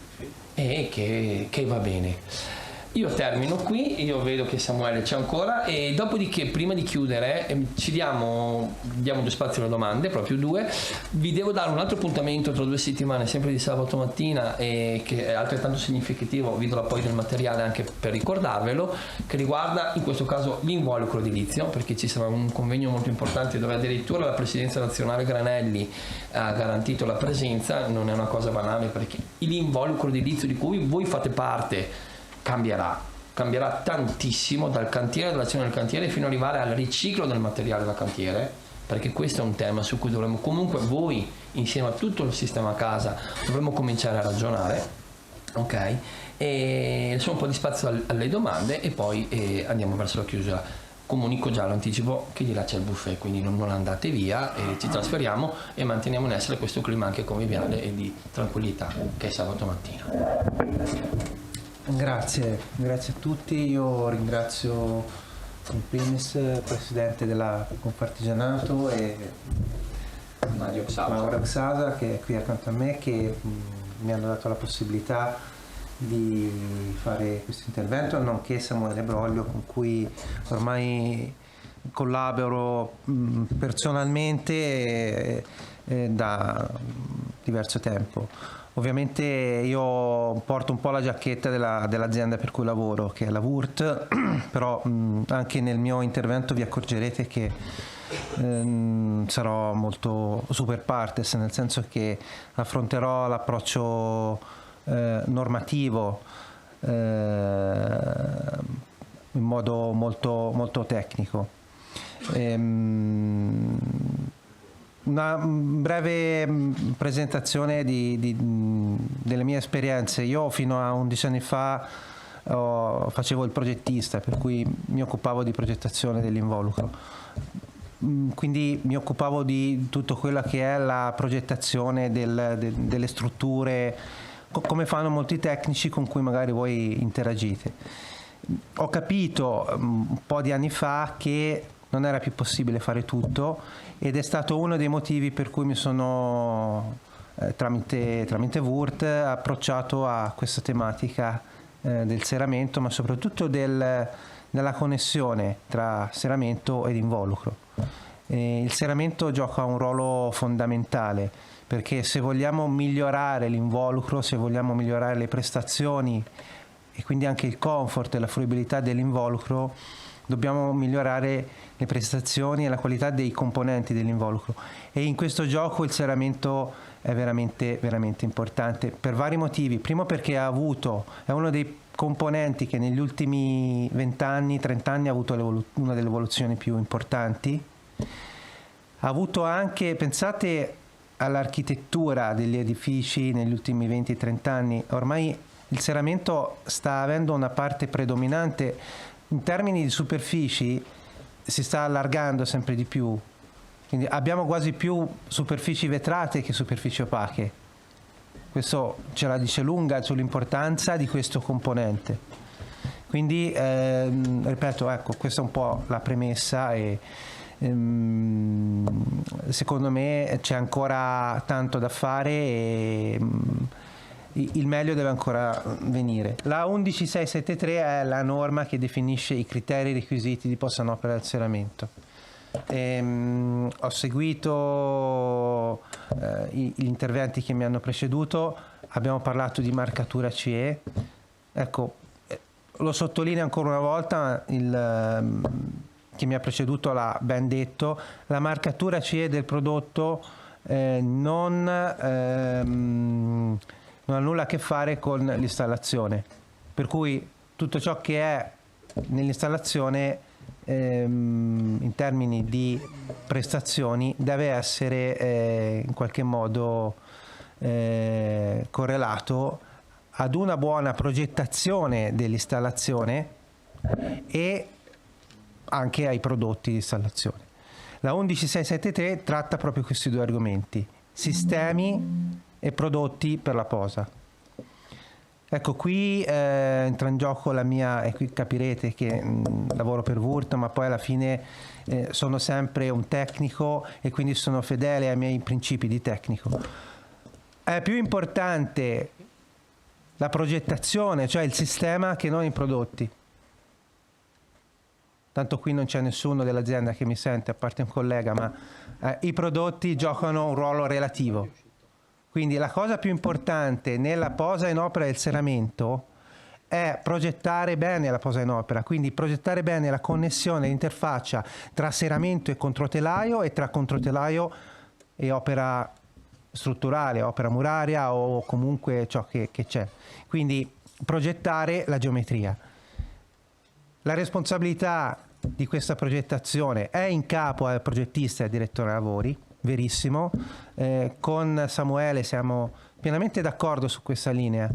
e che va bene. Io termino qui, io vedo che Samuele c'è ancora, e dopodiché, prima di chiudere, ci diamo due spazi alle domande, proprio due. Vi devo dare un altro appuntamento tra 2 settimane, sempre di sabato mattina, e che è altrettanto significativo. Vi darò poi del materiale anche per ricordarvelo, che riguarda in questo caso l'involucro edilizio, perché ci sarà un convegno molto importante dove addirittura la Presidenza nazionale Granelli ha garantito la presenza. Non è una cosa banale, perché l'involucro edilizio di cui voi fate parte cambierà tantissimo, dal cantiere, dall'azione del cantiere, fino ad arrivare al riciclo del materiale da cantiere, perché questo è un tema su cui dovremmo comunque, voi insieme a tutto il sistema casa, dovremmo cominciare a ragionare, ok? E lasciamo un po' di spazio alle domande e poi andiamo verso la chiusura. Comunico già, l'anticipo, che di là c'è il buffet, quindi non andate via, e ci trasferiamo e manteniamo in essere questo clima anche conviviale e di tranquillità che è sabato mattina. Grazie a tutti. Io ringrazio in primis il presidente della Confartigianato e Mauro Xasa, che è qui accanto a me, che mi hanno dato la possibilità di fare questo intervento, nonché Samuele Broglio, con cui ormai collaboro personalmente da diverso tempo. Ovviamente io porto un po' la giacchetta dell'azienda per cui lavoro, che è la Wurt, però anche nel mio intervento vi accorgerete che sarò molto super partes, nel senso che affronterò l'approccio normativo in modo molto, molto tecnico. Una breve presentazione delle mie esperienze. Io fino a 11 anni fa facevo il progettista, per cui mi occupavo di progettazione dell'involucro. Quindi mi occupavo di tutto quello che è la progettazione delle strutture come fanno molti tecnici con cui magari voi interagite. Ho capito un po' di anni fa che non era più possibile fare tutto, ed è stato uno dei motivi per cui mi sono tramite Wurt approcciato a questa tematica del serramento, ma soprattutto della connessione tra serramento ed involucro. Il serramento gioca un ruolo fondamentale, perché se vogliamo migliorare l'involucro, se vogliamo migliorare le prestazioni e quindi anche il comfort e la fruibilità dell'involucro, dobbiamo migliorare le prestazioni e la qualità dei componenti dell'involucro, e in questo gioco il serramento è veramente importante per vari motivi. Primo, perché è uno dei componenti che negli ultimi 20 anni, 30 anni ha avuto una delle evoluzioni più importanti. Ha avuto anche, pensate all'architettura degli edifici negli ultimi 20-30 anni, ormai il serramento sta avendo una parte predominante. In termini di superfici si sta allargando sempre di più, quindi abbiamo quasi più superfici vetrate che superfici opache. Questo ce la dice lunga sull'importanza di questo componente. Quindi ripeto, ecco, questa è un po' la premessa, e secondo me c'è ancora tanto da fare, e il meglio deve ancora venire. La 11673 è la norma che definisce i criteri e i requisiti di posa in opera del serramento. Ho seguito gli interventi che mi hanno preceduto, abbiamo parlato di marcatura CE. Ecco, lo sottolineo ancora una volta, chi mi ha preceduto l'ha ben detto, la marcatura CE del prodotto non ha nulla a che fare con l'installazione, per cui tutto ciò che è nell'installazione in termini di prestazioni deve essere in qualche modo correlato ad una buona progettazione dell'installazione e anche ai prodotti di installazione. La 11673 tratta proprio questi due argomenti: sistemi e prodotti per la posa. Ecco, qui entra in gioco la mia, e qui capirete che lavoro per Wurt, ma poi alla fine sono sempre un tecnico e quindi sono fedele ai miei principi di tecnico. È più importante la progettazione, cioè il sistema, che non i prodotti. Tanto qui non c'è nessuno dell'azienda che mi sente, a parte un collega, ma i prodotti giocano un ruolo relativo. Quindi la cosa più importante nella posa in opera del serramento è progettare bene la posa in opera, quindi progettare bene la connessione, l'interfaccia tra serramento e controtelaio, e tra controtelaio e opera strutturale, opera muraria o comunque ciò che c'è. Quindi progettare la geometria. La responsabilità di questa progettazione è in capo al progettista e al direttore lavori, verissimo. Con Samuele siamo pienamente d'accordo su questa linea.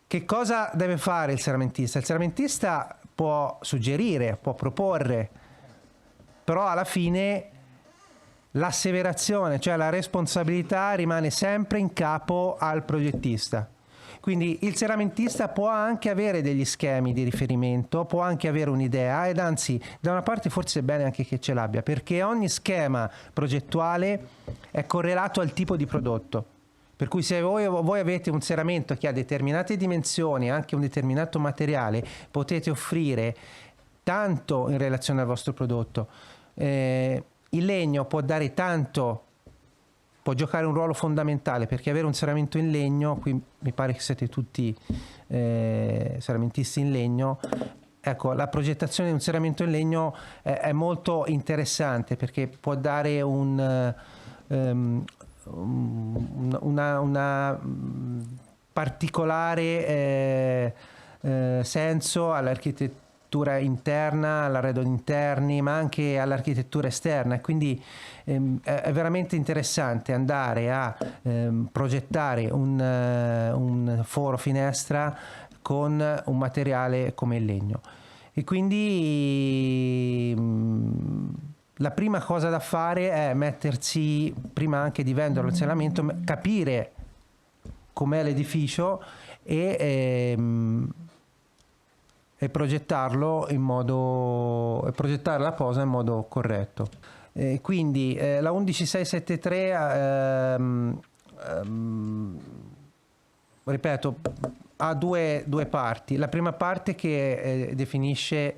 Che cosa deve fare il serramentista? Il serramentista può suggerire, può proporre, però alla fine l'asseverazione, cioè la responsabilità, rimane sempre in capo al progettista. Quindi il serramentista può anche avere degli schemi di riferimento, può anche avere un'idea, ed anzi da una parte forse è bene anche che ce l'abbia, perché ogni schema progettuale è correlato al tipo di prodotto. Per cui se voi avete un serramento che ha determinate dimensioni, anche un determinato materiale, potete offrire tanto in relazione al vostro prodotto. Il legno può dare tanto, può giocare un ruolo fondamentale, perché avere un serramento in legno, qui mi pare che siete tutti serramentisti in legno, ecco, la progettazione di un serramento in legno è molto interessante, perché può dare una particolare senso all'architettura interna, all'arredo interni, ma anche all'architettura esterna, e quindi è veramente interessante andare a progettare un foro finestra con un materiale come il legno. E quindi la prima cosa da fare è mettersi, prima anche di vendere il serramento, capire com'è l'edificio e progettarlo in modo, progettare la posa in modo corretto. Quindi la 11673 ripeto, ha due parti. La prima parte che definisce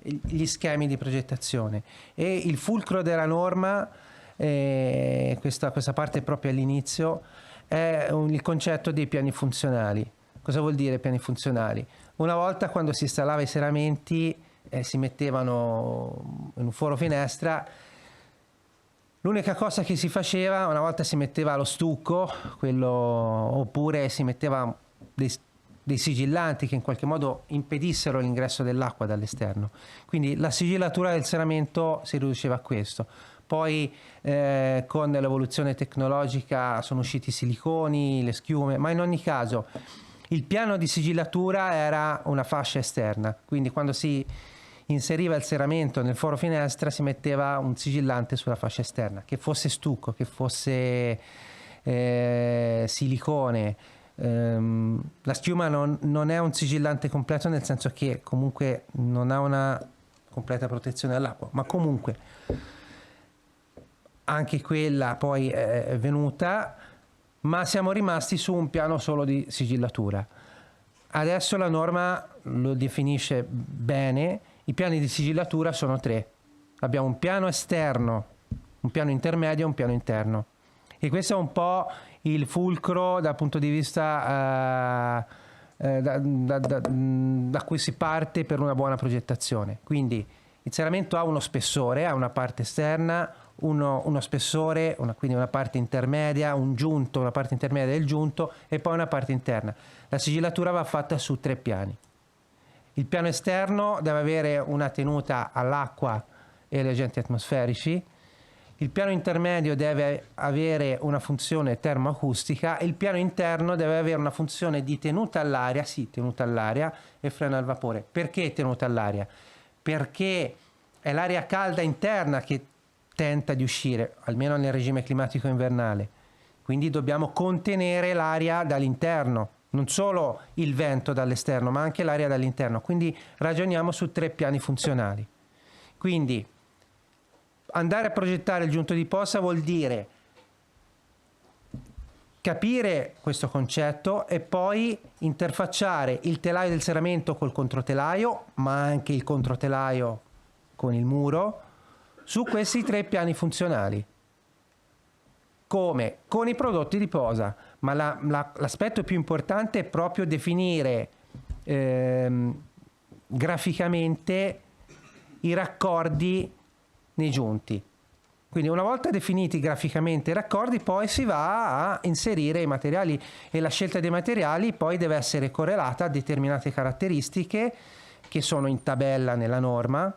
gli schemi di progettazione, e il fulcro della norma, questa parte proprio all'inizio, è il concetto dei piani funzionali. Cosa vuol dire piani funzionali? Una volta, quando si installava i serramenti, si mettevano in un foro finestra. L'unica cosa che si faceva, una volta si metteva lo stucco, oppure si metteva dei sigillanti che in qualche modo impedissero l'ingresso dell'acqua dall'esterno. Quindi la sigillatura del serramento si riduceva a questo. Poi con l'evoluzione tecnologica sono usciti i siliconi, le schiume, ma in ogni caso il piano di sigillatura era una fascia esterna, quindi quando si inseriva il serramento nel foro finestra si metteva un sigillante sulla fascia esterna, che fosse stucco, che fosse silicone. La schiuma non è un sigillante completo, nel senso che comunque non ha una completa protezione dall'acqua, ma comunque anche quella poi è venuta, ma siamo rimasti su un piano solo di sigillatura. Adesso la norma lo definisce bene. I piani di sigillatura sono 3. Abbiamo un piano esterno, un piano intermedio e un piano interno. E questo è un po' il fulcro dal punto di vista da cui si parte per una buona progettazione. Quindi il serramento ha uno spessore, ha una parte esterna, uno spessore, quindi una parte intermedia, un giunto, una parte intermedia del giunto e poi una parte interna. La sigillatura va fatta su 3 piani. Il piano esterno deve avere una tenuta all'acqua e agli agenti atmosferici. Il piano intermedio deve avere una funzione termoacustica e il piano interno deve avere una funzione di tenuta all'aria, tenuta all'aria e freno al vapore. Perché tenuta all'aria? Perché è l'aria calda interna che tenta di uscire, almeno nel regime climatico invernale. Quindi dobbiamo contenere l'aria dall'interno, non solo il vento dall'esterno, ma anche l'aria dall'interno. Quindi ragioniamo su 3 piani funzionali. Quindi andare a progettare il giunto di posa vuol dire capire questo concetto e poi interfacciare il telaio del serramento col controtelaio, ma anche il controtelaio con il muro, su questi 3 piani funzionali. Come? Con i prodotti di posa, ma l'aspetto più importante è proprio definire graficamente i raccordi nei giunti. Quindi una volta definiti graficamente i raccordi, poi si va a inserire i materiali e la scelta dei materiali poi deve essere correlata a determinate caratteristiche che sono in tabella nella norma.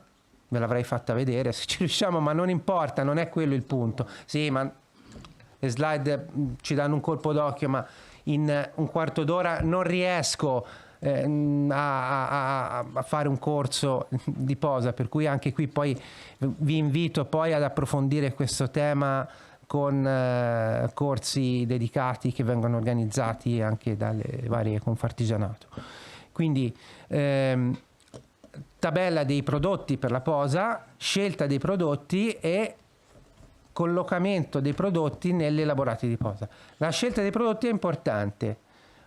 Ve l'avrei fatta vedere se ci riusciamo, ma non importa, non è quello il punto. Sì, ma le slide ci danno un colpo d'occhio, ma in un quarto d'ora non riesco a fare un corso di posa, per cui anche qui poi vi invito poi ad approfondire questo tema con corsi dedicati che vengono organizzati anche dalle varie Confartigianato. Quindi tabella dei prodotti per la posa, scelta dei prodotti e collocamento dei prodotti negli elaborati di posa. La scelta dei prodotti è importante,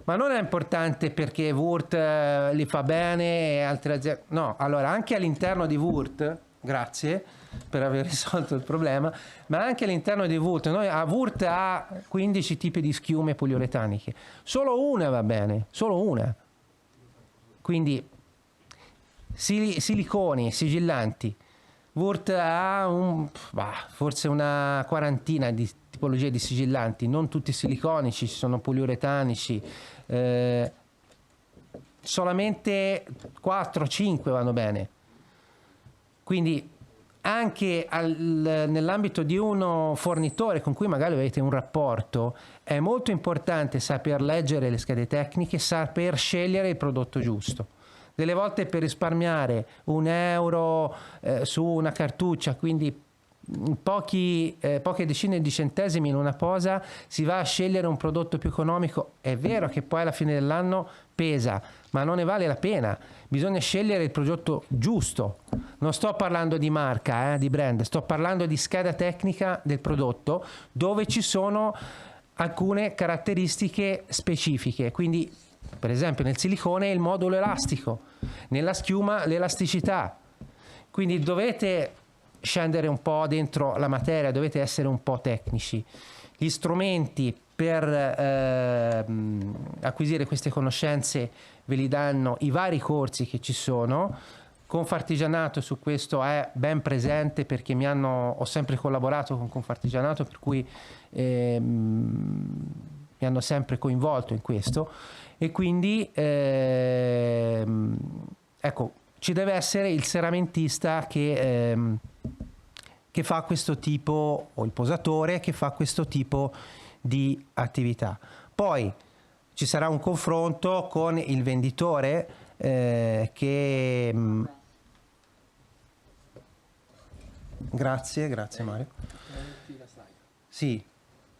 ma non è importante perché Wurt li fa bene e altre aziende. No, allora anche all'interno di Wurt, grazie per aver risolto il problema, ma anche all'interno di Wurt, Wurt ha 15 tipi di schiume poliuretaniche, solo una va bene, solo una. Quindi siliconi, sigillanti. Wurt ha forse una quarantina di tipologie di sigillanti, non tutti siliconici, ci sono poliuretanici, solamente 4-5 vanno bene. Quindi anche nell'ambito di uno fornitore con cui magari avete un rapporto, è molto importante saper leggere le schede tecniche, saper scegliere il prodotto giusto. Delle volte per risparmiare €1 su una cartuccia, quindi poche decine di centesimi in una posa si va a scegliere un prodotto più economico. È vero che poi alla fine dell'anno pesa, ma non ne vale la pena. Bisogna scegliere il prodotto giusto. Non sto parlando di marca, di brand, sto parlando di scheda tecnica del prodotto, dove ci sono alcune caratteristiche specifiche. Quindi, per esempio, nel silicone il modulo elastico, nella schiuma l'elasticità. Quindi dovete scendere un po' dentro la materia, dovete essere un po' tecnici. Gli strumenti per acquisire queste conoscenze ve li danno i vari corsi che ci sono. Confartigianato su questo è ben presente, perché ho sempre collaborato con Confartigianato, per cui mi hanno sempre coinvolto in questo, e quindi ecco, ci deve essere il seramentista che fa questo tipo, o il posatore che fa questo tipo di attività. Poi ci sarà un confronto con il venditore che... Grazie Mario. Sì,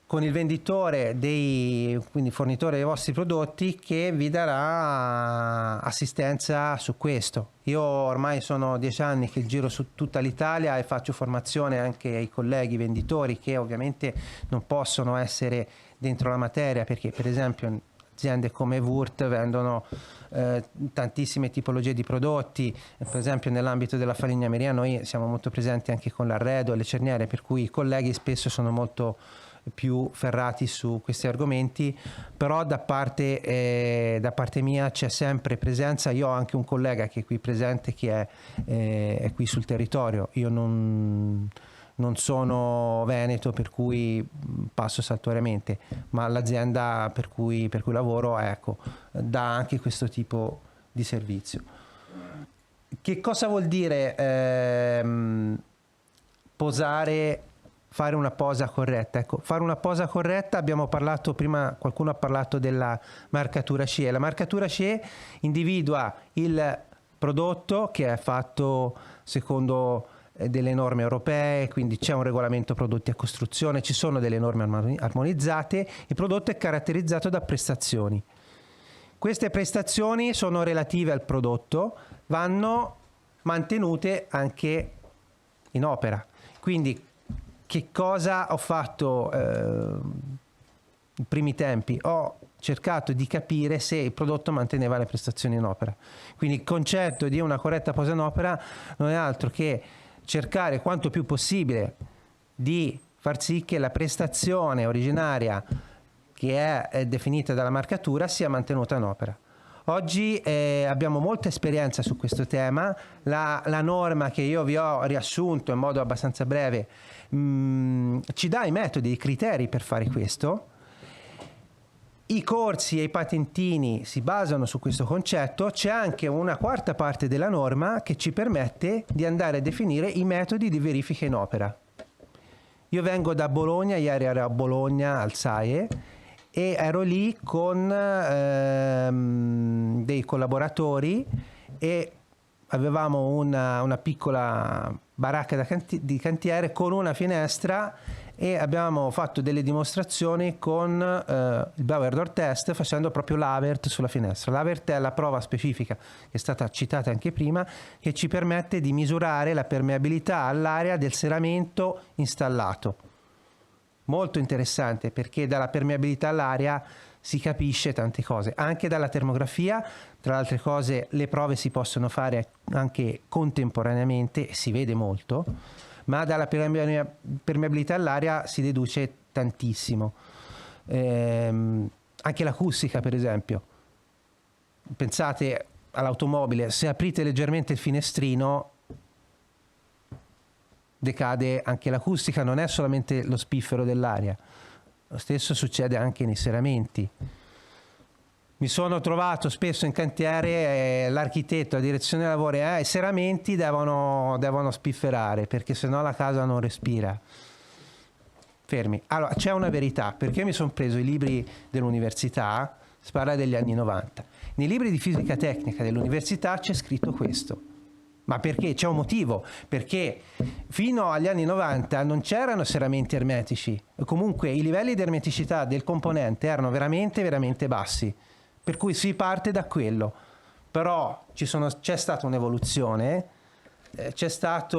con il venditore quindi fornitore dei vostri prodotti, che vi darà assistenza su questo. Io ormai sono 10 anni che giro su tutta l'Italia e faccio formazione anche ai colleghi venditori, che ovviamente non possono essere dentro la materia, perché per esempio aziende come Wurt vendono tantissime tipologie di prodotti. Per esempio nell'ambito della falegnameria noi siamo molto presenti anche con l'arredo e le cerniere, per cui i colleghi spesso sono molto più ferrati su questi argomenti, però da parte mia c'è sempre presenza. Io ho anche un collega che è qui presente, che è qui sul territorio. Io non sono veneto, per cui passo saltuariamente, ma l'azienda per cui lavoro, ecco, dà anche questo tipo di servizio. Che cosa vuol dire posare, fare una posa corretta? Ecco, fare una posa corretta, abbiamo parlato prima, qualcuno ha parlato della marcatura CE. La marcatura CE individua il prodotto che è fatto secondo delle norme europee, quindi c'è un regolamento prodotti a costruzione, ci sono delle norme armonizzate. Il prodotto è caratterizzato da prestazioni. Queste prestazioni sono relative al prodotto, vanno mantenute anche in opera. Quindi che cosa ho fatto in primi tempi? Ho cercato di capire se il prodotto manteneva le prestazioni in opera. Quindi il concetto di una corretta posa in opera non è altro che cercare quanto più possibile di far sì che la prestazione originaria, che è definita dalla marcatura, sia mantenuta in opera. Oggi abbiamo molta esperienza su questo tema. La norma che io vi ho riassunto in modo abbastanza breve ci dà i metodi, i criteri per fare questo. I corsi e i patentini si basano su questo concetto. C'è anche una quarta parte della norma che ci permette di andare a definire i metodi di verifica in opera. Io vengo da Bologna, ieri ero a Bologna al SAE e ero lì con dei collaboratori e avevamo una piccola baracca di cantiere con una finestra, e abbiamo fatto delle dimostrazioni con il Bauer Door Test, facendo proprio l'Avert sulla finestra. L'Avert è la prova specifica, che è stata citata anche prima, che ci permette di misurare la permeabilità all'aria del seramento installato. Molto interessante, perché dalla permeabilità all'aria si capisce tante cose, anche dalla termografia. Tra le altre cose, le prove si possono fare anche contemporaneamente e si vede molto, ma dalla permeabilità all'aria si deduce tantissimo. Anche l'acustica, per esempio. Pensate all'automobile, se aprite leggermente il finestrino decade anche l'acustica, non è solamente lo spiffero dell'aria. Lo stesso succede anche nei seramenti. Mi sono trovato spesso in cantiere l'architetto, la direzione dei lavori, i seramenti devono spifferare, perché sennò la casa non respira. Fermi. Allora, c'è una verità, perché mi sono preso i libri dell'università, si parla degli anni 90. Nei libri di fisica tecnica dell'università c'è scritto questo. Ma perché? C'è un motivo, perché fino agli anni 90 non c'erano serramenti ermetici, comunque i livelli di ermeticità del componente erano veramente, veramente bassi, per cui si parte da quello. Però c'è stata un'evoluzione, c'è stato,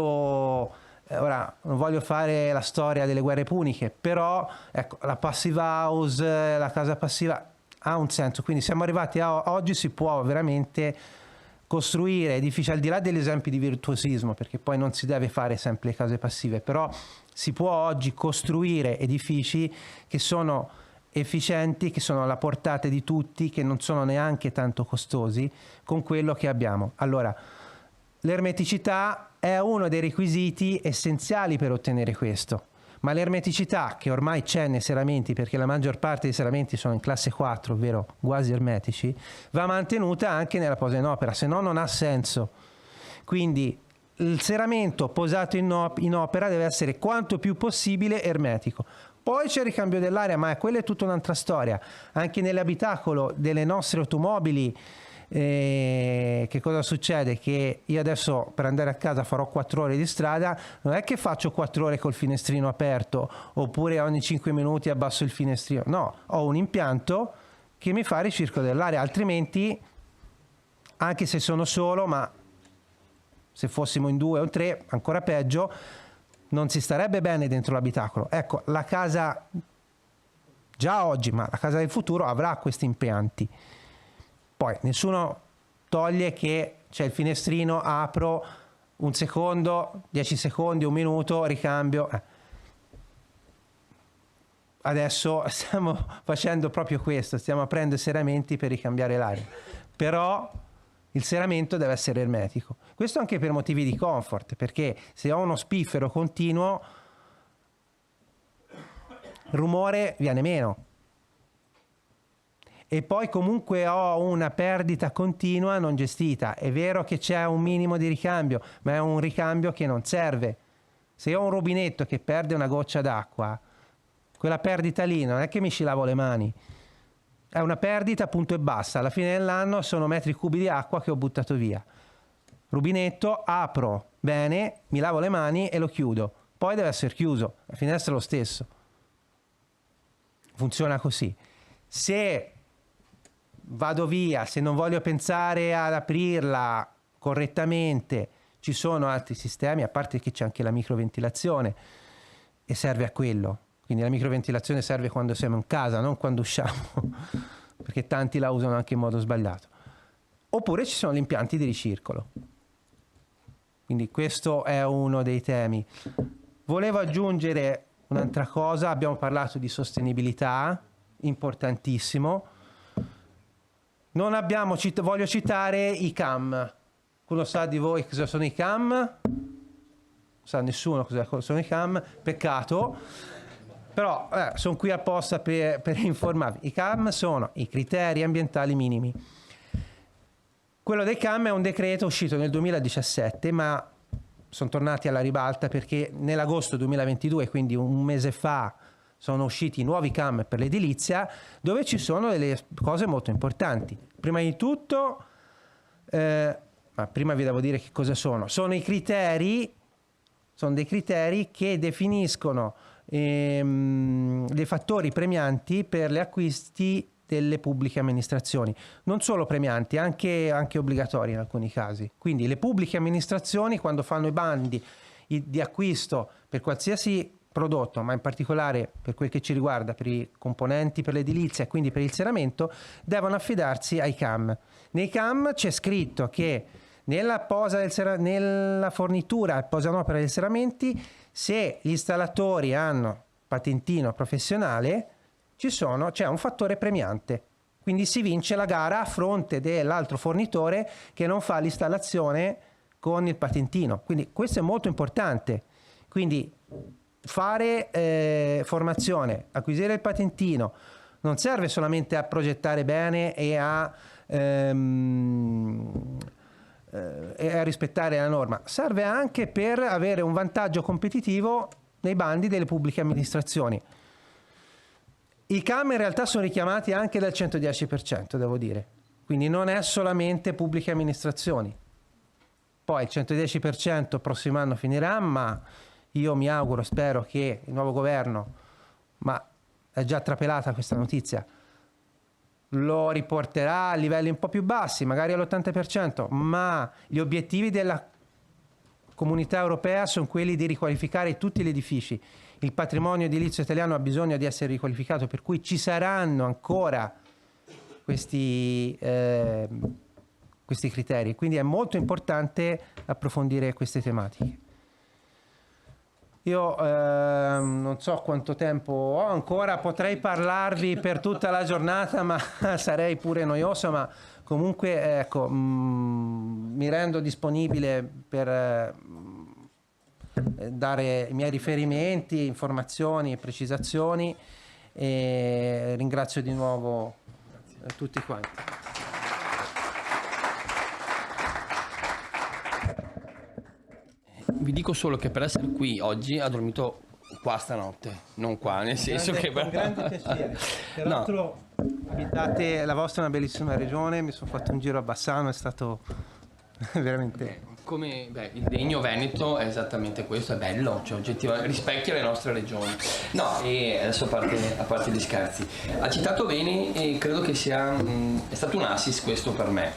ora non voglio fare la storia delle guerre puniche, però ecco, la passive house, la casa passiva ha un senso, quindi siamo arrivati a oggi, si può veramente costruire edifici, al di là degli esempi di virtuosismo, perché poi non si deve fare sempre le case passive, però si può oggi costruire edifici che sono efficienti, che sono alla portata di tutti, che non sono neanche tanto costosi con quello che abbiamo. Allora, l'ermeticità è uno dei requisiti essenziali per ottenere questo, ma l'ermeticità, che ormai c'è nei serramenti, perché la maggior parte dei serramenti sono in classe 4, ovvero quasi ermetici, va mantenuta anche nella posa in opera, se no non ha senso. Quindi il serramento posato in opera deve essere quanto più possibile ermetico. Poi c'è il ricambio dell'aria, ma quella è tutta un'altra storia. Anche nell'abitacolo delle nostre automobili, che cosa succede? Che io adesso per andare a casa farò 4 ore di strada, non è che faccio 4 ore col finestrino aperto oppure ogni 5 minuti abbasso il finestrino, no, ho un impianto che mi fa il ricircolo dell'aria, altrimenti anche se sono solo, ma se fossimo in 2 o 3 ancora peggio, non si starebbe bene dentro l'abitacolo. Ecco, la casa già oggi, ma la casa del futuro avrà questi impianti. Poi nessuno toglie che c'è il finestrino, apro un secondo, 10 secondi, un minuto, ricambio. Adesso stiamo facendo proprio questo, stiamo aprendo i serramenti per ricambiare l'aria. Però il serramento deve essere ermetico. Questo anche per motivi di comfort, perché se ho uno spiffero continuo, il rumore viene meno. E poi comunque ho una perdita continua non gestita. È vero che c'è un minimo di ricambio, ma è un ricambio che non serve. Se ho un rubinetto che perde una goccia d'acqua, quella perdita lì non è che mi ci lavo le mani. È una perdita, punto e basta. Alla fine dell'anno sono metri cubi di acqua che ho buttato via. Rubinetto, apro bene, mi lavo le mani e lo chiudo. Poi deve essere chiuso. La finestra è lo stesso. Funziona così. Se vado via, se non voglio pensare ad aprirla correttamente, ci sono altri sistemi, a parte che c'è anche la microventilazione e serve a quello. Quindi la microventilazione serve quando siamo in casa, non quando usciamo, perché tanti la usano anche in modo sbagliato. Oppure ci sono gli impianti di ricircolo. Quindi questo è uno dei temi. Volevo aggiungere un'altra cosa, abbiamo parlato di sostenibilità, importantissimo. Non abbiamo voglio citare i CAM. Qualcuno sa di voi cosa sono i CAM? Non sa nessuno cosa sono i CAM? Peccato. Però sono qui apposta per informarvi. I CAM sono i criteri ambientali minimi. Quello dei CAM è un decreto uscito nel 2017, ma sono tornati alla ribalta perché nell'agosto 2022, quindi un mese fa, sono usciti nuovi CAM per l'edilizia, dove ci sono delle cose molto importanti. Prima di tutto, ma prima vi devo dire che cosa sono. Sono dei criteri che definiscono dei fattori premianti per gli acquisti delle pubbliche amministrazioni, non solo premianti, anche obbligatori in alcuni casi. Quindi le pubbliche amministrazioni, quando fanno i bandi di acquisto per qualsiasi prodotto, ma in particolare per quel che ci riguarda, per i componenti per l'edilizia e quindi per il serramento, devono affidarsi ai CAM. Nei CAM c'è scritto che nella fornitura e posa in opera dei serramenti, se gli installatori hanno patentino professionale, c'è un fattore premiante. Quindi si vince la gara a fronte dell'altro fornitore che non fa l'installazione con il patentino. Quindi questo è molto importante. Quindi fare formazione, acquisire il patentino, non serve solamente a progettare bene e a rispettare la norma, serve anche per avere un vantaggio competitivo nei bandi delle pubbliche amministrazioni. I CAM in realtà sono richiamati anche dal 110%, devo dire, quindi non è solamente pubbliche amministrazioni. Poi il 110% il prossimo anno finirà, ma io mi auguro, spero che il nuovo governo, ma è già trapelata questa notizia, lo riporterà a livelli un po' più bassi, magari all'80%, ma gli obiettivi della Comunità Europea sono quelli di riqualificare tutti gli edifici. Il patrimonio edilizio italiano ha bisogno di essere riqualificato, per cui ci saranno ancora questi criteri, quindi è molto importante approfondire queste tematiche. Io non so quanto tempo ho ancora, potrei parlarvi per tutta la giornata, ma sarei pure noioso, ma comunque ecco, mi rendo disponibile per dare i miei riferimenti, informazioni e precisazioni, e ringrazio di nuovo tutti quanti. Vi dico solo che per essere qui oggi ha dormito qua stanotte, non qua, nel senso che... Con grande piacere. Peraltro abitate, la vostra è una bellissima regione, mi sono fatto un giro a Bassano, è stato veramente... Il degno veneto è esattamente questo, è bello, cioè oggettivamente rispecchia le nostre regioni. No, e adesso a parte gli scherzi, ha citato bene e credo che è stato un assist questo per me,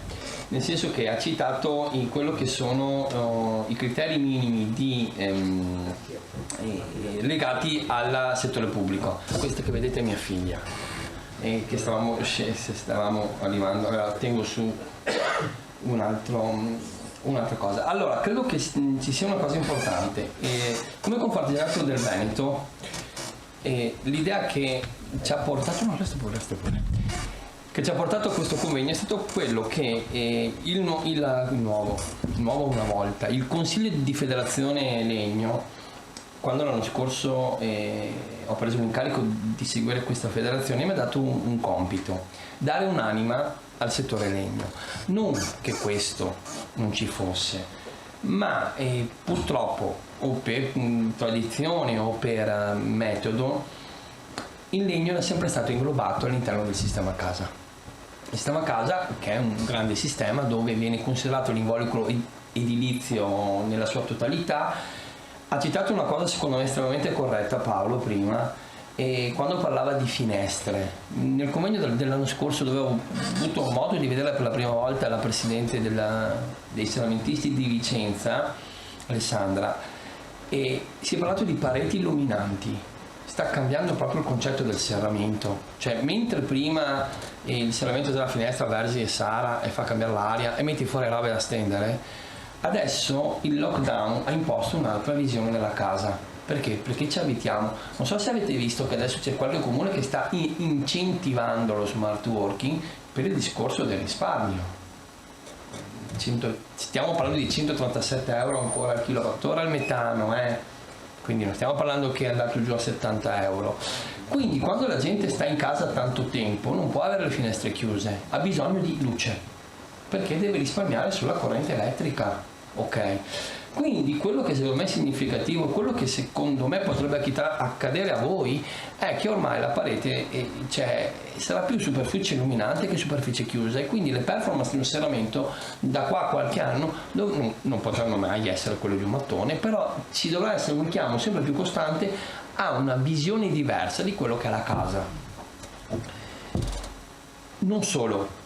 nel senso che ha citato quello che sono i criteri minimi legati al settore pubblico. Questa che vedete è mia figlia, e che stavamo arrivando, allora tengo su un'altra cosa. Allora, credo che ci sia una cosa importante. Come Confartigianato del Veneto, l'idea che ci ha portato... No, resto pure. Che ci ha portato a questo convegno è stato quello che il nuovo una volta, il Consiglio di Federazione Legno, quando l'anno scorso ho preso l'incarico di seguire questa federazione, mi ha dato un compito, dare un'anima al settore legno. Non che questo non ci fosse, ma purtroppo o per tradizione o per metodo il legno è sempre stato inglobato all'interno del sistema casa. Il sistema casa, che è un grande sistema dove viene conservato l'involucro edilizio nella sua totalità, ha citato una cosa secondo me estremamente corretta Paolo prima, quando parlava di finestre. Nel convegno dell'anno scorso, dove ho avuto modo di vedere per la prima volta la presidente dei serramentisti di Vicenza, Alessandra, e si è parlato di pareti illuminanti. Sta cambiando proprio il concetto del serramento, cioè mentre prima il serramento della finestra versi e sara e fa cambiare l'aria e metti fuori robe da stendere, adesso il lockdown ha imposto un'altra visione della casa. Perché? Perché ci abitiamo. Non so se avete visto che adesso c'è qualche comune che sta incentivando lo smart working per il discorso del risparmio. Stiamo parlando di 137 euro ancora al kilowattora al metano, quindi non stiamo parlando che è andato giù a 70 euro. Quindi quando la gente sta in casa tanto tempo non può avere le finestre chiuse, ha bisogno di luce, perché deve risparmiare sulla corrente elettrica, ok? Quindi quello che secondo me è significativo, quello che secondo me potrebbe accadere a voi, è che ormai la parete sarà più superficie illuminante che superficie chiusa, e quindi le performance di un serramento da qua a qualche anno non potranno mai essere quelle di un mattone, però ci dovrà essere un richiamo sempre più costante a una visione diversa di quello che è la casa. Non solo.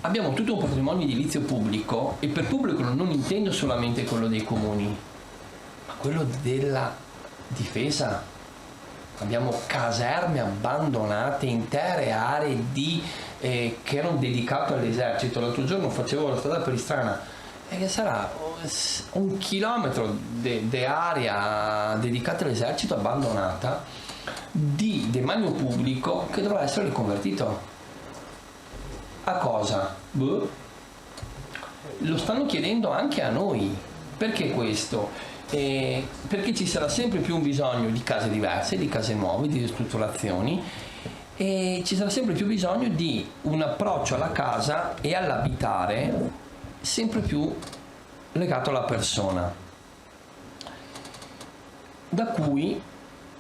Abbiamo tutto un patrimonio edilizio pubblico, e per pubblico non intendo solamente quello dei comuni, ma quello della difesa. Abbiamo caserme abbandonate, intere aree che erano dedicate all'esercito. L'altro giorno facevo la strada per Istrana e che sarà 1 chilometro di area dedicata all'esercito abbandonata di demanio pubblico che dovrà essere riconvertito. A cosa? Lo stanno chiedendo anche a noi. Perché questo? Perché ci sarà sempre più un bisogno di case diverse, di case nuove, di ristrutturazioni, e ci sarà sempre più bisogno di un approccio alla casa e all'abitare sempre più legato alla persona. Da cui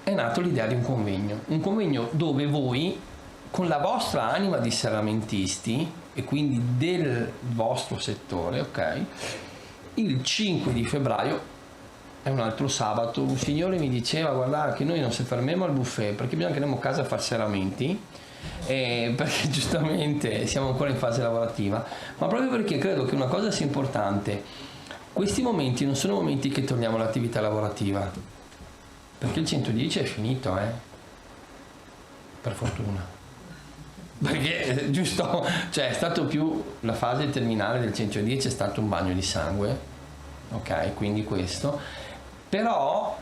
è nato l'idea di un convegno dove voi, con la vostra anima di serramentisti e quindi del vostro settore, ok, Il 5 di febbraio, è un altro sabato, un signore mi diceva: guarda che noi non si fermiamo al buffet perché bisogna che andiamo a casa a fare serramenti, perché giustamente siamo ancora in fase lavorativa, ma proprio perché credo che una cosa sia importante: questi momenti non sono momenti che torniamo all'attività lavorativa, perché il 110 è finito, per fortuna, perché giusto, cioè è stato più la fase terminale del 110, è stato un bagno di sangue, ok, quindi questo, però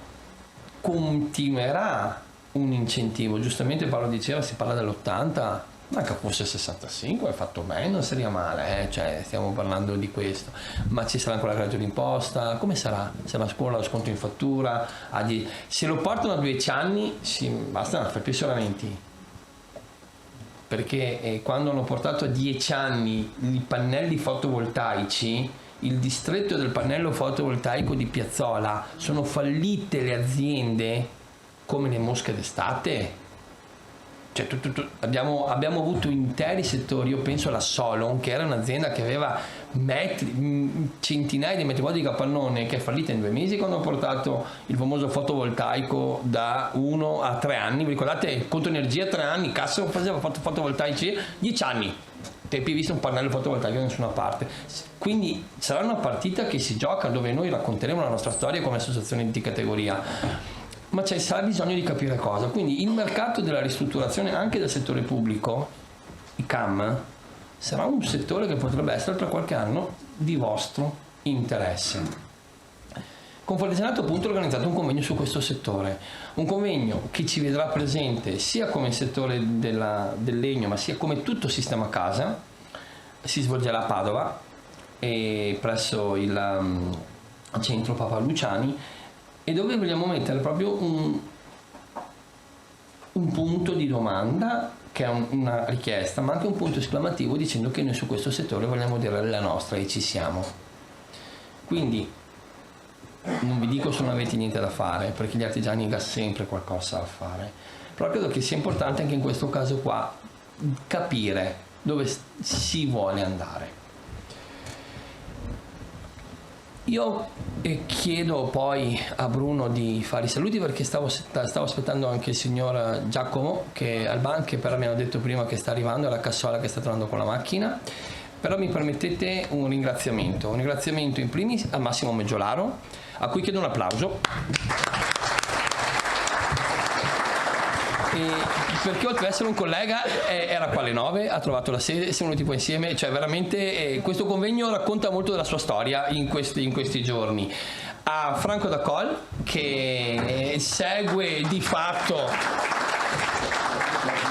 continuerà un incentivo. Giustamente Paolo diceva, si parla dell'80, ma che fosse 65 è fatto bene, non sarebbe male, cioè stiamo parlando di questo, ma ci sarà ancora il credito d'imposta, come sarà? Se la scuola lo sconto in fattura, se lo portano a 10 anni basta fare più serramenti, perché quando hanno portato a 10 anni i pannelli fotovoltaici, il distretto del pannello fotovoltaico di Piazzola, sono fallite le aziende come le mosche d'estate. Cioè, abbiamo avuto interi settori, io penso alla Solon, che era un'azienda che aveva centinaia di metri quadri di capannone, che è fallita in 2 mesi quando ha portato il famoso fotovoltaico da 1 a 3 anni. Vi ricordate? Conto energia 3 anni, cassa faceva fotovoltaici 10 anni. Tempi visto un pannello fotovoltaico da nessuna parte. Quindi sarà una partita che si gioca, dove noi racconteremo la nostra storia come associazione di categoria. Ma sarà bisogno di capire cosa. Quindi il mercato della ristrutturazione anche del settore pubblico, i CAM, sarà un settore che potrebbe essere tra qualche anno di vostro interesse. Con Farnesinato appunto ho organizzato un convegno su questo settore, un convegno che ci vedrà presente sia come settore del legno, ma sia come tutto sistema casa. Si svolgerà a Padova e presso il centro Papa Luciani, e dove vogliamo mettere proprio un punto di domanda, che è una richiesta, ma anche un punto esclamativo, dicendo che noi su questo settore vogliamo dire la nostra e ci siamo. Quindi non vi dico se non avete niente da fare, perché gli artigiani hanno sempre qualcosa da fare, però credo che sia importante anche in questo caso qua capire dove si vuole andare. Io chiedo poi a Bruno di fare i saluti, perché stavo aspettando anche il signor Giacomo che al banco, che però mi hanno detto prima che sta arrivando, è la cassola che sta tornando con la macchina. Però mi permettete un ringraziamento in primis a Massimo Meggiolaro, a cui chiedo un applauso. Perché oltre ad essere un collega era qua alle 9, ha trovato la sede, siamo venuti poi insieme, cioè veramente questo convegno racconta molto della sua storia in questi giorni. A Franco Dacol, che segue di fatto,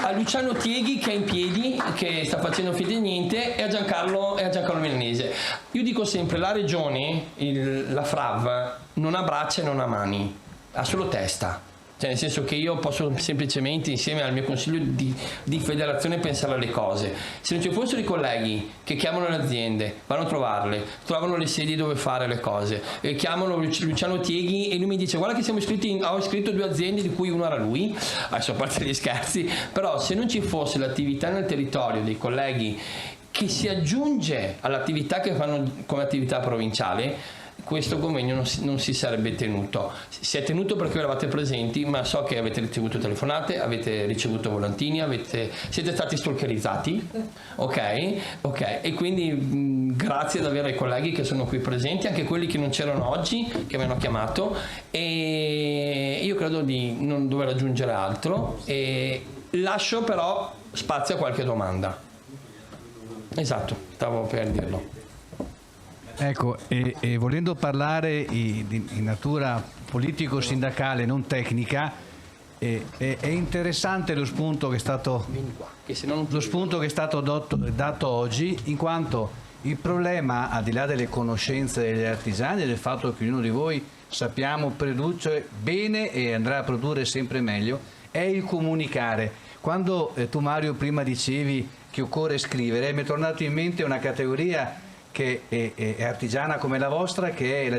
a Luciano Tieghi che è in piedi, che sta facendo finta di niente, e a Giancarlo Milanese. Io dico sempre, la regione, la FRAV, non ha braccia e non ha mani, ha solo testa. Cioè, nel senso che io posso semplicemente, insieme al mio consiglio di federazione, pensare alle cose. Se non ci fossero i colleghi che chiamano le aziende, vanno a trovarle, trovano le sedi dove fare le cose, e chiamano Luciano Tieghi e lui mi dice: guarda che ho iscritto 2 aziende di cui una era lui, adesso a parte gli scherzi, però se non ci fosse l'attività nel territorio dei colleghi che si aggiunge all'attività che fanno come attività provinciale, questo convegno non si sarebbe tenuto. Si è tenuto perché eravate presenti, ma so che avete ricevuto telefonate, avete ricevuto volantini, siete stati stalkerizzati, ok? E quindi grazie davvero ai colleghi che sono qui presenti, anche quelli che non c'erano oggi, che mi hanno chiamato, e io credo di non dover aggiungere altro, e lascio però spazio a qualche domanda. Esatto, stavo per dirlo. Ecco, e volendo parlare di natura politico-sindacale, non tecnica, è interessante lo spunto che è stato dato oggi, in quanto il problema, al di là delle conoscenze degli artigiani e del fatto che ognuno di voi sappiamo produce bene e andrà a produrre sempre meglio, è il comunicare. Quando tu, Mario, prima dicevi che occorre scrivere, mi è tornato in mente una categoria che è artigiana come la vostra, che è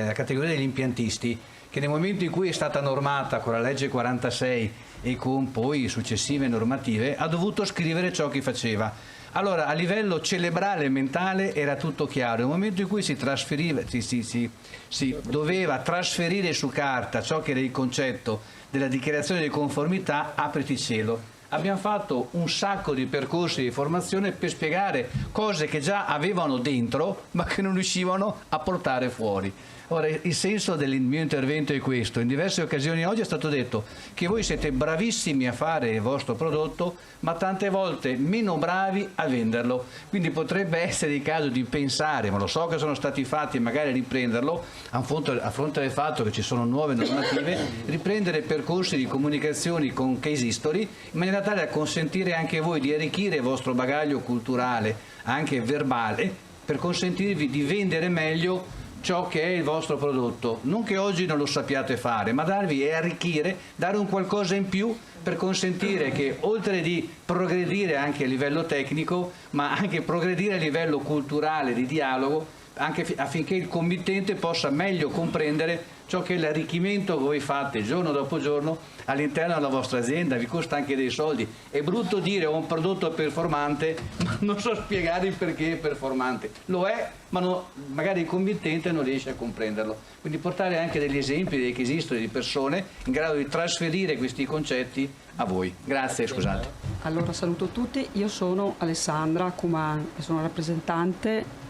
la categoria degli impiantisti, che nel momento in cui è stata normata con la legge 46 e con poi successive normative, ha dovuto scrivere ciò che faceva. Allora, a livello cerebrale e mentale era tutto chiaro. Nel momento in cui si trasferiva, si doveva trasferire su carta ciò che era il concetto della dichiarazione di conformità, apriti cielo. Abbiamo fatto un sacco di percorsi di formazione per spiegare cose che già avevano dentro, ma che non riuscivano a portare fuori. Ora, il senso del mio intervento è questo. In diverse occasioni oggi è stato detto che voi siete bravissimi a fare il vostro prodotto, ma tante volte meno bravi a venderlo. Quindi potrebbe essere il caso di pensare, ma lo so che sono stati fatti, e magari riprenderlo, a fronte del fatto che ci sono nuove normative, riprendere percorsi di comunicazioni con case history, in maniera tale da consentire anche a voi di arricchire il vostro bagaglio culturale, anche verbale, per consentirvi di vendere meglio ciò che è il vostro prodotto. Non che oggi non lo sappiate fare, ma darvi e arricchire, dare un qualcosa in più per consentire che, oltre di progredire anche a livello tecnico, ma anche progredire a livello culturale, di dialogo, anche affinché il committente possa meglio comprendere ciò che è l'arricchimento che voi fate giorno dopo giorno all'interno della vostra azienda. Vi costa anche dei soldi. È brutto dire ho un prodotto performante, ma non so spiegare il perché è performante. Lo è, ma magari il committente non riesce a comprenderlo. Quindi portare anche degli esempi che esistono di persone in grado di trasferire questi concetti a voi. Grazie, scusate. Allora, saluto tutti. Io sono Alessandra Cuman e sono rappresentante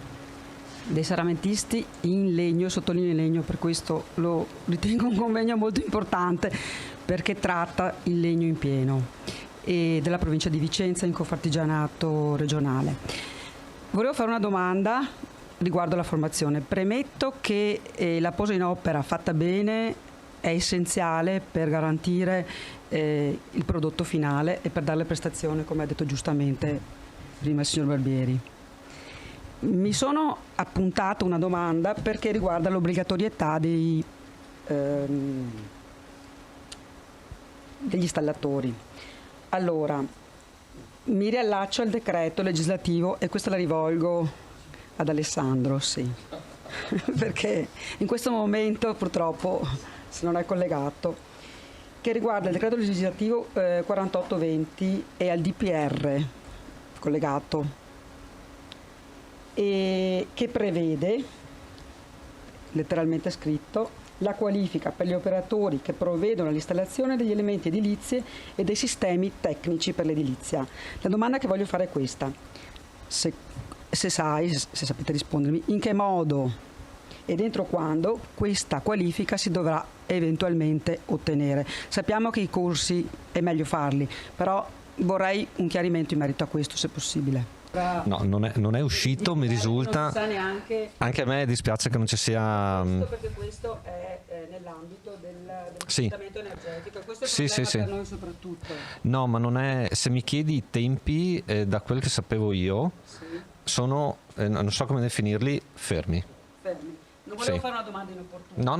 dei seramentisti in legno, sottolineo in legno, per questo lo ritengo un convegno molto importante, perché tratta il legno in pieno, e della provincia di Vicenza in Confartigianato regionale. Volevo fare una domanda riguardo alla formazione. Premetto che la posa in opera fatta bene è essenziale per garantire il prodotto finale e per dare le prestazioni, come ha detto giustamente prima il signor Barbieri. Mi sono appuntato una domanda perché riguarda l'obbligatorietà degli installatori. Allora, mi riallaccio al decreto legislativo e questa la rivolgo ad Alessandro, sì, perché in questo momento purtroppo se non è collegato, che riguarda il decreto legislativo 4820 e al DPR collegato, e che prevede, letteralmente scritto, la qualifica per gli operatori che provvedono all'installazione degli elementi edilizi e dei sistemi tecnici per l'edilizia. La domanda che voglio fare è questa: se sapete rispondermi, in che modo e dentro quando questa qualifica si dovrà eventualmente ottenere. Sappiamo che i corsi è meglio farli, però vorrei un chiarimento in merito a questo, se possibile. No, non è uscito, mi risulta. Non si sa neanche. Anche a me dispiace che non ci sia. Perché questo è nell'ambito dell'efficientamento energetico, e questo è un problema per noi soprattutto. No, ma non è. Se mi chiedi i tempi, da quel che sapevo io, sono, non so come definirli, fermi. Non volevo fare una domanda inopportuna.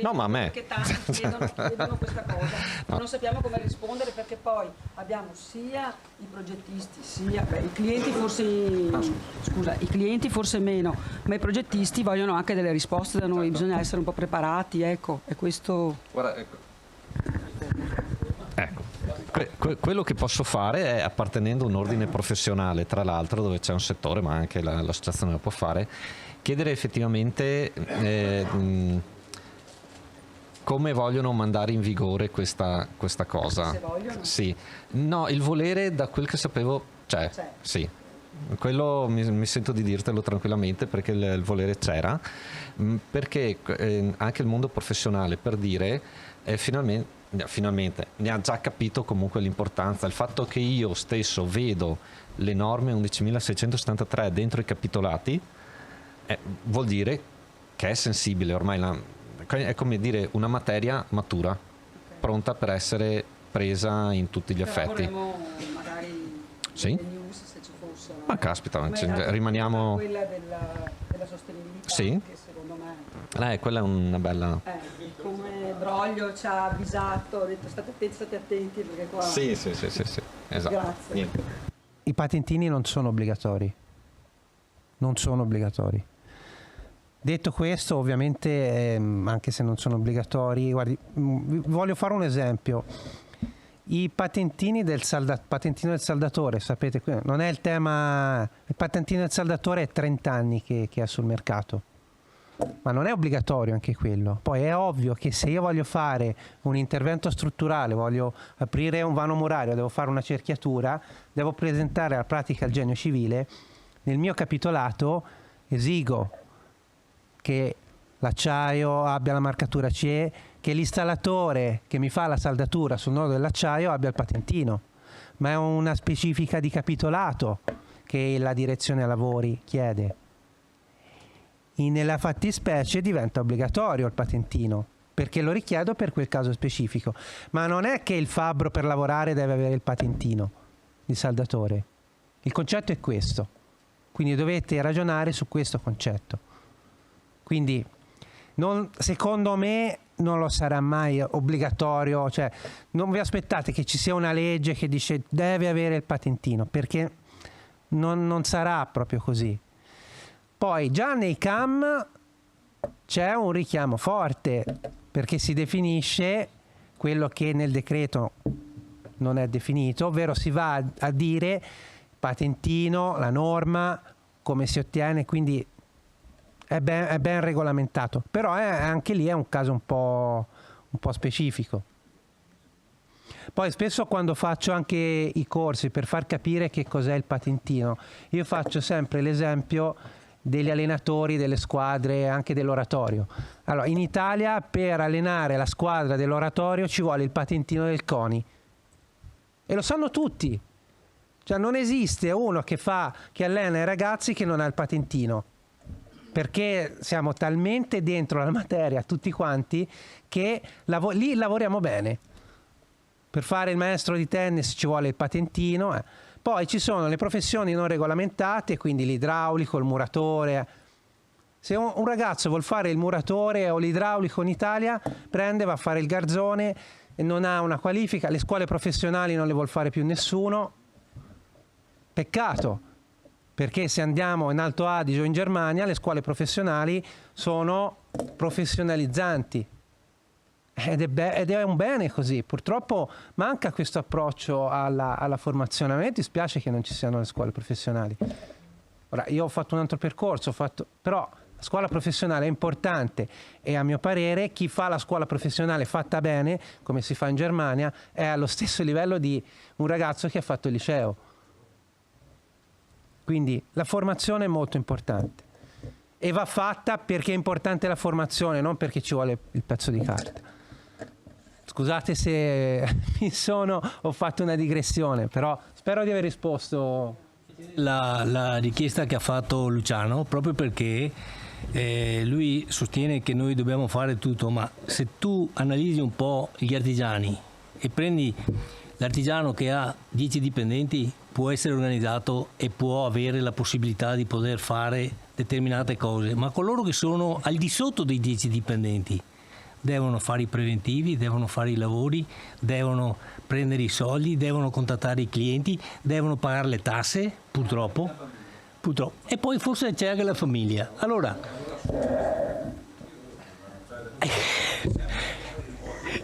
No, ma a me. Perché tanti chiedono questa cosa, ma non sappiamo come rispondere, perché poi abbiamo sia i progettisti, sia i clienti forse, i clienti forse meno, ma i progettisti vogliono anche delle risposte da noi, bisogna essere un po' preparati, ecco, e questo. Guarda, quello che posso fare è, appartenendo a un ordine professionale, tra l'altro, dove c'è un settore, ma anche l'associazione lo può fare, chiedere effettivamente come vogliono mandare in vigore questa cosa. Se vogliono? Sì. No, il volere, da quel che sapevo, c'è. Sì. Quello mi sento di dirtelo tranquillamente, perché il volere c'era, perché anche il mondo professionale, per dire, finalmente ne ha già capito comunque l'importanza. Il fatto che io stesso vedo le norme 11.673 dentro i capitolati vuol dire che è sensibile ormai, è come dire una materia matura, pronta per essere presa in tutti gli effetti. Vorremmo magari sì? le news, se ci fossero. Ma caspita, rimaniamo. Quella della sostenibilità, sì? che secondo me. Quella è una bella. Come Broglio ci ha avvisato, ha detto state attenti perché qua. Sì, esatto. Grazie. Niente. I patentini non sono obbligatori. Non sono obbligatori. Detto questo, ovviamente, anche se non sono obbligatori, guardi, voglio fare un esempio. I patentini patentino del saldatore, sapete, non è il tema. Il patentino del saldatore è 30 anni che è sul mercato, ma non è obbligatorio anche quello. Poi è ovvio che se io voglio fare un intervento strutturale, voglio aprire un vano murario, devo fare una cerchiatura, devo presentare la pratica al genio civile. Nel mio capitolato esigo che l'acciaio abbia la marcatura CE, che l'installatore che mi fa la saldatura sul nodo dell'acciaio abbia il patentino, ma è una specifica di capitolato che la direzione lavori chiede. Nella fattispecie diventa obbligatorio il patentino, perché lo richiedo per quel caso specifico, ma non è che il fabbro per lavorare deve avere il patentino di saldatore. Il concetto è questo, quindi dovete ragionare su questo concetto. Quindi secondo me non lo sarà mai obbligatorio, cioè non vi aspettate che ci sia una legge che dice deve avere il patentino, perché non sarà proprio così. Poi già nei CAM c'è un richiamo forte, perché si definisce quello che nel decreto non è definito, ovvero si va a dire patentino, la norma, come si ottiene, quindi è ben regolamentato, però anche lì è un caso un po' specifico. Poi spesso quando faccio anche i corsi per far capire che cos'è il patentino, io faccio sempre l'esempio degli allenatori delle squadre, anche dell'oratorio. Allora, in Italia per allenare la squadra dell'oratorio ci vuole il patentino del CONI, e lo sanno tutti, cioè non esiste uno che allena i ragazzi che non ha il patentino, perché siamo talmente dentro la materia tutti quanti che lì lavoriamo bene. Per fare il maestro di tennis ci vuole il patentino. Poi ci sono le professioni non regolamentate, quindi l'idraulico, il muratore. Se un ragazzo vuol fare il muratore o l'idraulico in Italia, va a fare il garzone e non ha una qualifica, le scuole professionali non le vuol fare più nessuno. Peccato, perché se andiamo in Alto Adige o in Germania, le scuole professionali sono professionalizzanti. Ed è un bene così. Purtroppo manca questo approccio alla formazione. A me dispiace che non ci siano le scuole professionali. Ora, io ho fatto un altro percorso, però la scuola professionale è importante, e a mio parere chi fa la scuola professionale fatta bene, come si fa in Germania, è allo stesso livello di un ragazzo che ha fatto il liceo. Quindi la formazione è molto importante, e va fatta perché è importante la formazione, non perché ci vuole il pezzo di carta. Scusate se ho fatto una digressione, però spero di aver risposto. La richiesta che ha fatto Luciano, proprio perché lui sostiene che noi dobbiamo fare tutto, ma se tu analizzi un po' gli artigiani e prendi l'artigiano che ha 10 dipendenti, può essere organizzato e può avere la possibilità di poter fare determinate cose, ma coloro che sono al di sotto dei 10 dipendenti devono fare i preventivi, devono fare i lavori, devono prendere i soldi, devono contattare i clienti, devono pagare le tasse, purtroppo. E poi forse c'è anche la famiglia. Allora,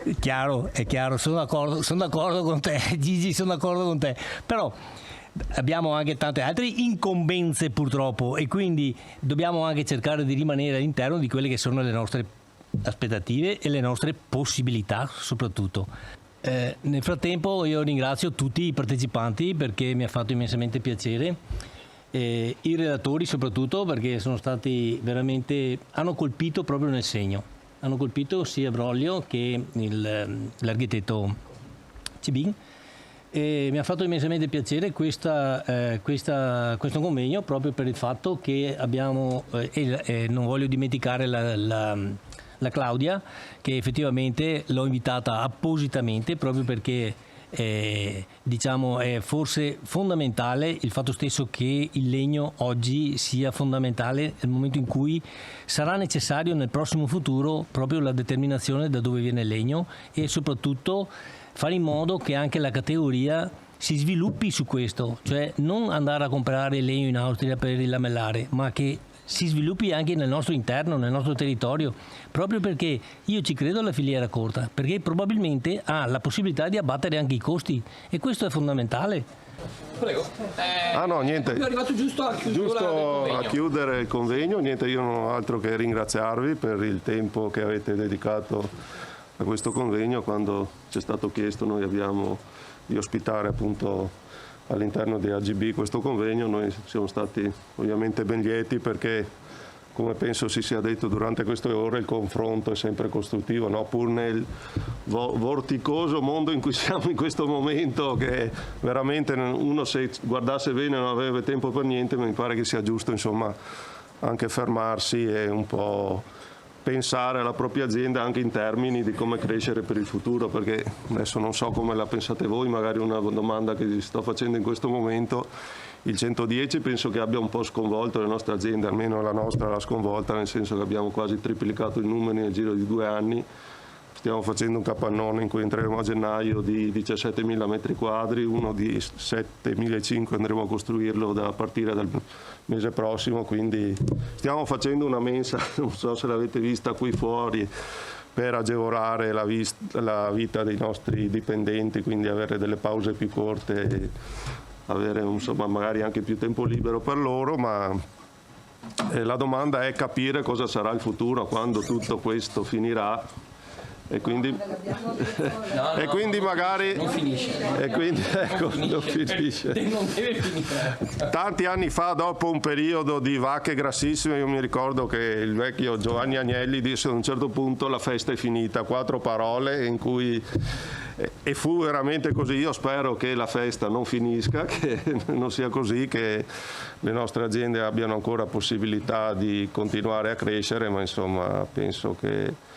è chiaro, sono d'accordo con te, Gigi, sono d'accordo con te, però abbiamo anche tante altre incombenze purtroppo, e quindi dobbiamo anche cercare di rimanere all'interno di quelle che sono le nostre aspettative e le nostre possibilità soprattutto. Nel frattempo io ringrazio tutti i partecipanti, perché mi ha fatto immensamente piacere, i relatori soprattutto, perché sono stati veramente, hanno colpito proprio nel segno, hanno colpito sia Broglio che l'architetto Cibin, e mi ha fatto immensamente piacere questo convegno, proprio per il fatto che abbiamo, non voglio dimenticare la Claudia, che effettivamente l'ho invitata appositamente proprio perché diciamo è forse fondamentale il fatto stesso che il legno oggi sia fondamentale nel momento in cui sarà necessario nel prossimo futuro proprio la determinazione da dove viene il legno, e soprattutto fare in modo che anche la categoria si sviluppi su questo, cioè non andare a comprare il legno in Austria per rilamellare, ma che si sviluppi anche nel nostro interno, nel nostro territorio, proprio perché io ci credo alla filiera corta, perché probabilmente ha la possibilità di abbattere anche i costi e questo è fondamentale. Prego. No, niente. È arrivato giusto a chiudere il convegno. Niente, io non ho altro che ringraziarvi per il tempo che avete dedicato a questo convegno. Quando ci è stato chiesto noi abbiamo di ospitare appunto all'interno di AGB questo convegno, noi siamo stati ovviamente ben lieti perché, come penso si sia detto durante queste ore, il confronto è sempre costruttivo, no? Pur nel vorticoso mondo in cui siamo in questo momento, che veramente uno, se guardasse bene, non avrebbe tempo per niente, ma mi pare che sia giusto insomma anche fermarsi e un po' pensare alla propria azienda anche in termini di come crescere per il futuro, perché adesso non so come la pensate voi, magari una domanda che vi sto facendo in questo momento. Il 110 penso che abbia un po' sconvolto le nostre aziende, almeno la nostra l'ha sconvolta, nel senso che abbiamo quasi triplicato i numeri nel giro di 2 anni. Stiamo facendo un capannone in cui entreremo a gennaio di 17.000 metri quadri, uno di 7.500 andremo a costruirlo a partire dal mese prossimo, quindi stiamo facendo una mensa, non so se l'avete vista qui fuori, per agevolare la vita dei nostri dipendenti, quindi avere delle pause più corte e avere insomma magari anche più tempo libero per loro, ma la domanda è capire cosa sarà il futuro quando tutto questo finirà. E quindi, e quindi magari non finisce, e quindi ecco, non finisce. Non deve finire. Tanti anni fa, dopo un periodo di vacche grassissime, io mi ricordo che il vecchio Giovanni Agnelli disse a un certo punto: la festa è finita, 4 parole in cui, e fu veramente così. Io spero che la festa non finisca, che non sia così, che le nostre aziende abbiano ancora possibilità di continuare a crescere, ma insomma penso che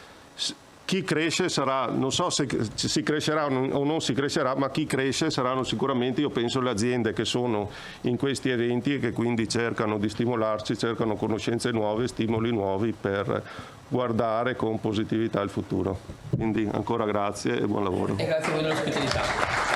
chi cresce sarà, non so se si crescerà o non si crescerà, ma chi cresce saranno sicuramente, io penso, le aziende che sono in questi eventi e che quindi cercano di stimolarci, cercano conoscenze nuove, stimoli nuovi per guardare con positività il futuro. Quindi ancora grazie e buon lavoro. E grazie a voi dell'ospitalità.